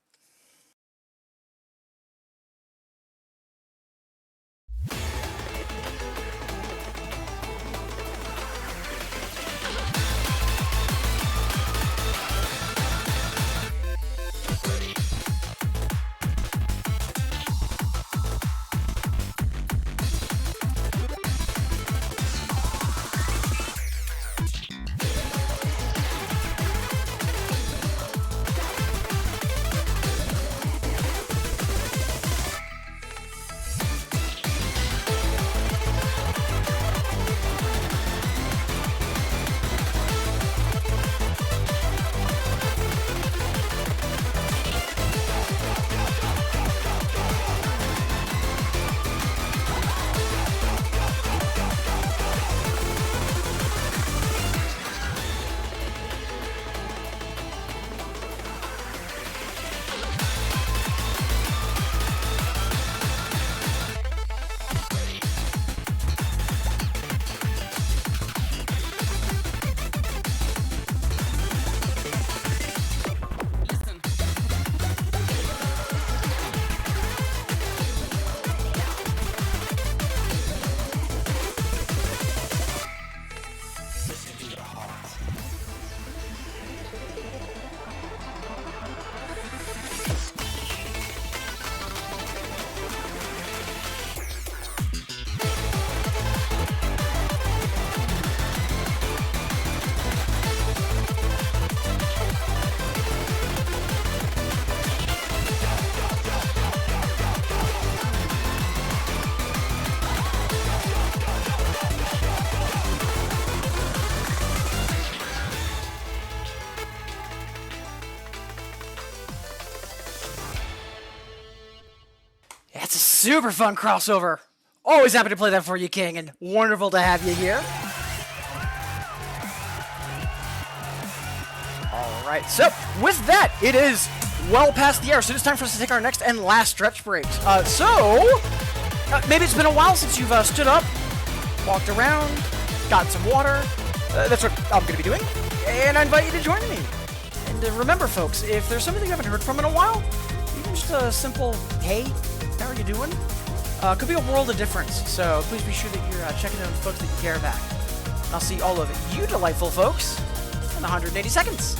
Super fun crossover. Always happy to play that for you, King, and wonderful to have you here. All right, so with that, it is well past the hour, so it's time for us to take our next and last stretch breaks. Maybe it's been a while since you've stood up, walked around, got some water. That's what I'm going to be doing, and I invite you to join me. And remember, folks, if there's something you haven't heard from in a while, even just a simple, hey, how are you doing? Could be a world of difference, so please be sure that you're checking in on the folks that you care about. And I'll see all of you delightful folks in 180 seconds.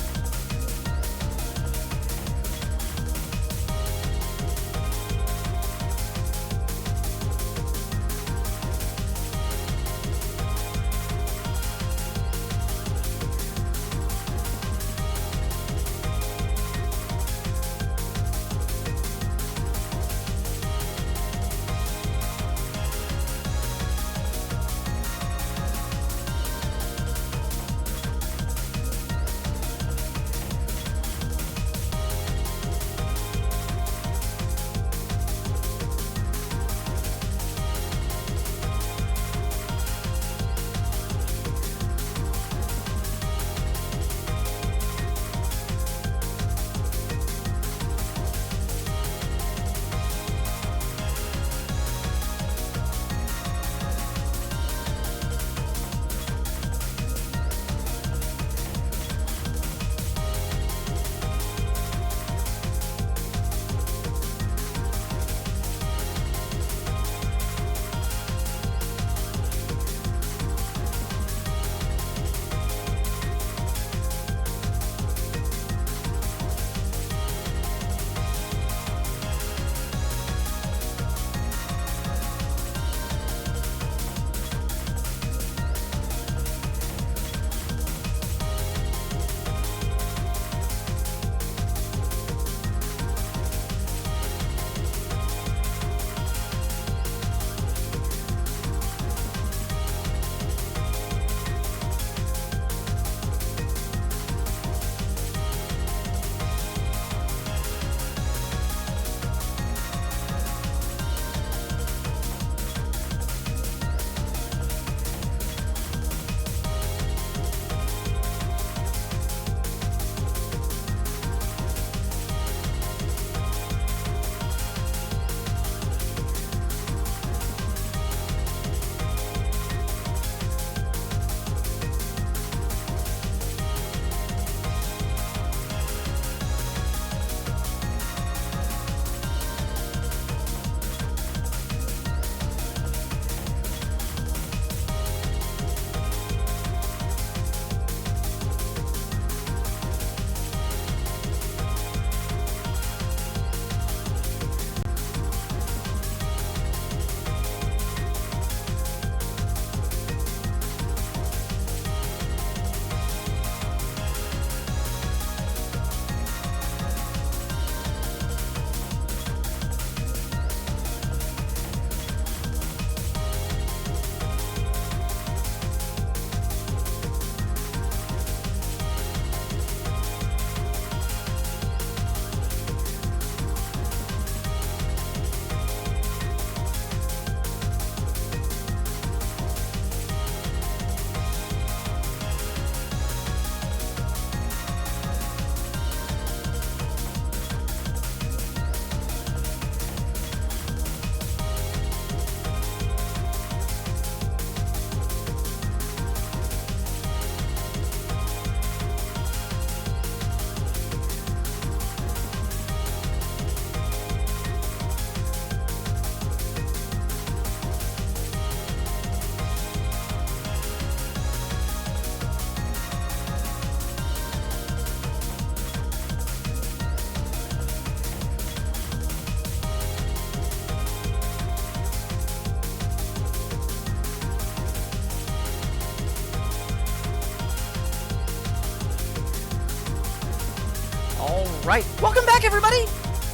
Right, welcome back everybody!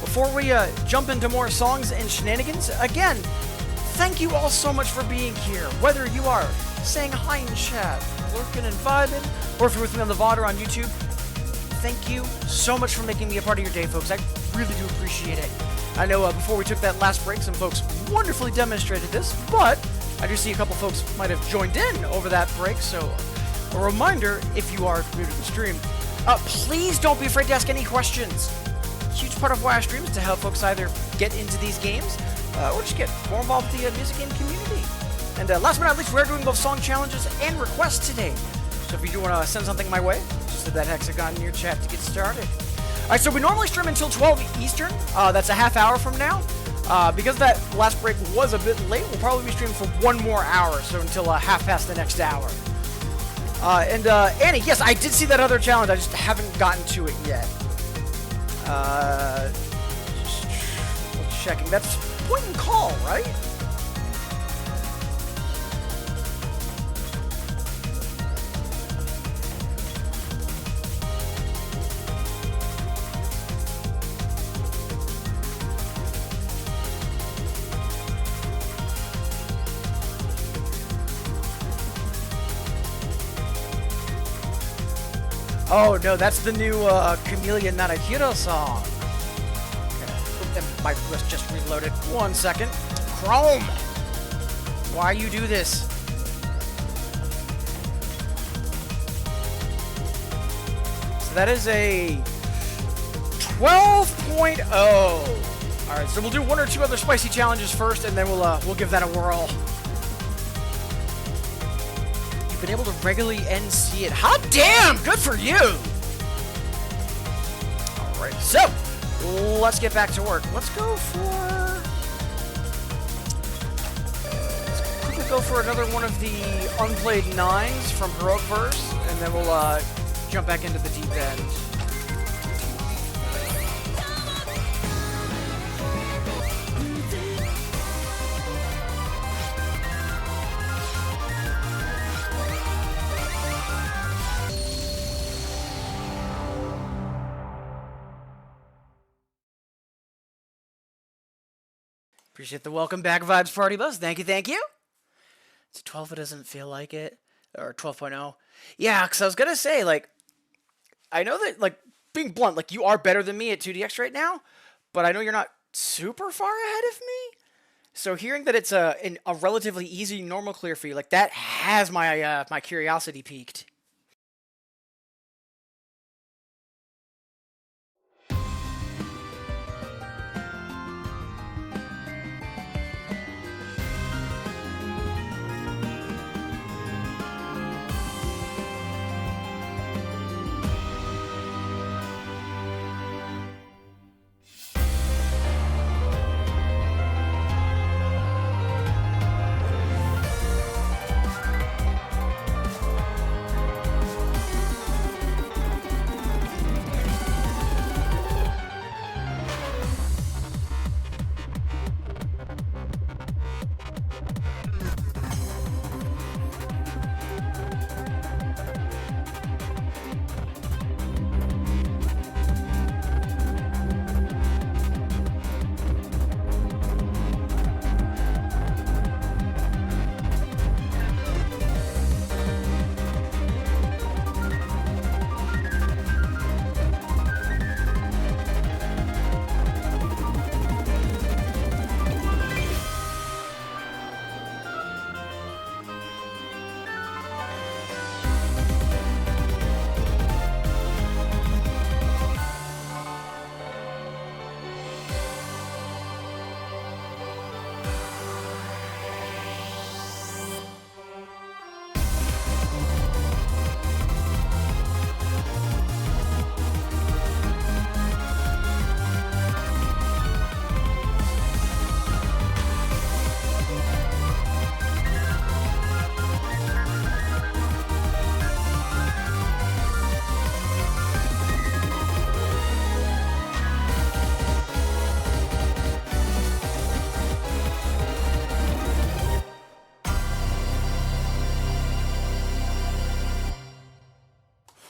Before we jump into more songs and shenanigans, again, thank you all so much for being here. Whether you are saying hi in chat, lurking and vibing, or if you're with me on the VOD or on YouTube, thank you so much for making me a part of your day, folks. I really do appreciate it. I know before we took that last break, some folks wonderfully demonstrated this, but I do see a couple folks might have joined in over that break, so a reminder, if you are new to the stream, please don't be afraid to ask any questions. A huge part of why I stream is to help folks either get into these games, or just get more involved with the music game community. And last but not least, we're doing both song challenges and requests today. So if you do want to send something my way, just hit that hexagon in your chat to get started. Alright, so we normally stream until 12 Eastern. That's a half hour from now. Because that last break was a bit late, we'll probably be streaming for 1 more hour, so until half past the next hour. Annie, yes, I did see that other challenge, I just haven't gotten to it yet. Just checking. That's point and call, right? Oh no, that's the new Chameleon Not a Hero song. Okay. And my list just reloaded. 1 second. Chrome! Why you do this? So that is a 12.0. Alright, so we'll do 1 or 2 other spicy challenges first, and then we'll give that a whirl. Been able to regularly NC it. Hot damn! Good for you! Alright, so let's get back to work. Let's go for... Let's quickly go for another one of the unplayed 9s from Heroic Verse, and then we'll jump back into the deep end. Appreciate the welcome back vibes, Party Buzz. Thank you, thank you. It's 12, it doesn't feel like it. Or 12.0. Yeah, because I was going to say, like, I know that, like, being blunt, like, you are better than me at 2DX right now, but I know you're not super far ahead of me. So hearing that it's a relatively easy normal clear for you, like, that has my, my curiosity piqued.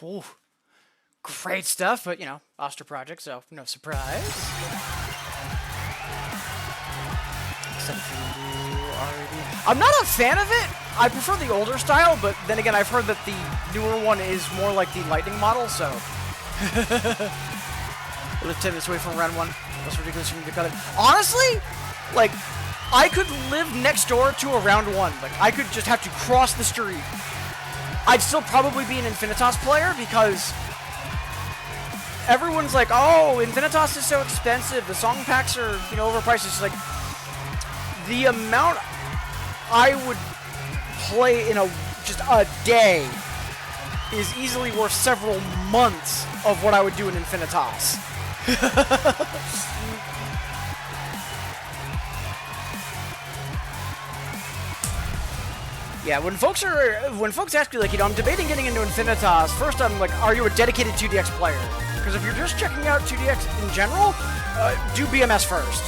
Ooh, great stuff, but, you know, Oster Project, so no surprise. Except for you already... I'm not a fan of it. I prefer the older style, but then again, I've heard that the newer one is more like the Lightning model, so... Live 10 minutes away from round 1. That's ridiculous for me to cut it. Honestly, like, I could live next door to a round 1. Like, I could just have to cross the street. I'd still probably be an Infinitas player because everyone's like, oh, Infinitas is so expensive. The song packs are, you know, overpriced. It's like, the amount I would play in just a day is easily worth several months of what I would do in Infinitas. Yeah, when folks ask me, like, you know, I'm debating getting into Infinitas, first I'm like, are you a dedicated 2DX player? Because if you're just checking out 2DX in general, do BMS first,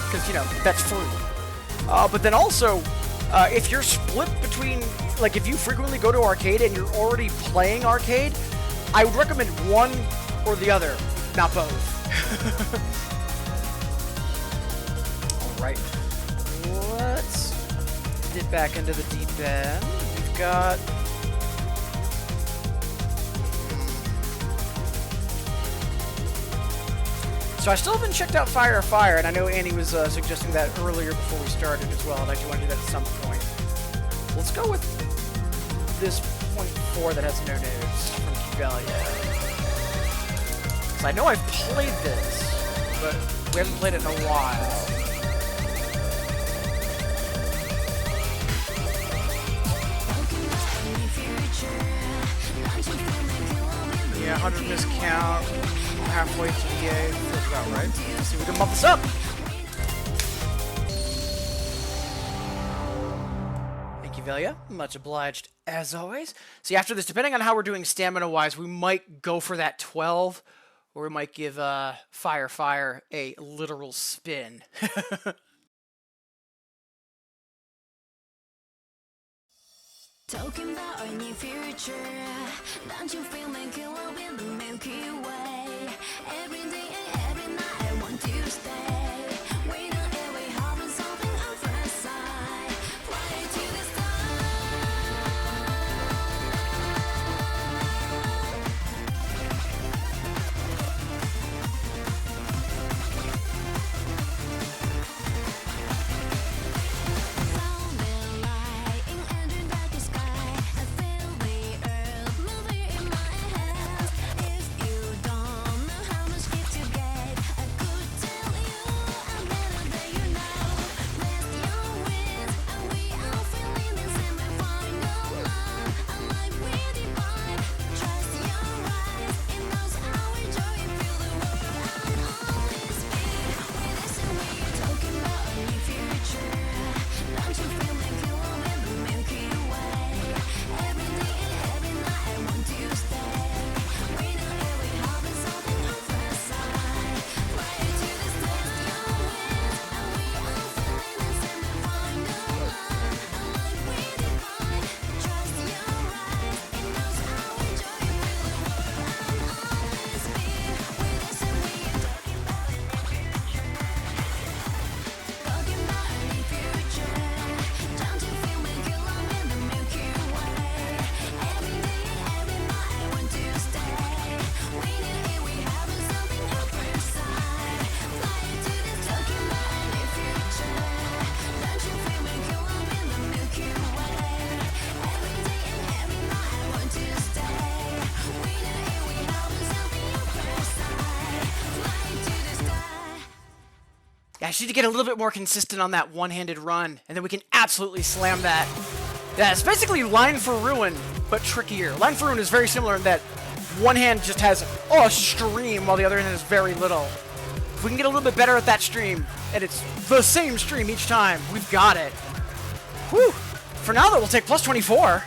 because, you know, that's free. But then also, if you're split between, like, if you frequently go to arcade and you're already playing arcade, I would recommend one or the other, not both. Alright, let's dip back into the deep end. We've got... So I still haven't checked out Fire, and I know Annie was suggesting that earlier before we started as well, and I do want to do that at some point. Let's go with this point 4 that has no nodes from Q-Value. I know I've played this, but we haven't played it in a while. Yeah, 100 miscount, halfway to the A, feels about right. Let's see if we can bump this up. Thank you, Velia. Much obliged, as always. See, after this, depending on how we're doing stamina-wise, we might go for that 12, or we might give Fire a literal spin. Talking about our new future, don't you feel like you will be the Milky Way? Every day and every night I want to stay. We know every hop and something on first sight. Fly to the I just need to get a little bit more consistent on that one-handed run, and then we can absolutely slam that. Yeah, it's basically Line for Ruin, but trickier. Line for Ruin is very similar in that one hand just has a stream, while the other hand has very little. If we can get a little bit better at that stream, and it's the same stream each time, we've got it. Whew! For now, though, we'll take plus 24.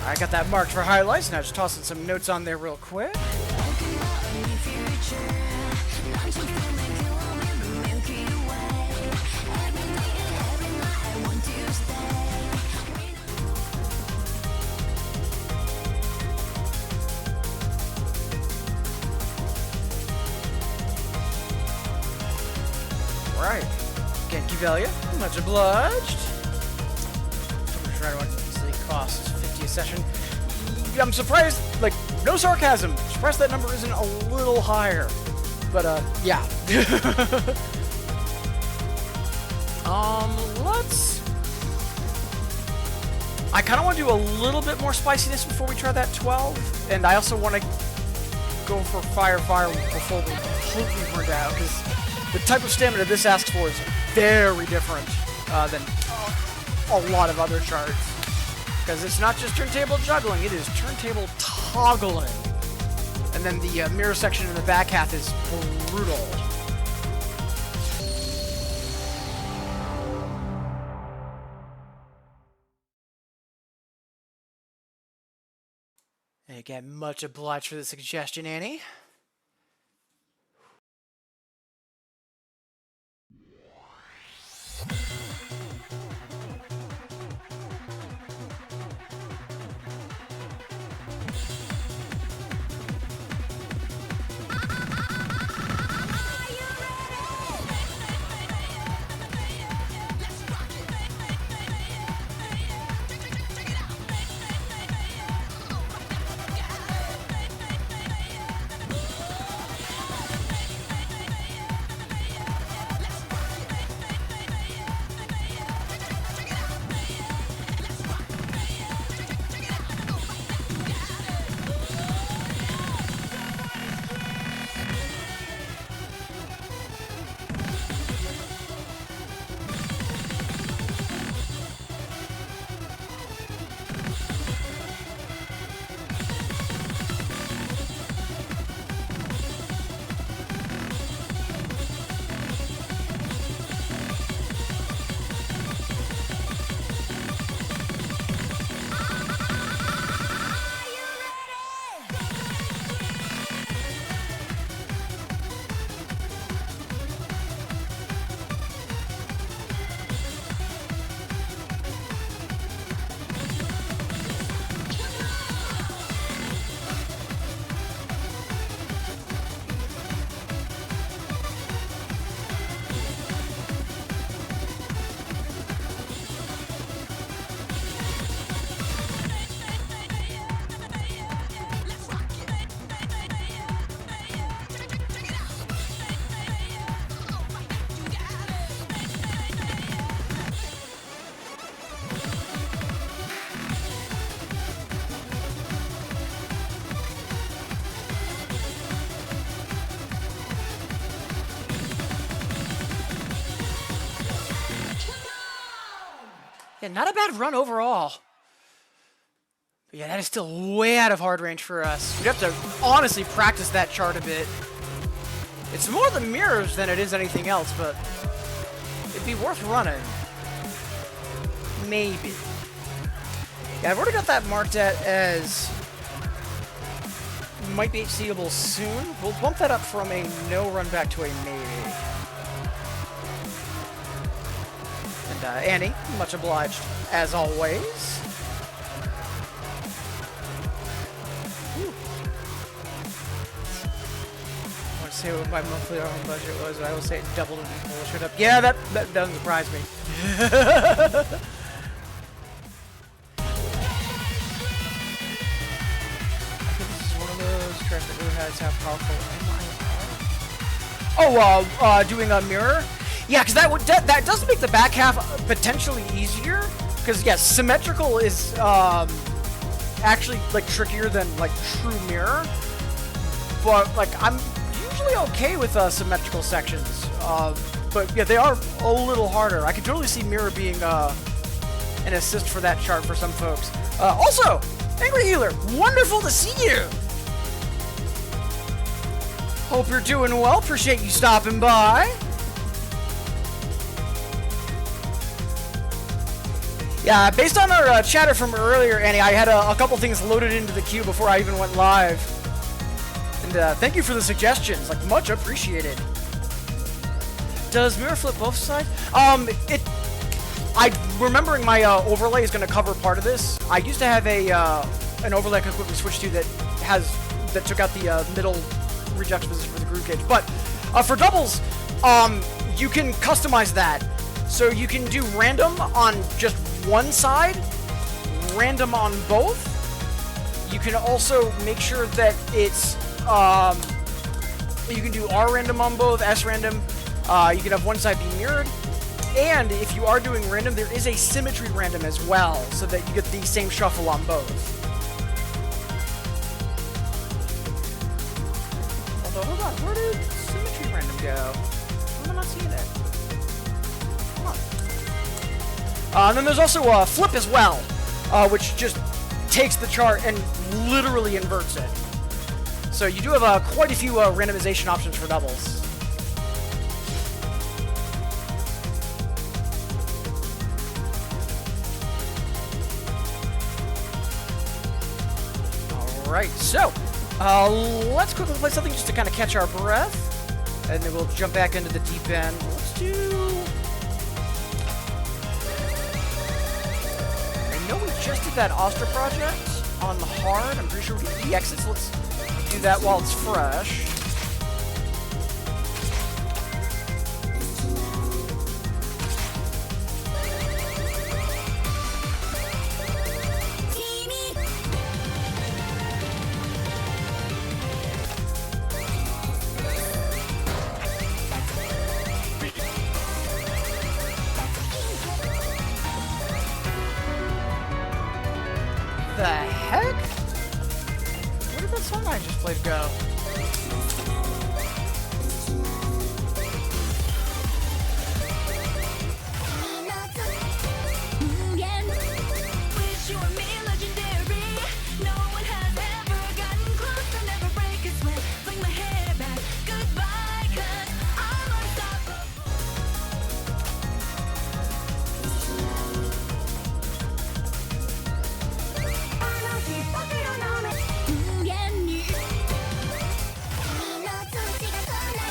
I got that marked for highlights, now just tossing some notes on there real quick. right. Genki value. Much obliged. Try to easily cost 50 a session. I'm surprised, like, no sarcasm. Surprised that number isn't a little higher. But, yeah. Let's... I kind of want to do a little bit more spiciness before we try that 12. And I also want to go for fire before we completely burn out. Because the type of stamina this asks for is very different than a lot of other charts. Because it's not just turntable juggling, it is turntable toggling. And then the mirror section in the back half is brutal. Again, much obliged for the suggestion, Annie. Yeah, not a bad run overall. But yeah, that is still way out of hard range for us. We'd have to honestly practice that chart a bit. It's more the mirrors than it is anything else, but it'd be worth running. Maybe. Yeah, I've already got that marked at as might be HCable soon. We'll bump that up from a no run back to a maybe. And Annie, much obliged, as always. Whew. I want to say what my monthly home budget was, but I will say it doubled and bullshit up. Yeah, that doesn't surprise me. That really has how powerful am I? Oh, doing a mirror? Yeah, because that does make the back half potentially easier. Because yes, symmetrical is actually like trickier than like true mirror. But like I'm usually okay with symmetrical sections. But yeah, they are a little harder. I could totally see mirror being an assist for that chart for some folks. Also, Angry Healer, wonderful to see you. Hope you're doing well. Appreciate you stopping by. Yeah, based on our chatter from earlier, Annie, I had a couple things loaded into the queue before I even went live. And thank you for the suggestions. Like, much appreciated. Does mirror flip both sides? Remembering my overlay is going to cover part of this. I used to have an overlay I could quickly switch to that took out the middle rejuxtaposition for the groove gauge. But for doubles, you can customize that. So you can do random on just one side, random on both. You can also make sure that it's, you can do R random on both, S random. You can have one side be mirrored. And if you are doing random, there is a symmetry random as well, so that you get the same shuffle on both. Although, hold on, where did symmetry random go? Why am I not seeing it? And then there's also a flip as well, which just takes the chart and literally inverts it. So you do have quite a few randomization options for doubles. Alright, so let's quickly play something just to kind of catch our breath, and then we'll jump back into the deep end. Let's do... I know we just did that Ostra project on the hard. I'm pretty sure we did the exits. Let's do that while it's fresh. The heck? Where did that song I just played go?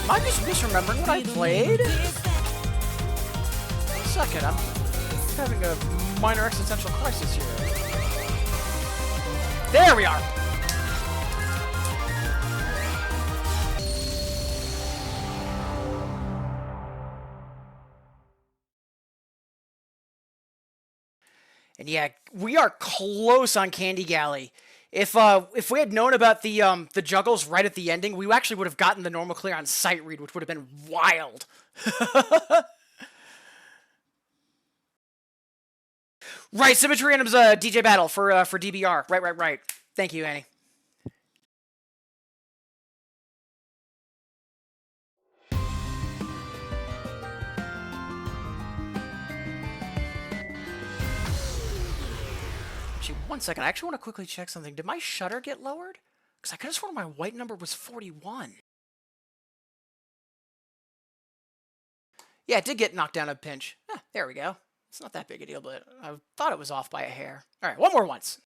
Am I just misremembering what I played? One second, I'm having a minor existential crisis here. There we are! And yeah, we are close on Candy Galley. If we had known about the juggles right at the ending, we actually would have gotten the normal clear on sight read, which would have been wild. Right, Symmetry Random's a DJ battle for DBR. Right. Thank you, Annie. Actually, one second. I actually want to quickly check something. Did my shutter get lowered? Because I could have sworn my white number was 41. Yeah, it did get knocked down a pinch. There we go. It's not that big a deal, but I thought it was off by a hair. All right, one more once.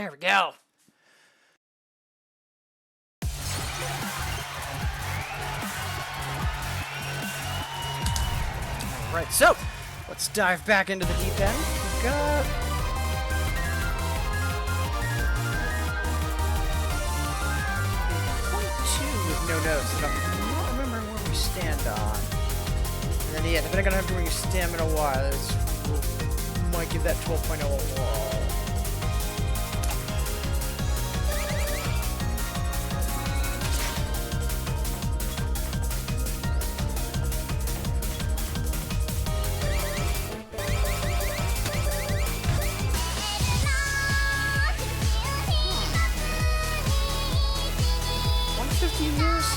There we go. Alright, so let's dive back into the deep end. We've got .2 with no notes that I'm not remembering where we stand on. And then, yeah, depending on how I'm doing stamina wise, we might give that 12.0 a whirl.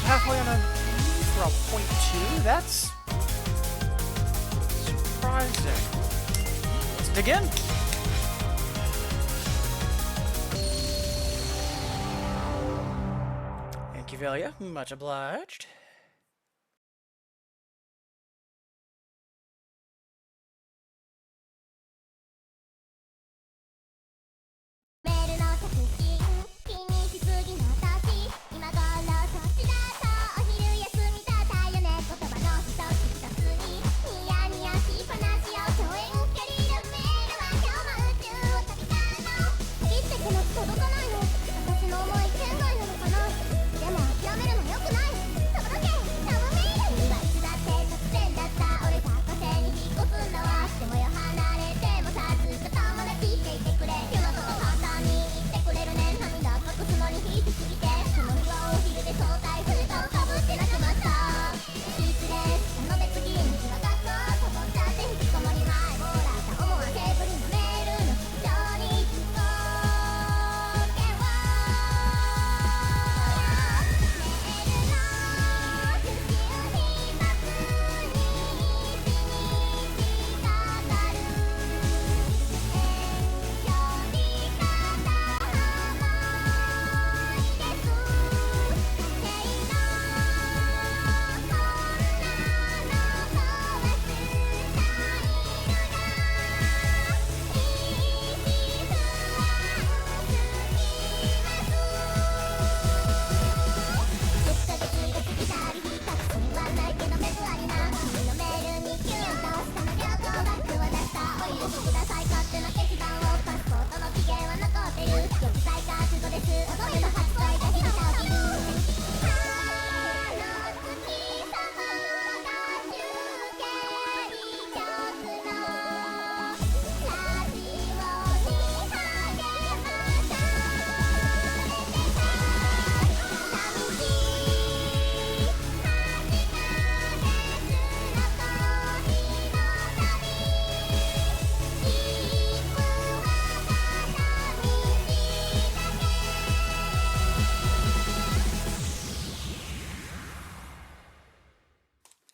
Halfway on a for a .2. That's surprising. Let's dig in. Thank you, Velia. Much obliged.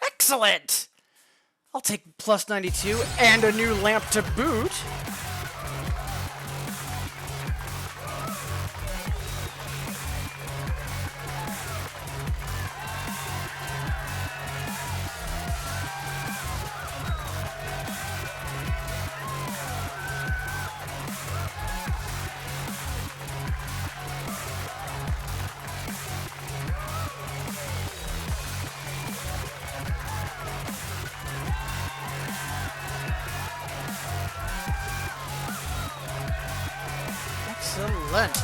Excellent! I'll take plus 92 and a new lamp to boot. Excellent.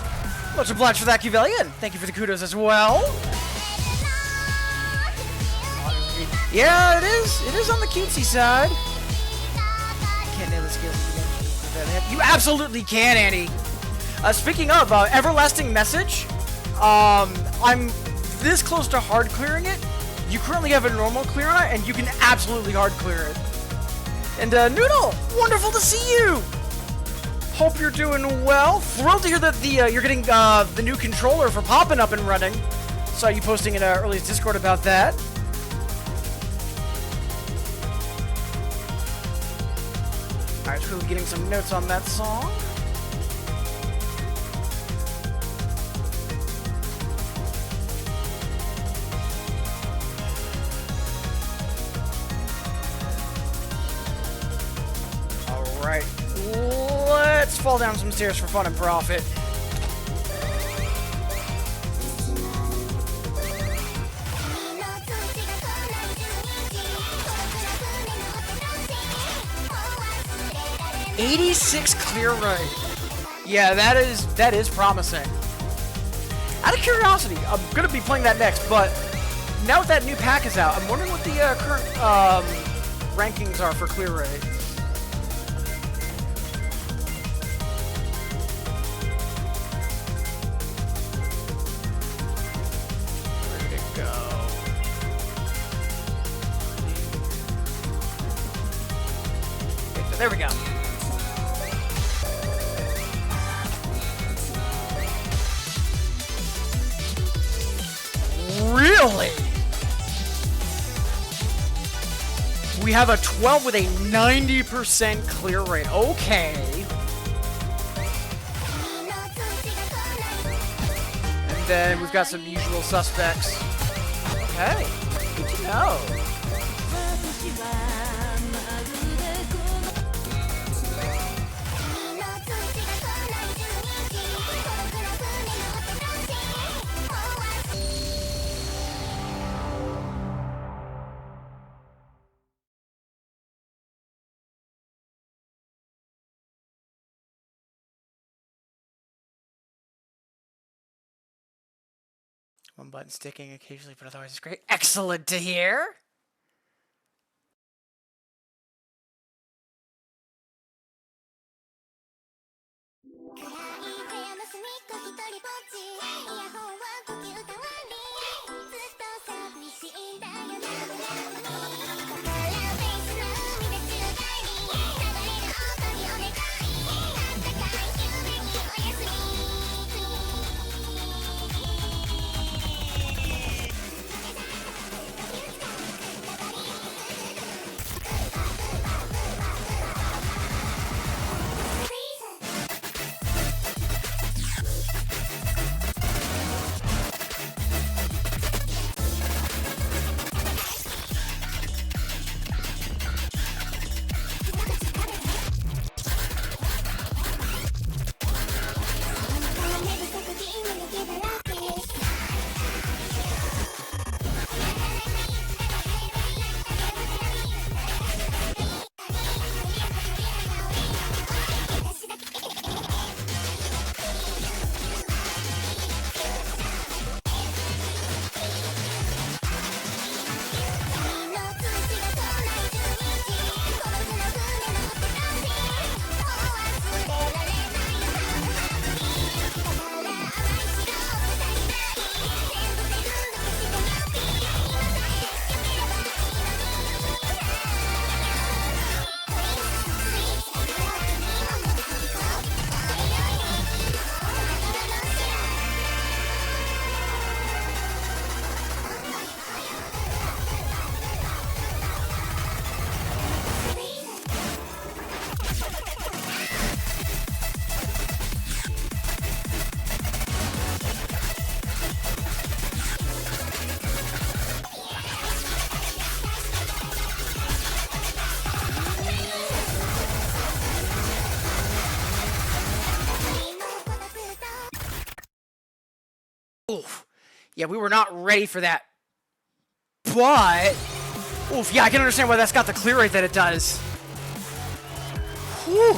Much obliged for that, Cuvelian. Thank you for the kudos as well. Yeah, it is. It is on the cutesy side. Can't nail the skills. You absolutely can, Annie. Speaking of everlasting message, I'm this close to hard clearing it. You currently have a normal clear on it, and you can absolutely hard clear it. And Noodle, wonderful to see you. Hope you're doing well. Thrilled to hear that you're getting the new controller for popping up and running. Saw you posting in early Discord about that. Alright, so we're getting some notes on that song. Alright, let's fall down some stairs for fun and profit. 86 clear rate. Yeah, that is promising. Out of curiosity, I'm gonna be playing that next, but now that new pack is out, I'm wondering what the current rankings are for clear rate. Where did it go? Okay, there we go. Really? We have a 12 with a 90% clear rate. Okay. And then we've got some usual suspects. Okay. Good to know. One button sticking occasionally, but otherwise it's great. Excellent to hear. Oof. Yeah, we were not ready for that. But, oof, yeah, I can understand why that's got the clear rate that it does. Whew.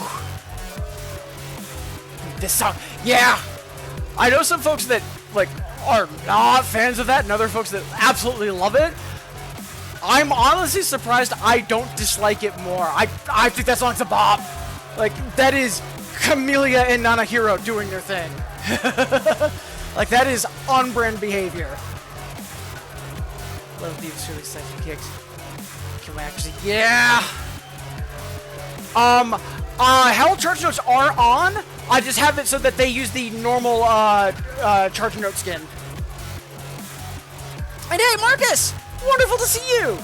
This song, yeah. I know some folks that, like, are not fans of that, and other folks that absolutely love it. I'm honestly surprised I don't dislike it more. I think that song's a bop. Like, that is Camellia and Nanahiro doing their thing. Like, that is on-brand behavior. Love these really sexy kicks. Can we actually... Yeah! Hell charge notes are on. I just have it so that they use the normal, charge note skin. And hey, Marcus! Wonderful to see you!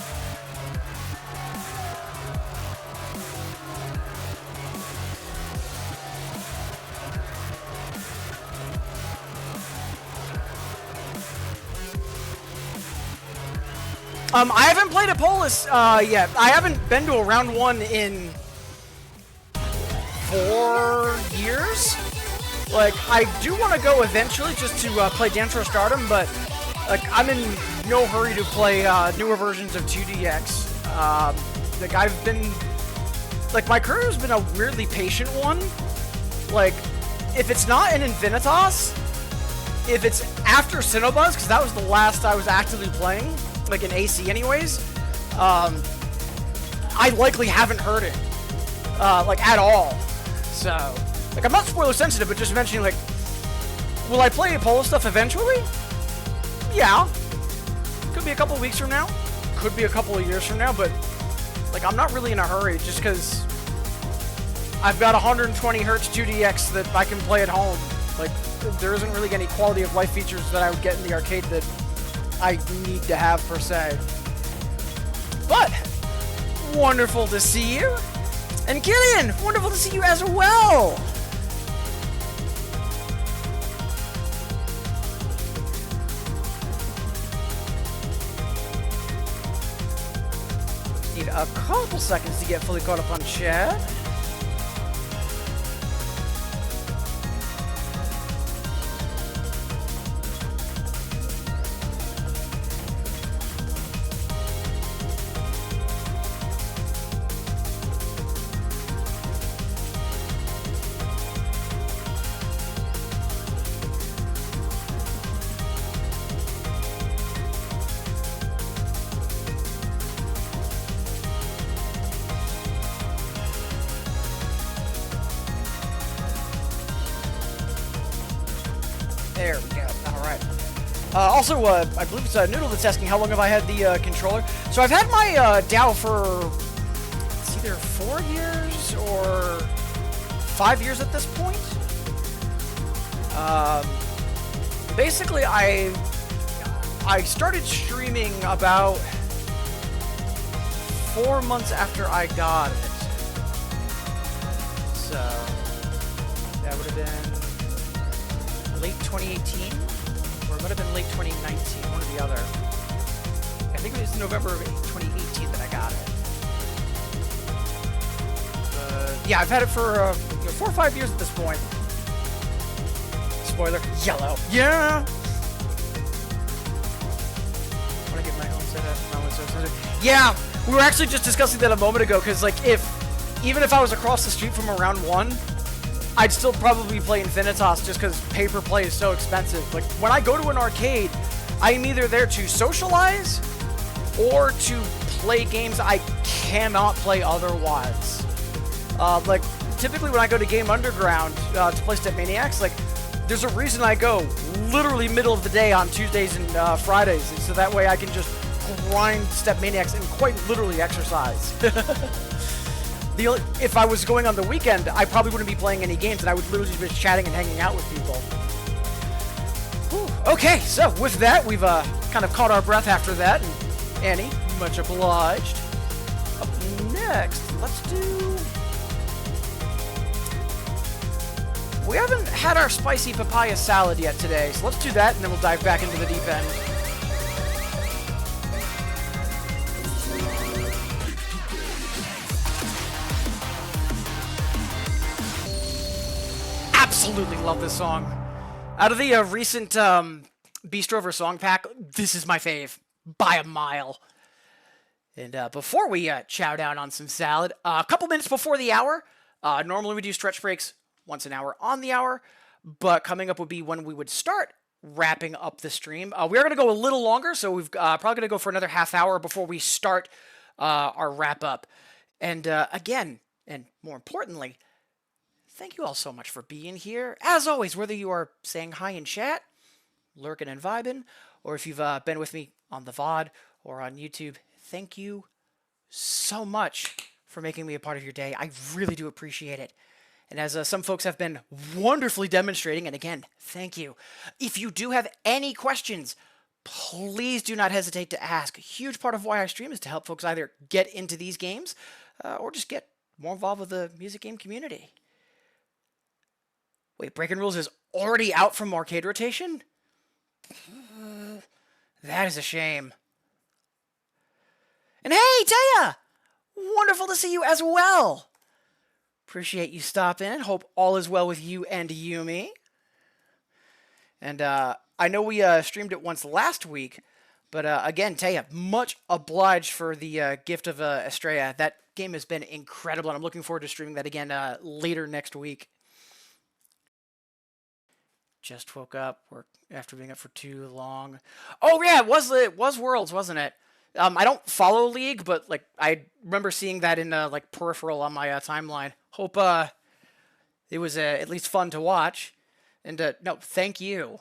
I haven't played a Polis yet. I haven't been to a round one in 4 years. Like, I do want to go eventually just to play Dance Rush Stardom, but like I'm in no hurry to play newer versions of 2DX. Like I've been like, my crew's been a weirdly patient one. Like, if it's not in Infinitas, if it's after Cinebuzz, because that was the last I was actively playing, like in AC anyways, I likely haven't heard it, like, at all. So, like, I'm not spoiler sensitive, but just mentioning, like, will I play Apollo stuff eventually? Yeah. Could be a couple weeks from now. Could be a couple of years from now, but, like, I'm not really in a hurry, just because I've got 120 hertz 2DX that I can play at home. Like, there isn't really any quality of life features that I would get in the arcade that I need to have, per se. But, wonderful to see you. And Killian, wonderful to see you as well. Need a couple seconds to get fully caught up on chat. There we go. All right. Also, I believe it's Noodle that's asking how long have I had the controller. So I've had my DAO for it's either 4 years or 5 years at this point. Basically, I started streaming about 4 months after I got it. So that would have been late 2018, or it might have been late 2019, one or the other. I think it was November of 2018 that I got it. Yeah, I've had it for 4 or 5 years at this point. Spoiler, yellow. Yeah! Want to get my own setup? Yeah, we were actually just discussing that a moment ago, because like, even if I was across the street from around 1, I'd still probably play Infinitas just because pay-per-play is so expensive. Like, when I go to an arcade, I'm either there to socialize or to play games I cannot play otherwise. Like, typically when I go to Game Underground to play Step Maniacs, like, there's a reason I go literally middle of the day on Tuesdays and Fridays, and so that way I can just grind Step Maniacs and quite literally exercise. If I was going on the weekend, I probably wouldn't be playing any games, and I would literally be just chatting and hanging out with people. Whew. Okay, so with that, we've kind of caught our breath after that, and Annie, much obliged. Up next, let's do... We haven't had our spicy papaya salad yet today, so let's do that, and then we'll dive back into the deep end. Absolutely love this song. Out of the recent Beast Rover song pack, this is my fave by a mile. And before we chow down on some salad, a couple minutes before the hour, normally we do stretch breaks once an hour on the hour, but coming up would be when we would start wrapping up the stream. We are going to go a little longer, so we've probably going to go for another half hour before we start our wrap up. And again, and more importantly, thank you all so much for being here. As always, whether you are saying hi in chat, lurking and vibing, or if you've been with me on the VOD or on YouTube, thank you so much for making me a part of your day. I really do appreciate it. And as some folks have been wonderfully demonstrating, and again, thank you. If you do have any questions, please do not hesitate to ask. A huge part of why I stream is to help folks either get into these games or just get more involved with the music game community. Wait, Breaking Rules is already out from arcade rotation? That is a shame. And hey, Taya! Wonderful to see you as well. Appreciate you stopping in. Hope all is well with you and Yumi. And I know we streamed it once last week, But again, Taya, much obliged for the gift of Estrella. That game has been incredible, and I'm looking forward to streaming that again later next week. Just woke up after being up for too long. Oh yeah, it was Worlds, wasn't it? I don't follow League, but like I remember seeing that in like peripheral on my timeline. Hope it was at least fun to watch. And no, thank you.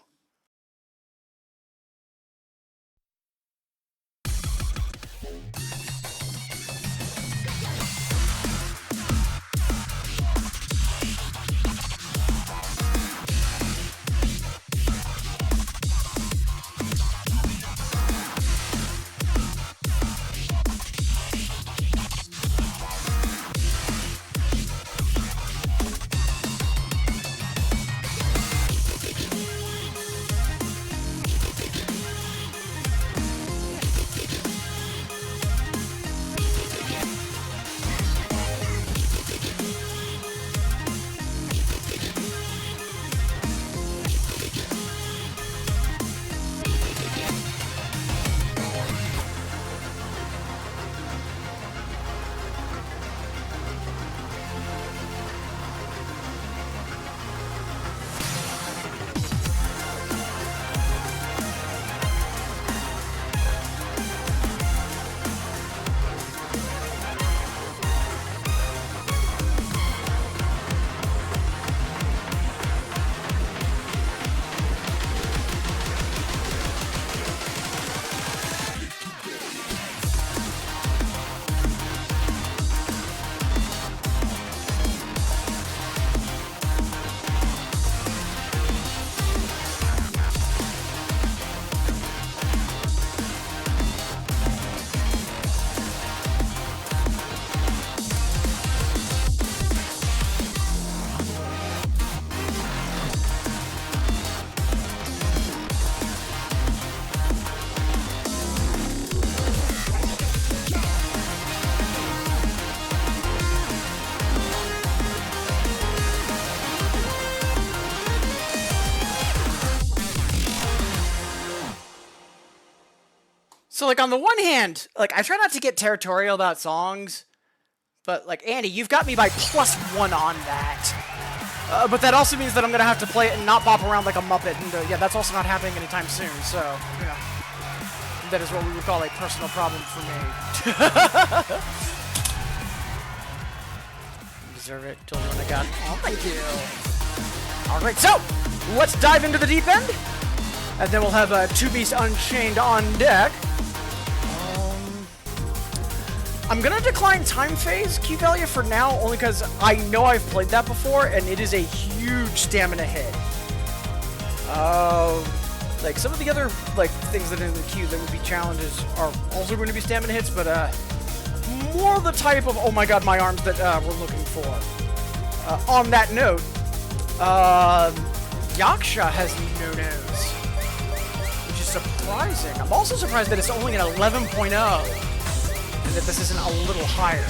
So, like, on the one hand, like, I try not to get territorial about songs, but, like, Andy, you've got me by +1 on that. But that also means that I'm going to have to play it and not bop around like a Muppet, and, yeah, that's also not happening anytime soon, so, you know, that is what we would call a personal problem for me. You deserve it. Told you when I got. Oh, thank you. Alright, so, let's dive into the deep end, and then we'll have Two Beasts Unchained on deck. I'm gonna decline Time Phase key value for now, only because I know I've played that before, and it is a huge stamina hit. Like, some of the other, like, things that are in the queue that would be challenges are also going to be stamina hits, but, more the type of, oh my god, my arms that, we're looking for. On that note, Yaksha has no-nos, which is surprising. I'm also surprised that it's only an 11.0. And that this isn't a little higher.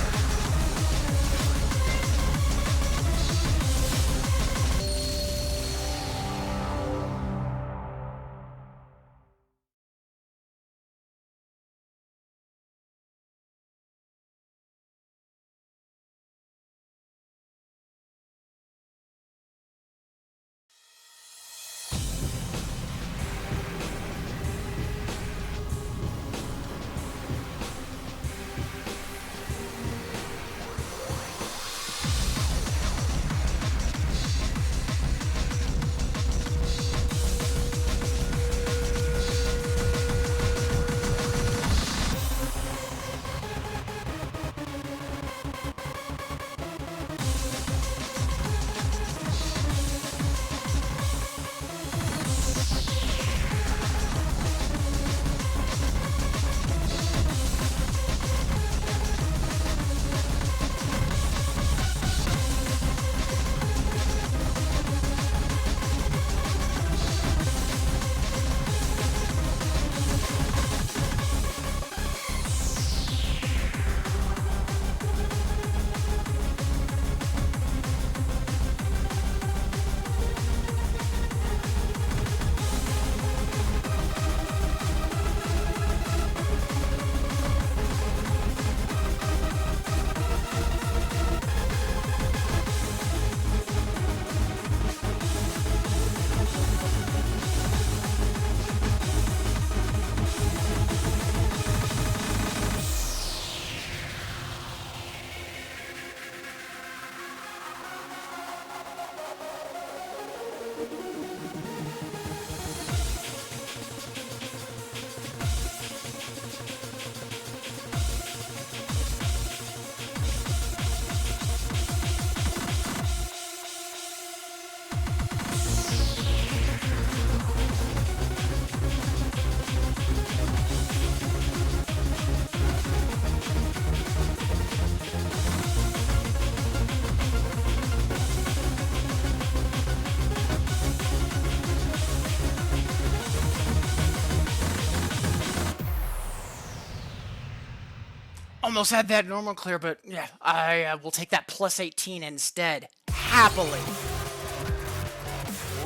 Almost had that normal clear, but yeah, I will take that plus 18 instead. Happily.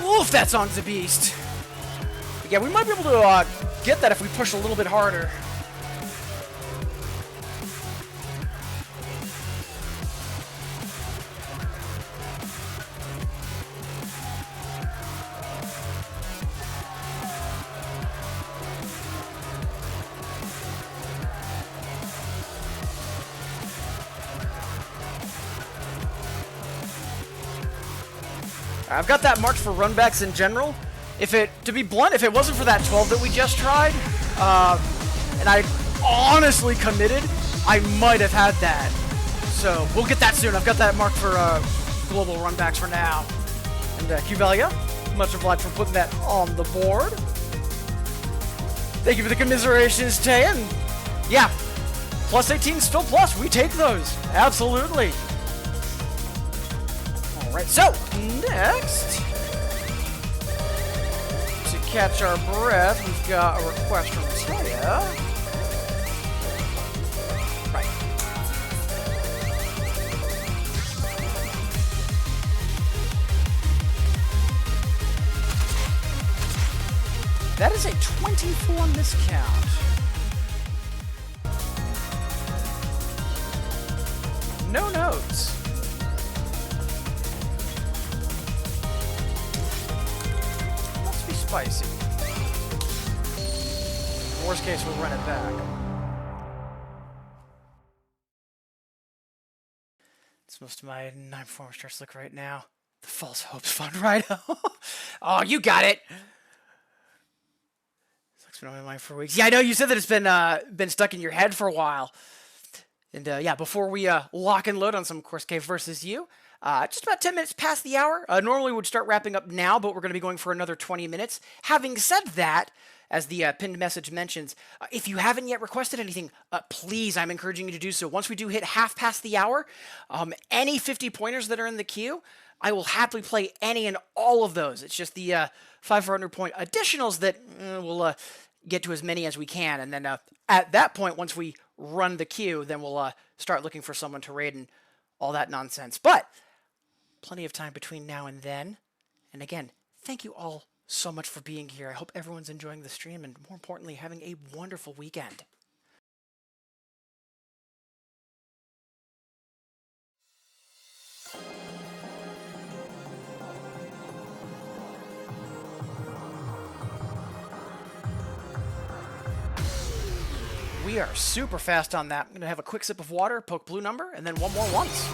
Oof, that song's a beast. But yeah, we might be able to get that if we push a little bit harder. I've got that marked for runbacks in general. To be blunt, if it wasn't for that 12 that we just tried, and I honestly committed, I might have had that. So we'll get that soon. I've got that marked for global runbacks for now. And Cuvalia, much obliged for putting that on the board. Thank you for the commiserations, Tay. And yeah, plus 18 still plus. We take those. Absolutely. Alright, so next, to catch our breath, we've got a request from Taya. Right. That is a 24 miscount. No notes. Spicy. Worst case, we'll run it back. It's most of my 9 performance charts look right now. The False Hopes Fund, right? Oh, you got it. It's been on my mind for weeks. Yeah, I know you said that it's been stuck in your head for a while. And yeah, before we lock and load on some Course Cave versus you, just about 10 minutes past the hour. Normally we'd start wrapping up now, but we're going to be going for another 20 minutes. Having said that, as the pinned message mentions, if you haven't yet requested anything, please, I'm encouraging you to do so. Once we do hit half past the hour, any 50-pointers that are in the queue, I will happily play any and all of those. It's just the 500-point additionals that we'll get to as many as we can. And then at that point, once we run the queue, then we'll start looking for someone to raid and all that nonsense. But plenty of time between now and then. And again, thank you all so much for being here. I hope everyone's enjoying the stream and, more importantly, having a wonderful weekend. We are super fast on that. I'm going to have a quick sip of water, poke blue number, and then one more once.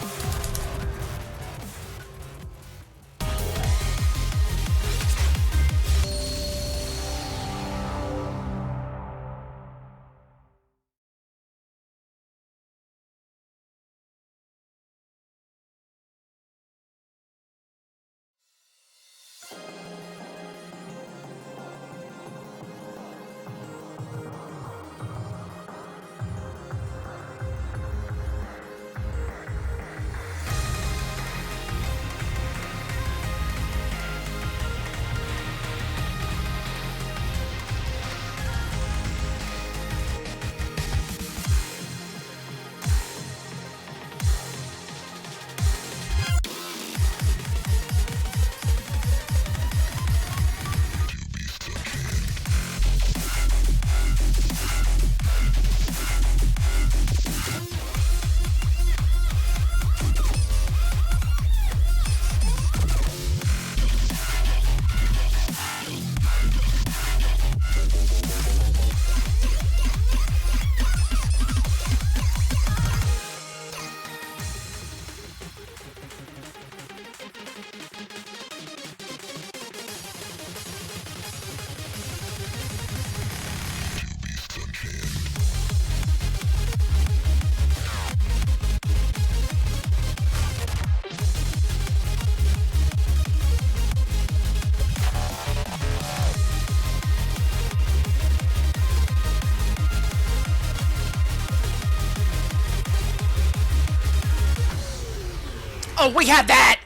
Oh, we had that!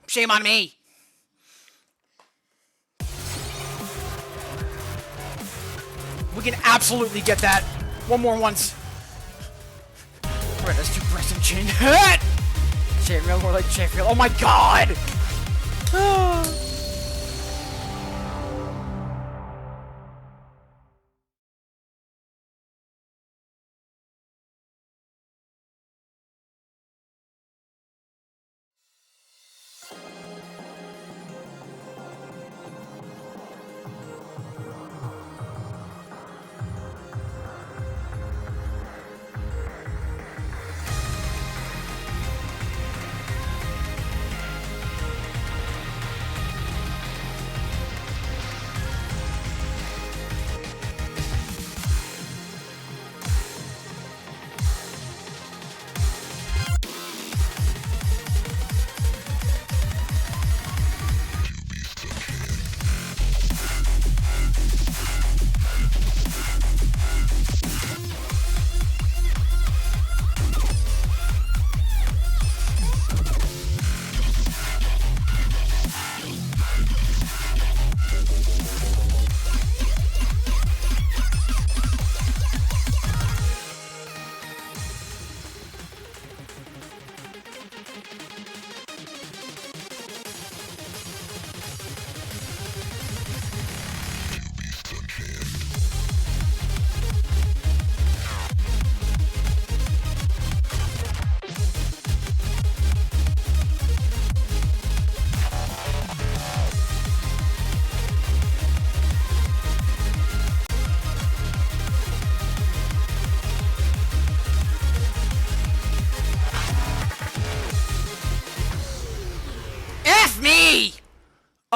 Shame on me. We can absolutely get that. One more once. Alright, let's do press and chain. Chainmail, more like chainmail. Oh my god!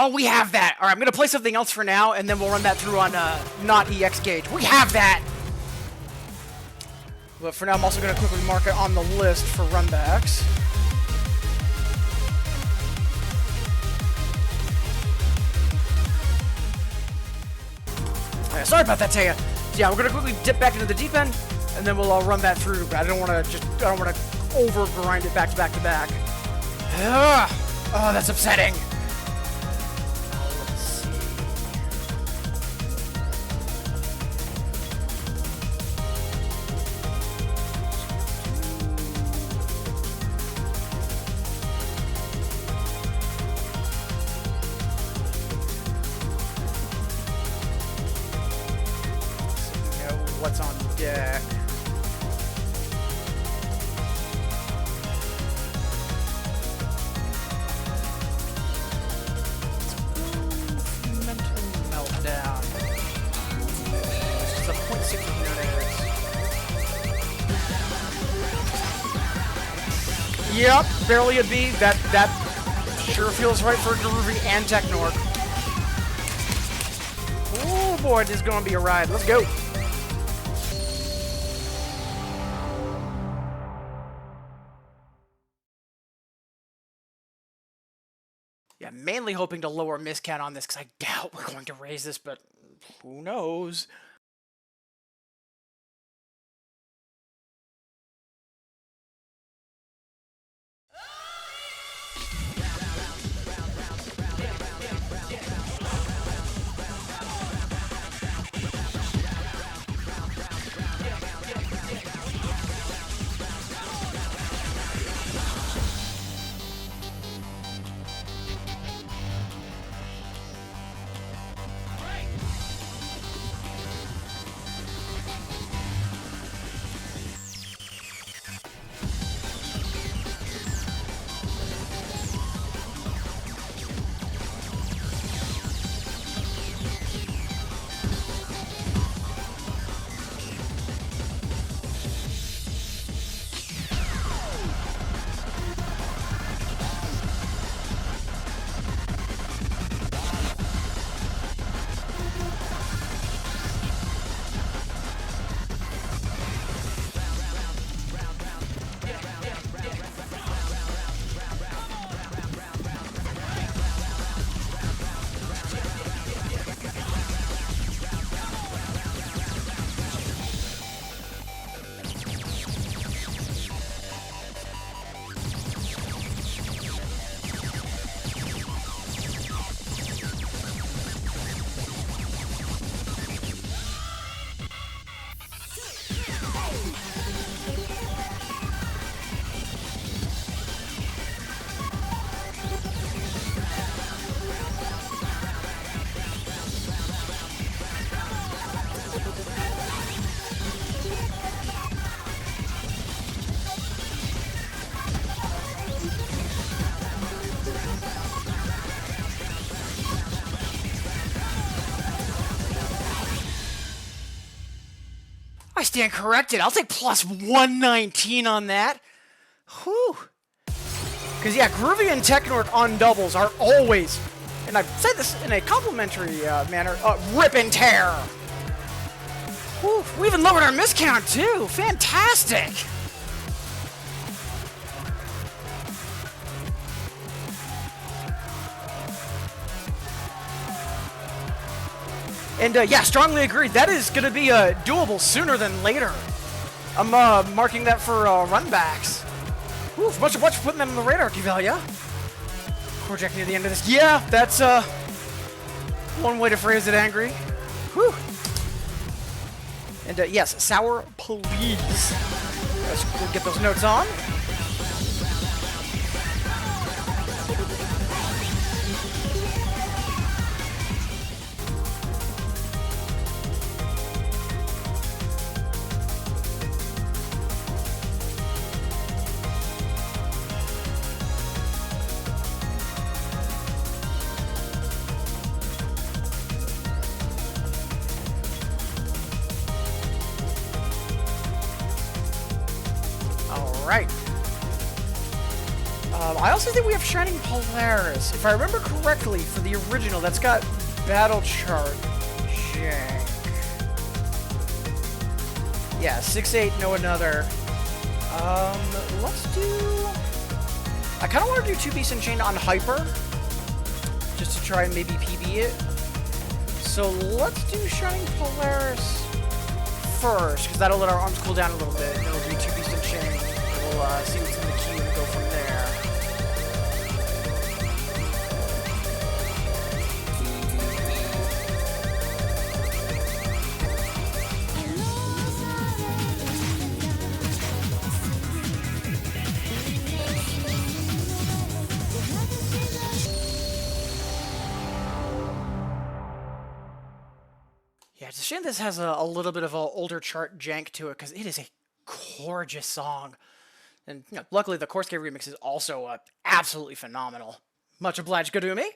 Oh, we have that. All right, I'm going to play something else for now, and then we'll run that through on not EX Gauge. We have that! But for now, I'm also going to quickly mark it on the list for runbacks. Yeah, sorry about that, Taya. So yeah, we're going to quickly dip back into the deep end, and then we'll run that through. But I don't want to over grind it back to back to back. Ugh. Oh, that's upsetting. What's on deck? Mental meltdown. This is a 0.6 unit. Yep, barely a B. That sure feels right for Groovy and Technork. Oh boy, this is gonna be a ride. Let's go. Yeah, mainly hoping to lower miss count on this because I doubt we're going to raise this, but who knows? I stand corrected. I'll take plus 119 on that. Whew. Because, yeah, Groovy and Technort on doubles are always, and I've said this in a complimentary manner, rip and tear. Whew. We even lowered our miscount, too. Fantastic. And, yeah, strongly agreed. That is going to be doable sooner than later. I'm marking that for runbacks. Oof, much for putting them on the radar, Kivalia. Corjack near the end of this. Yeah, that's one way to phrase it, Angry. Whew. And, yes, Sour, please. Let's get those notes on. Right. I also think we have Shining Polaris. If I remember correctly, for the original, that's got Battle Chart Jank. Yeah, 6-8, no another. Let's do... I kind of want to do 2 Beast and Chain on Hyper, just to try and maybe PB it. So let's do Shining Polaris first, because that'll let our arms cool down a little bit, and it'll do 2 Beast and Chain. We'll see what's in the queue and go from there. Yeah, it's a shame this has a little bit of an older chart jank to it, because it is a gorgeous song. And you know, luckily, the Korsuke remix is also absolutely phenomenal. Much obliged, Gadumi.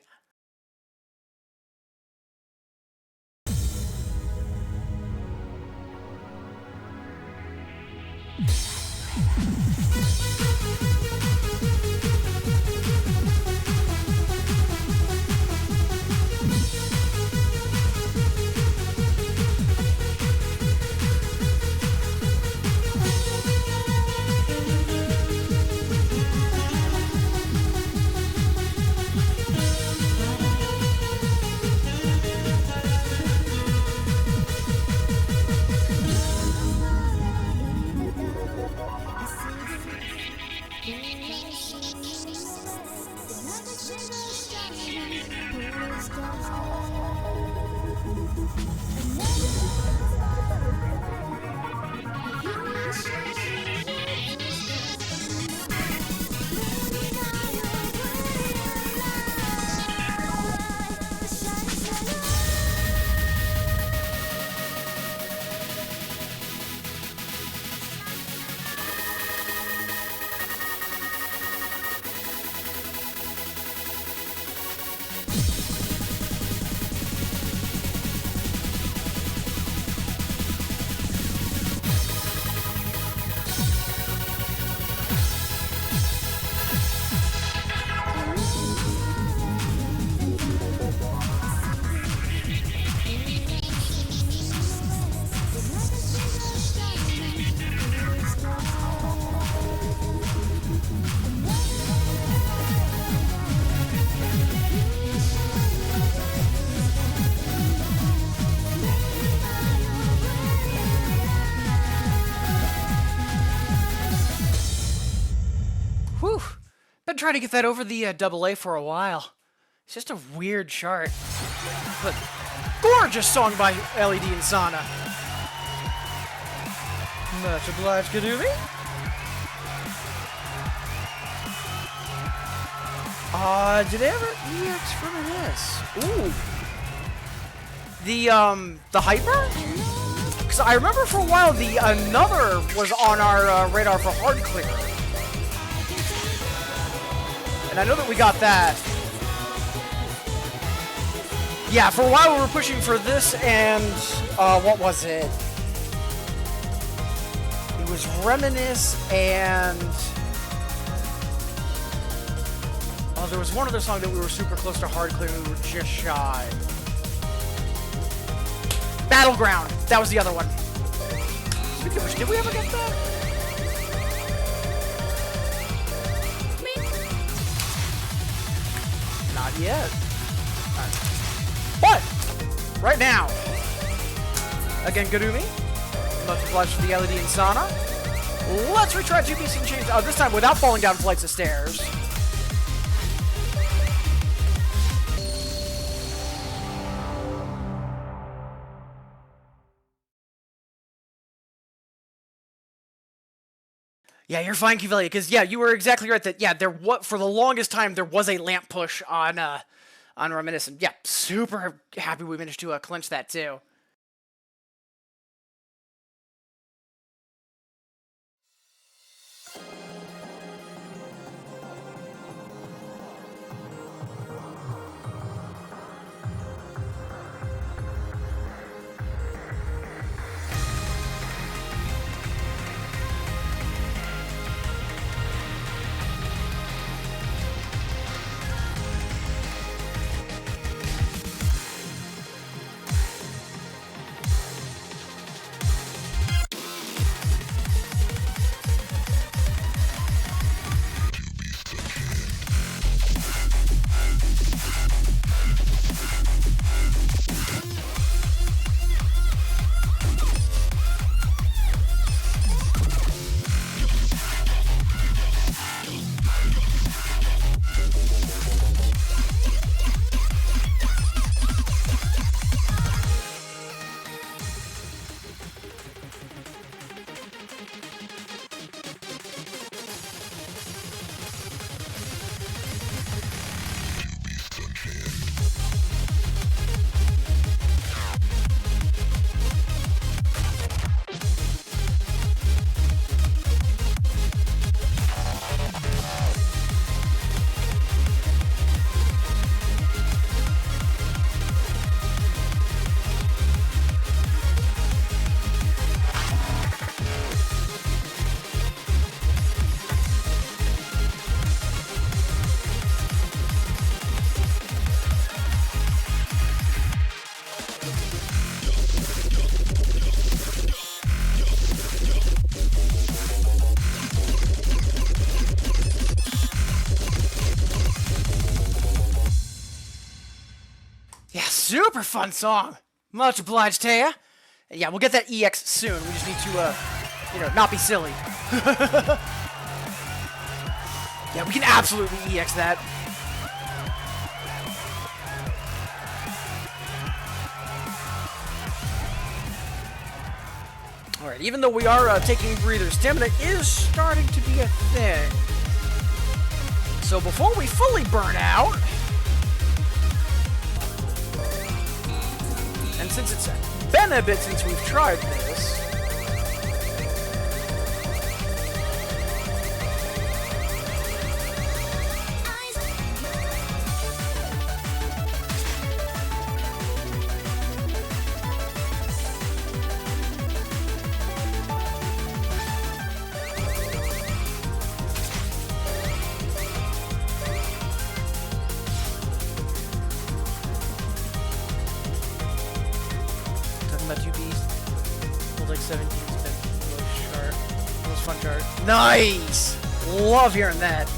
Been trying to get that over the AA for a while. It's just a weird chart. But gorgeous song by LED and Sana. Much obliged, Gadumi. Did they ever EX from this? Ooh. The Hyper? Because I remember for a while the Another was on our radar for hard clear. And I know that we got that. Yeah, for a while we were pushing for this and, what was it? was Reminisce and... Oh, there was one other song that we were super close to hard clearing. We were just shy. Battleground. That was the other one. Speaking of which, did we ever get that? Not yet. But right now, again, Garumi. Much obliged for the LED and Sana. Let's retry 2BC and change. Oh, this time without falling down flights of stairs. Yeah, you're fine, Kivelia, because yeah, you were exactly right that yeah, for the longest time there was a lamp push on Reminiscent. Yeah, super happy we managed to clinch that too. Super fun song. Much obliged, Taya. Yeah, we'll get that EX soon. We just need to, not be silly. Yeah, we can absolutely EX that. Alright, even though we are taking breathers, stamina is starting to be a thing. So before we fully burn out, and since it's been a bit since we've tried this, nice! Love hearing that.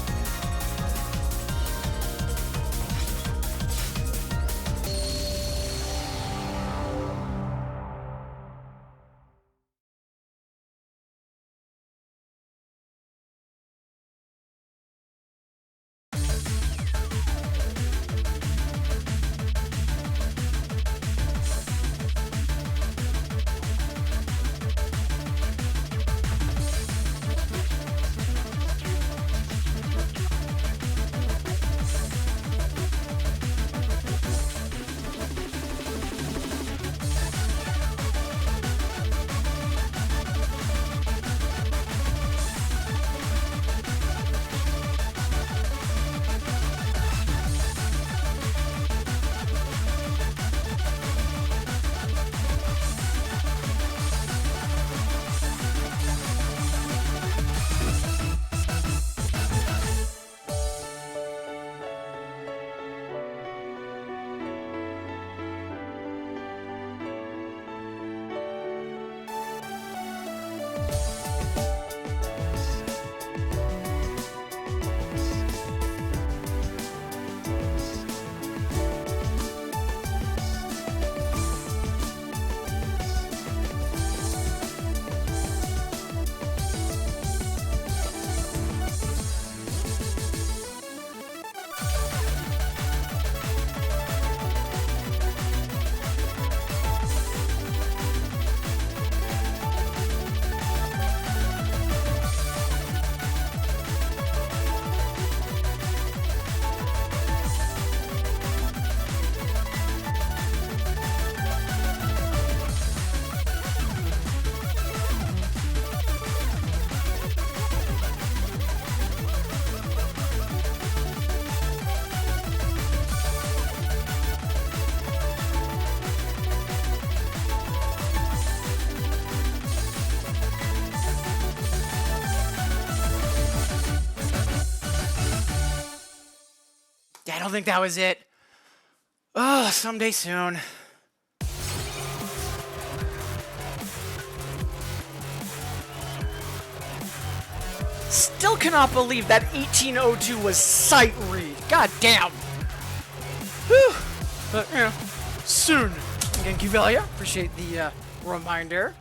I don't think that was it. Oh, someday soon. Still cannot believe that 1802 was sight read. God damn. Whew. But, you know, soon. Thank you, Velia. Appreciate the reminder.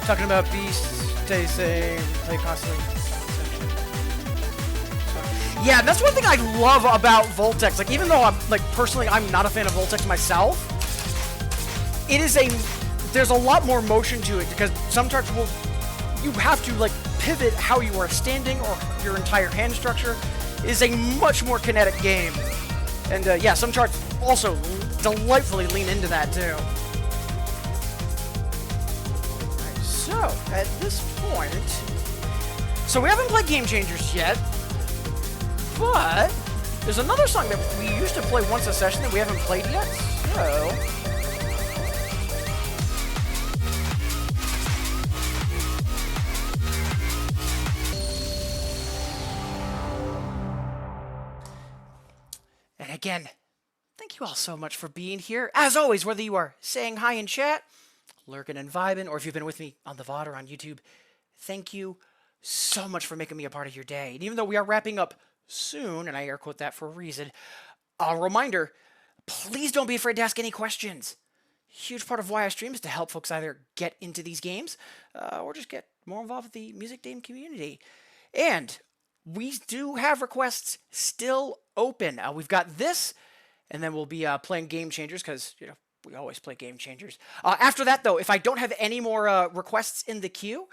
Talking about Beast, stay same, play constantly. Yeah, that's one thing I love about Voltex. Like, even though I'm, like, personally, I'm not a fan of Voltex myself, it is there's a lot more motion to it, because some charts will, you have to, like, pivot how you are standing or your entire hand structure. It is a much more kinetic game. And, yeah, some charts also delightfully lean into that, too. Alright, so, at this point, so we haven't played Game Changers yet, but there's another song that we used to play once a session that we haven't played yet, so... And again, thank you all so much for being here. As always, whether you are saying hi in chat, lurking and vibing, or if you've been with me on the VOD or on YouTube, thank you so much for making me a part of your day. And even though we are wrapping up soon, and I air quote that for a reason, a reminder, please don't be afraid to ask any questions. Huge part of why I stream is to help folks either get into these games or just get more involved with the music game community. And we do have requests still open. We've got this, and then we'll be playing Game Changers, because, you know, we always play Game Changers. After that, though, if I don't have any more requests in the queue,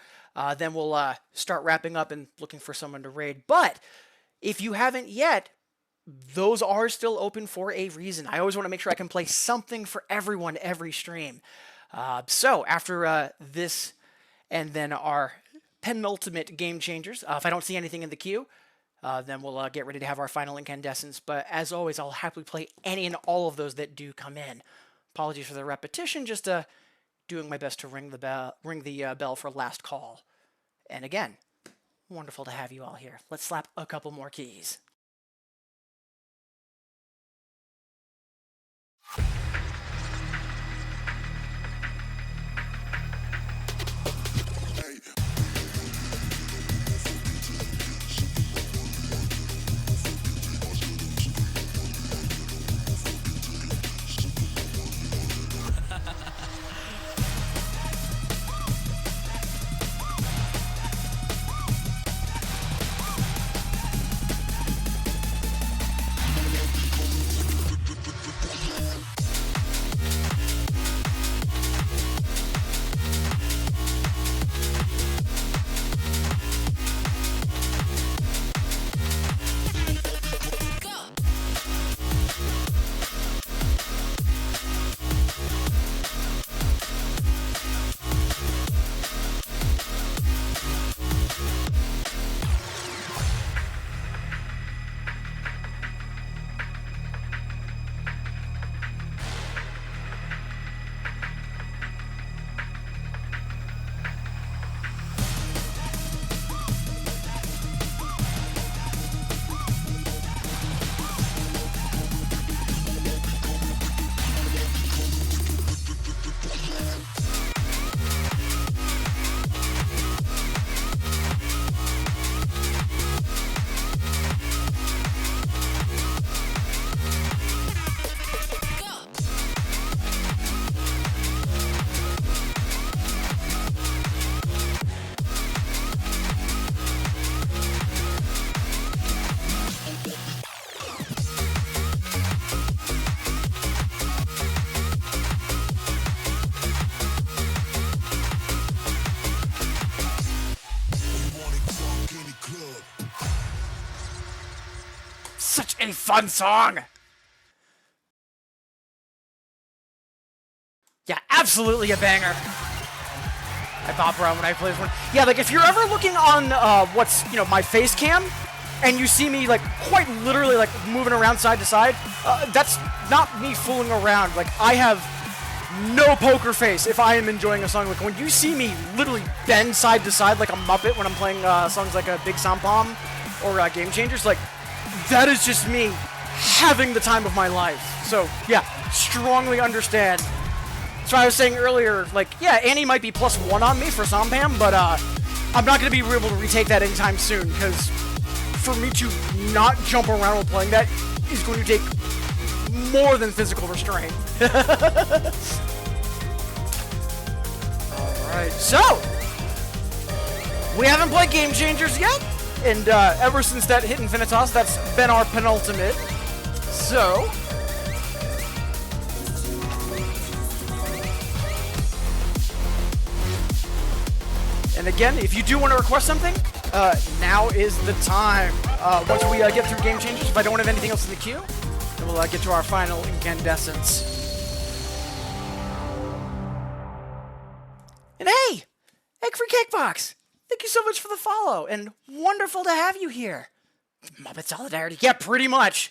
then we'll start wrapping up and looking for someone to raid. But if you haven't yet, those are still open for a reason. I always want to make sure I can play something for everyone every stream. So after this and then our penultimate Game Changers, if I don't see anything in the queue, then we'll get ready to have our final incandescence. But as always, I'll happily play any and all of those that do come in. Apologies for the repetition, just doing my best to ring the bell for last call. And again, wonderful to have you all here. Let's slap a couple more keys. Such a fun song! Yeah, absolutely a banger. I pop around when I play this one. Yeah, like if you're ever looking on what's, you know, my face cam, and you see me like quite literally like moving around side to side, that's not me fooling around. Like I have no poker face if I am enjoying a song. Like when you see me literally bend side to side like a Muppet when I'm playing songs like Big Sound Bomb or Game Changers, like that is just me having the time of my life. So, yeah, strongly understand. That's why I was saying earlier, like, yeah, Annie might be +1 on me for Zombam, but I'm not going to be able to retake that anytime soon, because for me to not jump around while playing that is going to take more than physical restraint. Alright, so, we haven't played Game Changers yet, and ever since that hit Infinitas, that's been our penultimate. So, and again, if you do want to request something, now is the time. Once we get through Game Changers, if I don't have anything else in the queue, then we'll get to our final incandescence. And hey, Egg Free Cake Box, thank you so much for the follow, and wonderful to have you here. Muppet Solidarity, yeah, pretty much.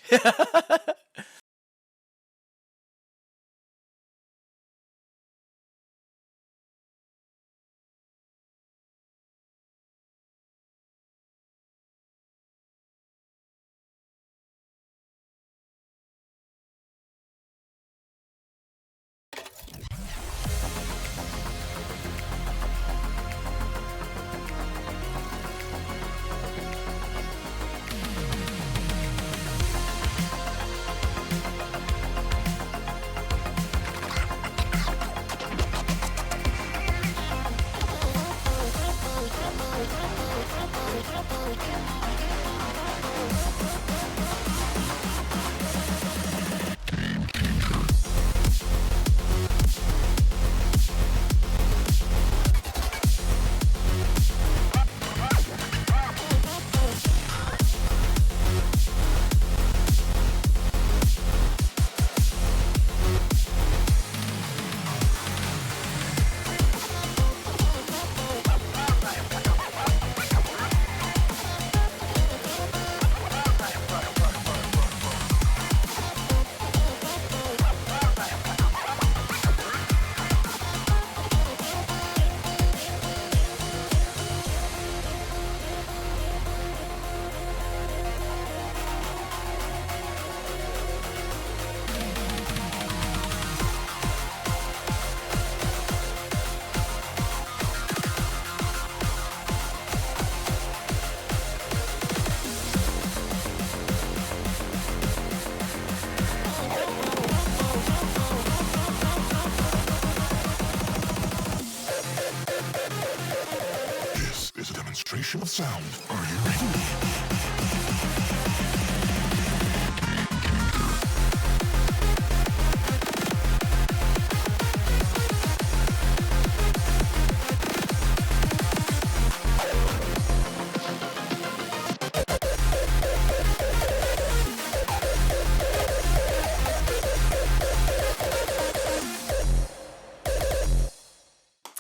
Of sound. Are you ready?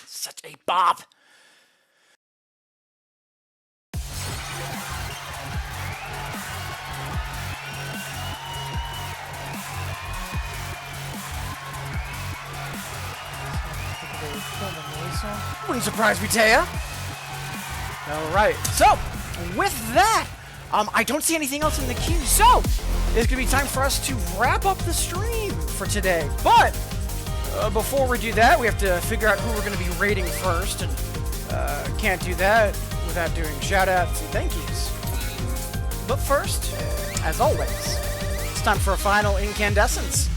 Such a bop. Wouldn't surprise me, Taya. Alright, so, with that, I don't see anything else in the queue, so it's gonna be time for us to wrap up the stream for today. But, before we do that, we have to figure out who we're gonna be rating first, and can't do that without doing shout-outs and thank yous. But first, as always, it's time for a final incandescence.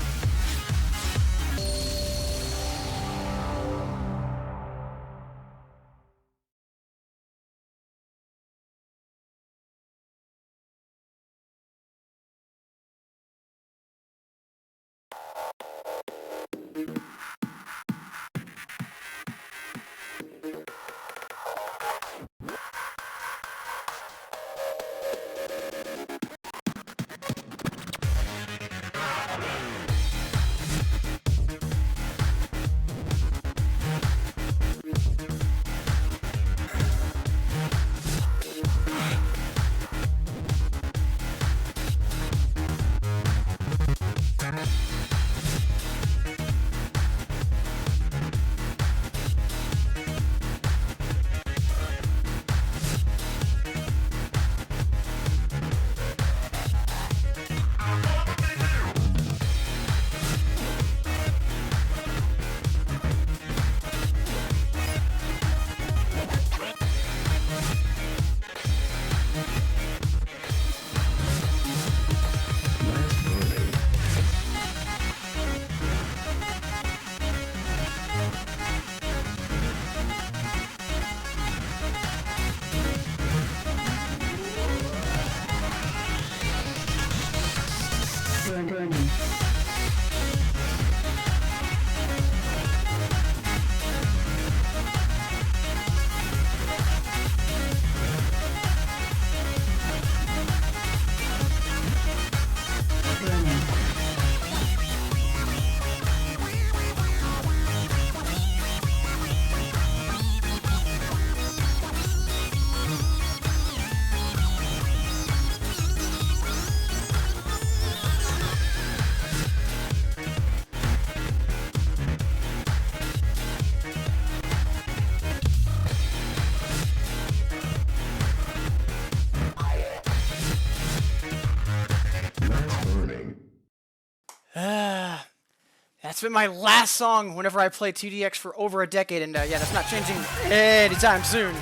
That's been my last song whenever I play 2DX for over a decade, and yeah, that's not changing anytime soon.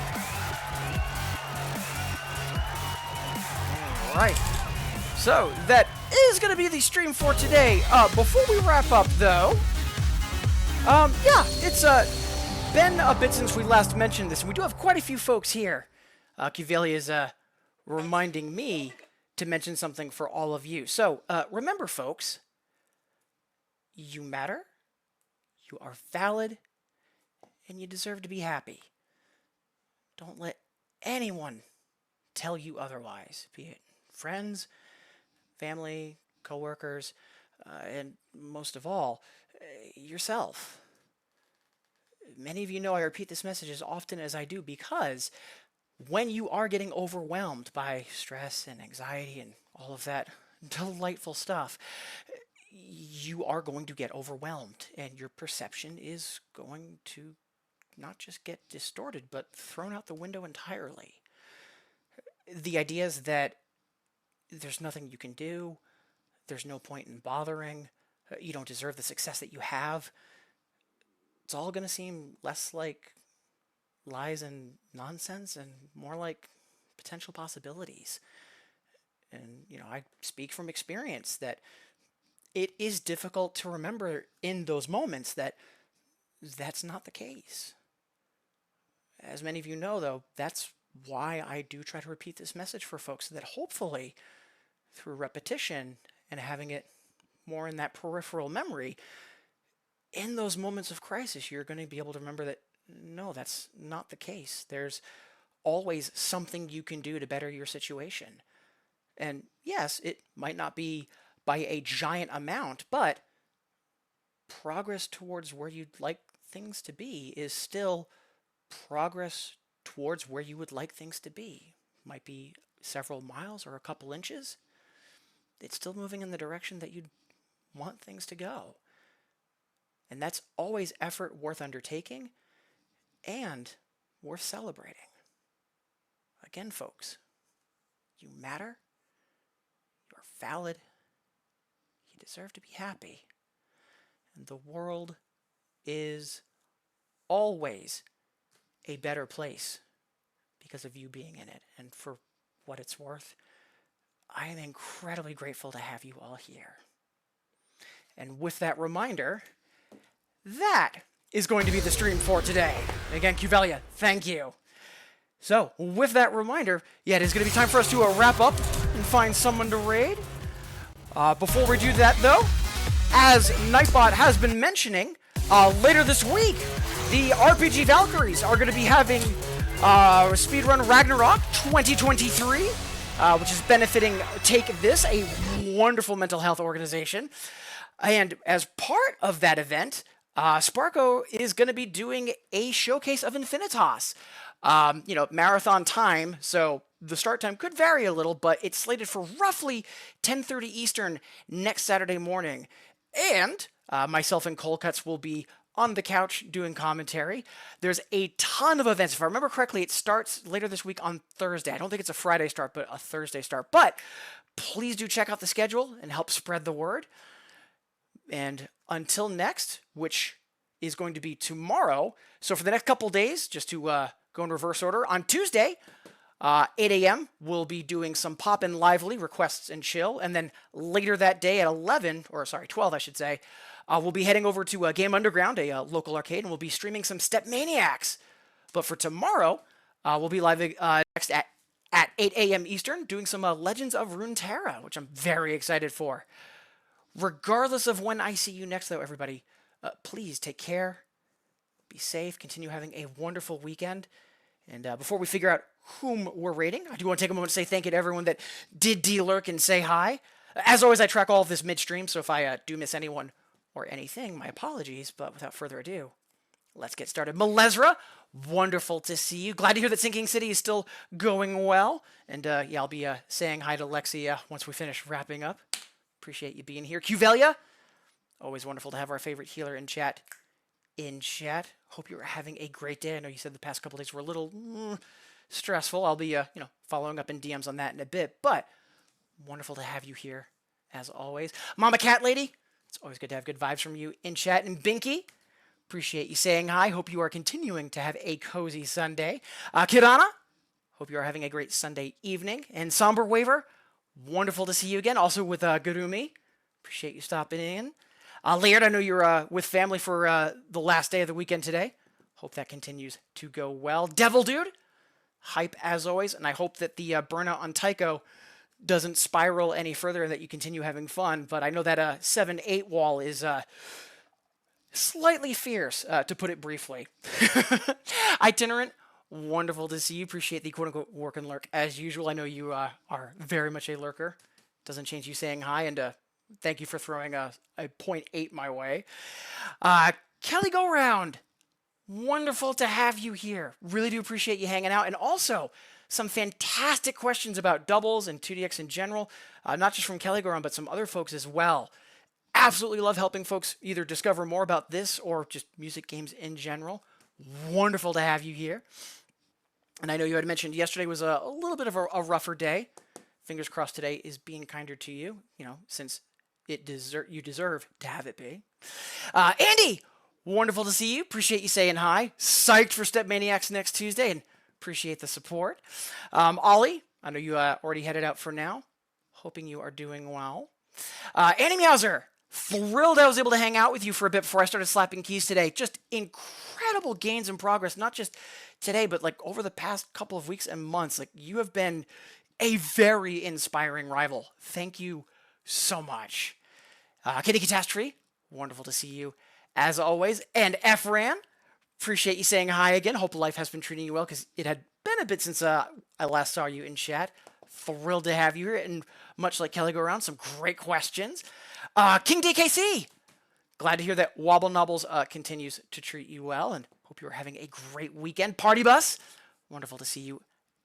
Alright, so that is going to be the stream for today. Before we wrap up, though, yeah, it's been a bit since we last mentioned this, and we do have quite a few folks here. Kivelia is reminding me to mention something for all of you. So, remember, folks, you matter, you are valid, and you deserve to be happy. Don't let anyone tell you otherwise, be it friends, family, coworkers, and most of all, yourself. Many of you know I repeat this message as often as I do because when you are getting overwhelmed by stress and anxiety and all of that delightful stuff, you are going to get overwhelmed, and your perception is going to not just get distorted, but thrown out the window entirely. The idea is that there's nothing you can do, there's no point in bothering, you don't deserve the success that you have. It's all going to seem less like lies and nonsense and more like potential possibilities. And, you know, I speak from experience that it is difficult to remember in those moments that that's not the case. As many of you know, though, that's why I do try to repeat this message for folks, so that hopefully through repetition and having it more in that peripheral memory, in those moments of crisis, you're going to be able to remember that, no, that's not the case. There's always something you can do to better your situation. And yes, it might not be by a giant amount, but progress towards where you'd like things to be is still progress towards where you would like things to be. Might be several miles or a couple inches. It's still moving in the direction that you'd want things to go. And that's always effort worth undertaking and worth celebrating. Again, folks, you matter, you're valid, you deserve to be happy, and the world is always a better place because of you being in it. And for what it's worth, I am incredibly grateful to have you all here. And with that reminder, that is going to be the stream for today. Again, Cuvelia, thank you. So, with that reminder, yeah, it is going to be time for us to wrap up and find someone to raid. Before we do that, though, as Nightbot has been mentioning, later this week, the RPG Valkyries are going to be having Speedrun Ragnarok 2023, which is benefiting Take This, a wonderful mental health organization. And as part of that event, Sparko is going to be doing a showcase of Infinitas. Marathon time, so the start time could vary a little, but it's slated for roughly 10:30 Eastern next Saturday morning. And myself and Coldcuts will be on the couch doing commentary. There's a ton of events. If I remember correctly, it starts later this week on Thursday. I don't think it's a Friday start, but a Thursday start. But please do check out the schedule and help spread the word. And until next, which is going to be tomorrow, so for the next couple days, just to go in reverse order, on Tuesday, 8 a.m., we'll be doing some Pop-In Lively, Requests and Chill, and then later that day at 12, I should say, we'll be heading over to Game Underground, a local arcade, and we'll be streaming some Step Maniacs. But for tomorrow, we'll be live next at 8 a.m. Eastern, doing some Legends of Runeterra, which I'm very excited for. Regardless of when I see you next, though, everybody, please take care, be safe, continue having a wonderful weekend. And before we figure out whom we're rating, I do want to take a moment to say thank you to everyone that did de-lurk and say hi. As always, I track all of this midstream, so if I do miss anyone or anything, my apologies. But without further ado, let's get started. Malezra, wonderful to see you. Glad to hear that Sinking City is still going well. And yeah, I'll be saying hi to Lexi once we finish wrapping up. Appreciate you being here. Cuvelia, always wonderful to have our favorite healer in chat. Hope you're having a great day. I know you said the past couple days were a little stressful. I'll be following up in DMs on that in a bit, but wonderful to have you here as always. Mama Cat Lady, it's always good to have good vibes from you in chat. And Binky, appreciate you saying hi. Hope you are continuing to have a cozy Sunday. Kirana, hope you are having a great Sunday evening. And Somber Waver, wonderful to see you again. Also with Gurumi, appreciate you stopping in. Laird, I know you're with family for the last day of the weekend today. Hope that continues to go well. Devil Dude, hype as always, and I hope that the burnout on Tycho doesn't spiral any further and that you continue having fun. But I know that 7-8 wall is slightly fierce, to put it briefly. Itinerant, wonderful to see you. Appreciate the quote-unquote work and lurk as usual. I know you are very much a lurker. Doesn't change you saying hi, and thank you for throwing a 0.8 my way. Kelly Go Round, wonderful to have you here. Really do appreciate you hanging out. And also, some fantastic questions about doubles and 2DX in general. Not just from Kelly Go Round, but some other folks as well. Absolutely love helping folks either discover more about this or just music games in general. Wonderful to have you here. And I know you had mentioned yesterday was a little bit of a rougher day. Fingers crossed today is being kinder to you, since you deserve to have it be. Andy, wonderful to see you. Appreciate you saying hi. Psyched for Step Maniacs next Tuesday and appreciate the support. Ollie, I know you already headed out for now. Hoping you are doing well. Annie Meowser, thrilled I was able to hang out with you for a bit before I started slapping keys today. Just incredible gains and progress, not just today, but like over the past couple of weeks and months. Like you have been a very inspiring rival. Thank you so much. Kitty Catastrophe, wonderful to see you as always. And Efran, appreciate you saying hi again. Hope life has been treating you well because it had been a bit since I last saw you in chat. Thrilled to have you here. And much like Kelly Go Around, some great questions. King DKC, glad to hear that Wobble Nobbles continues to treat you well and hope you are having a great weekend. Party Bus, wonderful to see you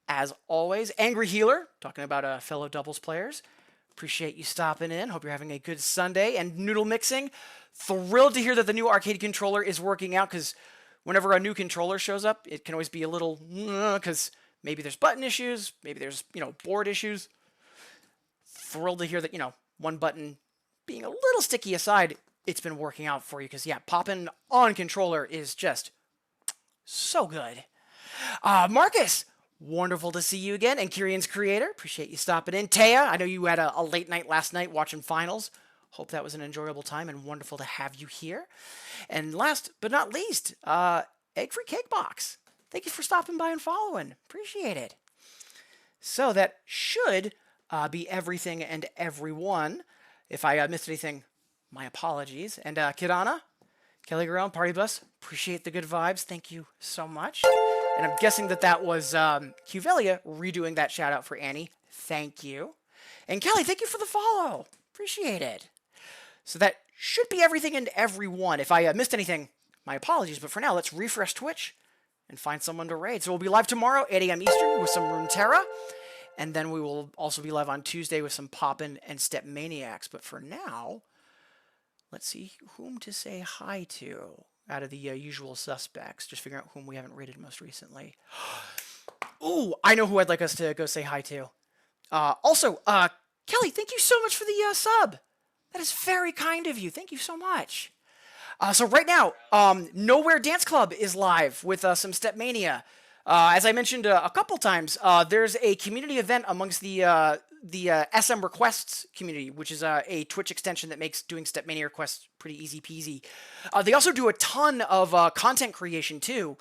as always. Angry Healer, talking about fellow doubles players. Appreciate you stopping in. Hope you're having a good Sunday. And Noodle Mixing, thrilled to hear that the new arcade controller is working out because whenever a new controller shows up, it can always be a little, because maybe there's button issues, maybe there's, board issues. Thrilled to hear that, one button being a little sticky aside, it's been working out for you because, yeah, popping on controller is just so good. Marcus, wonderful to see you again. And Kyrian's Creator, appreciate you stopping in. Taya, I know you had a late night last night watching finals. Hope that was an enjoyable time and wonderful to have you here. And last but not least, Egg Free Cake Box. Thank you for stopping by and following. Appreciate it. So that should be everything and everyone. If I missed anything, my apologies. And Kirana, Kelly Garone, Party Bus, appreciate the good vibes. Thank you so much. And I'm guessing that was Cuvelia redoing that shout out for Annie. Thank you. And Kelly, thank you for the follow. Appreciate it. So that should be everything and everyone. If I missed anything, my apologies. But for now, let's refresh Twitch and find someone to raid. So we'll be live tomorrow, 8 a.m. Eastern, with some Runeterra. And then we will also be live on Tuesday with some Poppin' and Step Maniacs. But for now, let's see whom to say hi to out of the usual suspects. Just figuring out whom we haven't rated most recently. Ooh, I know who I'd like us to go say hi to. Also, Kelly, thank you so much for the sub. That is very kind of you. Thank you so much. So right now, Nowhere Dance Club is live with some Stepmania. As I mentioned a couple times, there's a community event amongst the SM Requests community, which is a Twitch extension that makes doing Stepmania requests pretty easy peasy. They also do a ton of content creation too.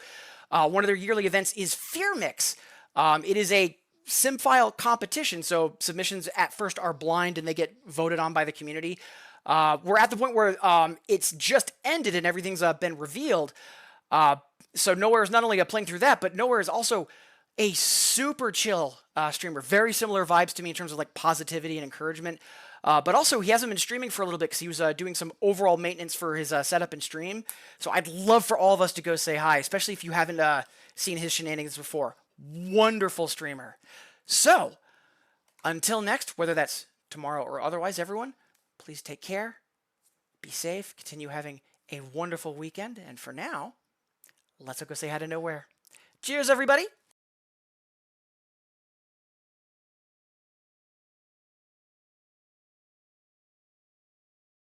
One of their yearly events is Fear Mix. It is a SimFile competition. So submissions at first are blind and they get voted on by the community. We're at the point where it's just ended and everything's been revealed. So Nowhere is not only playing through that, but Nowhere is also a super chill streamer. Very similar vibes to me in terms of like positivity and encouragement. But also, he hasn't been streaming for a little bit because he was doing some overall maintenance for his setup and stream. So I'd love for all of us to go say hi, especially if you haven't seen his shenanigans before. Wonderful streamer. So, until next, whether that's tomorrow or otherwise, everyone, please take care, be safe, continue having a wonderful weekend, and for now, let's go say hi to Nowhere. Cheers, everybody!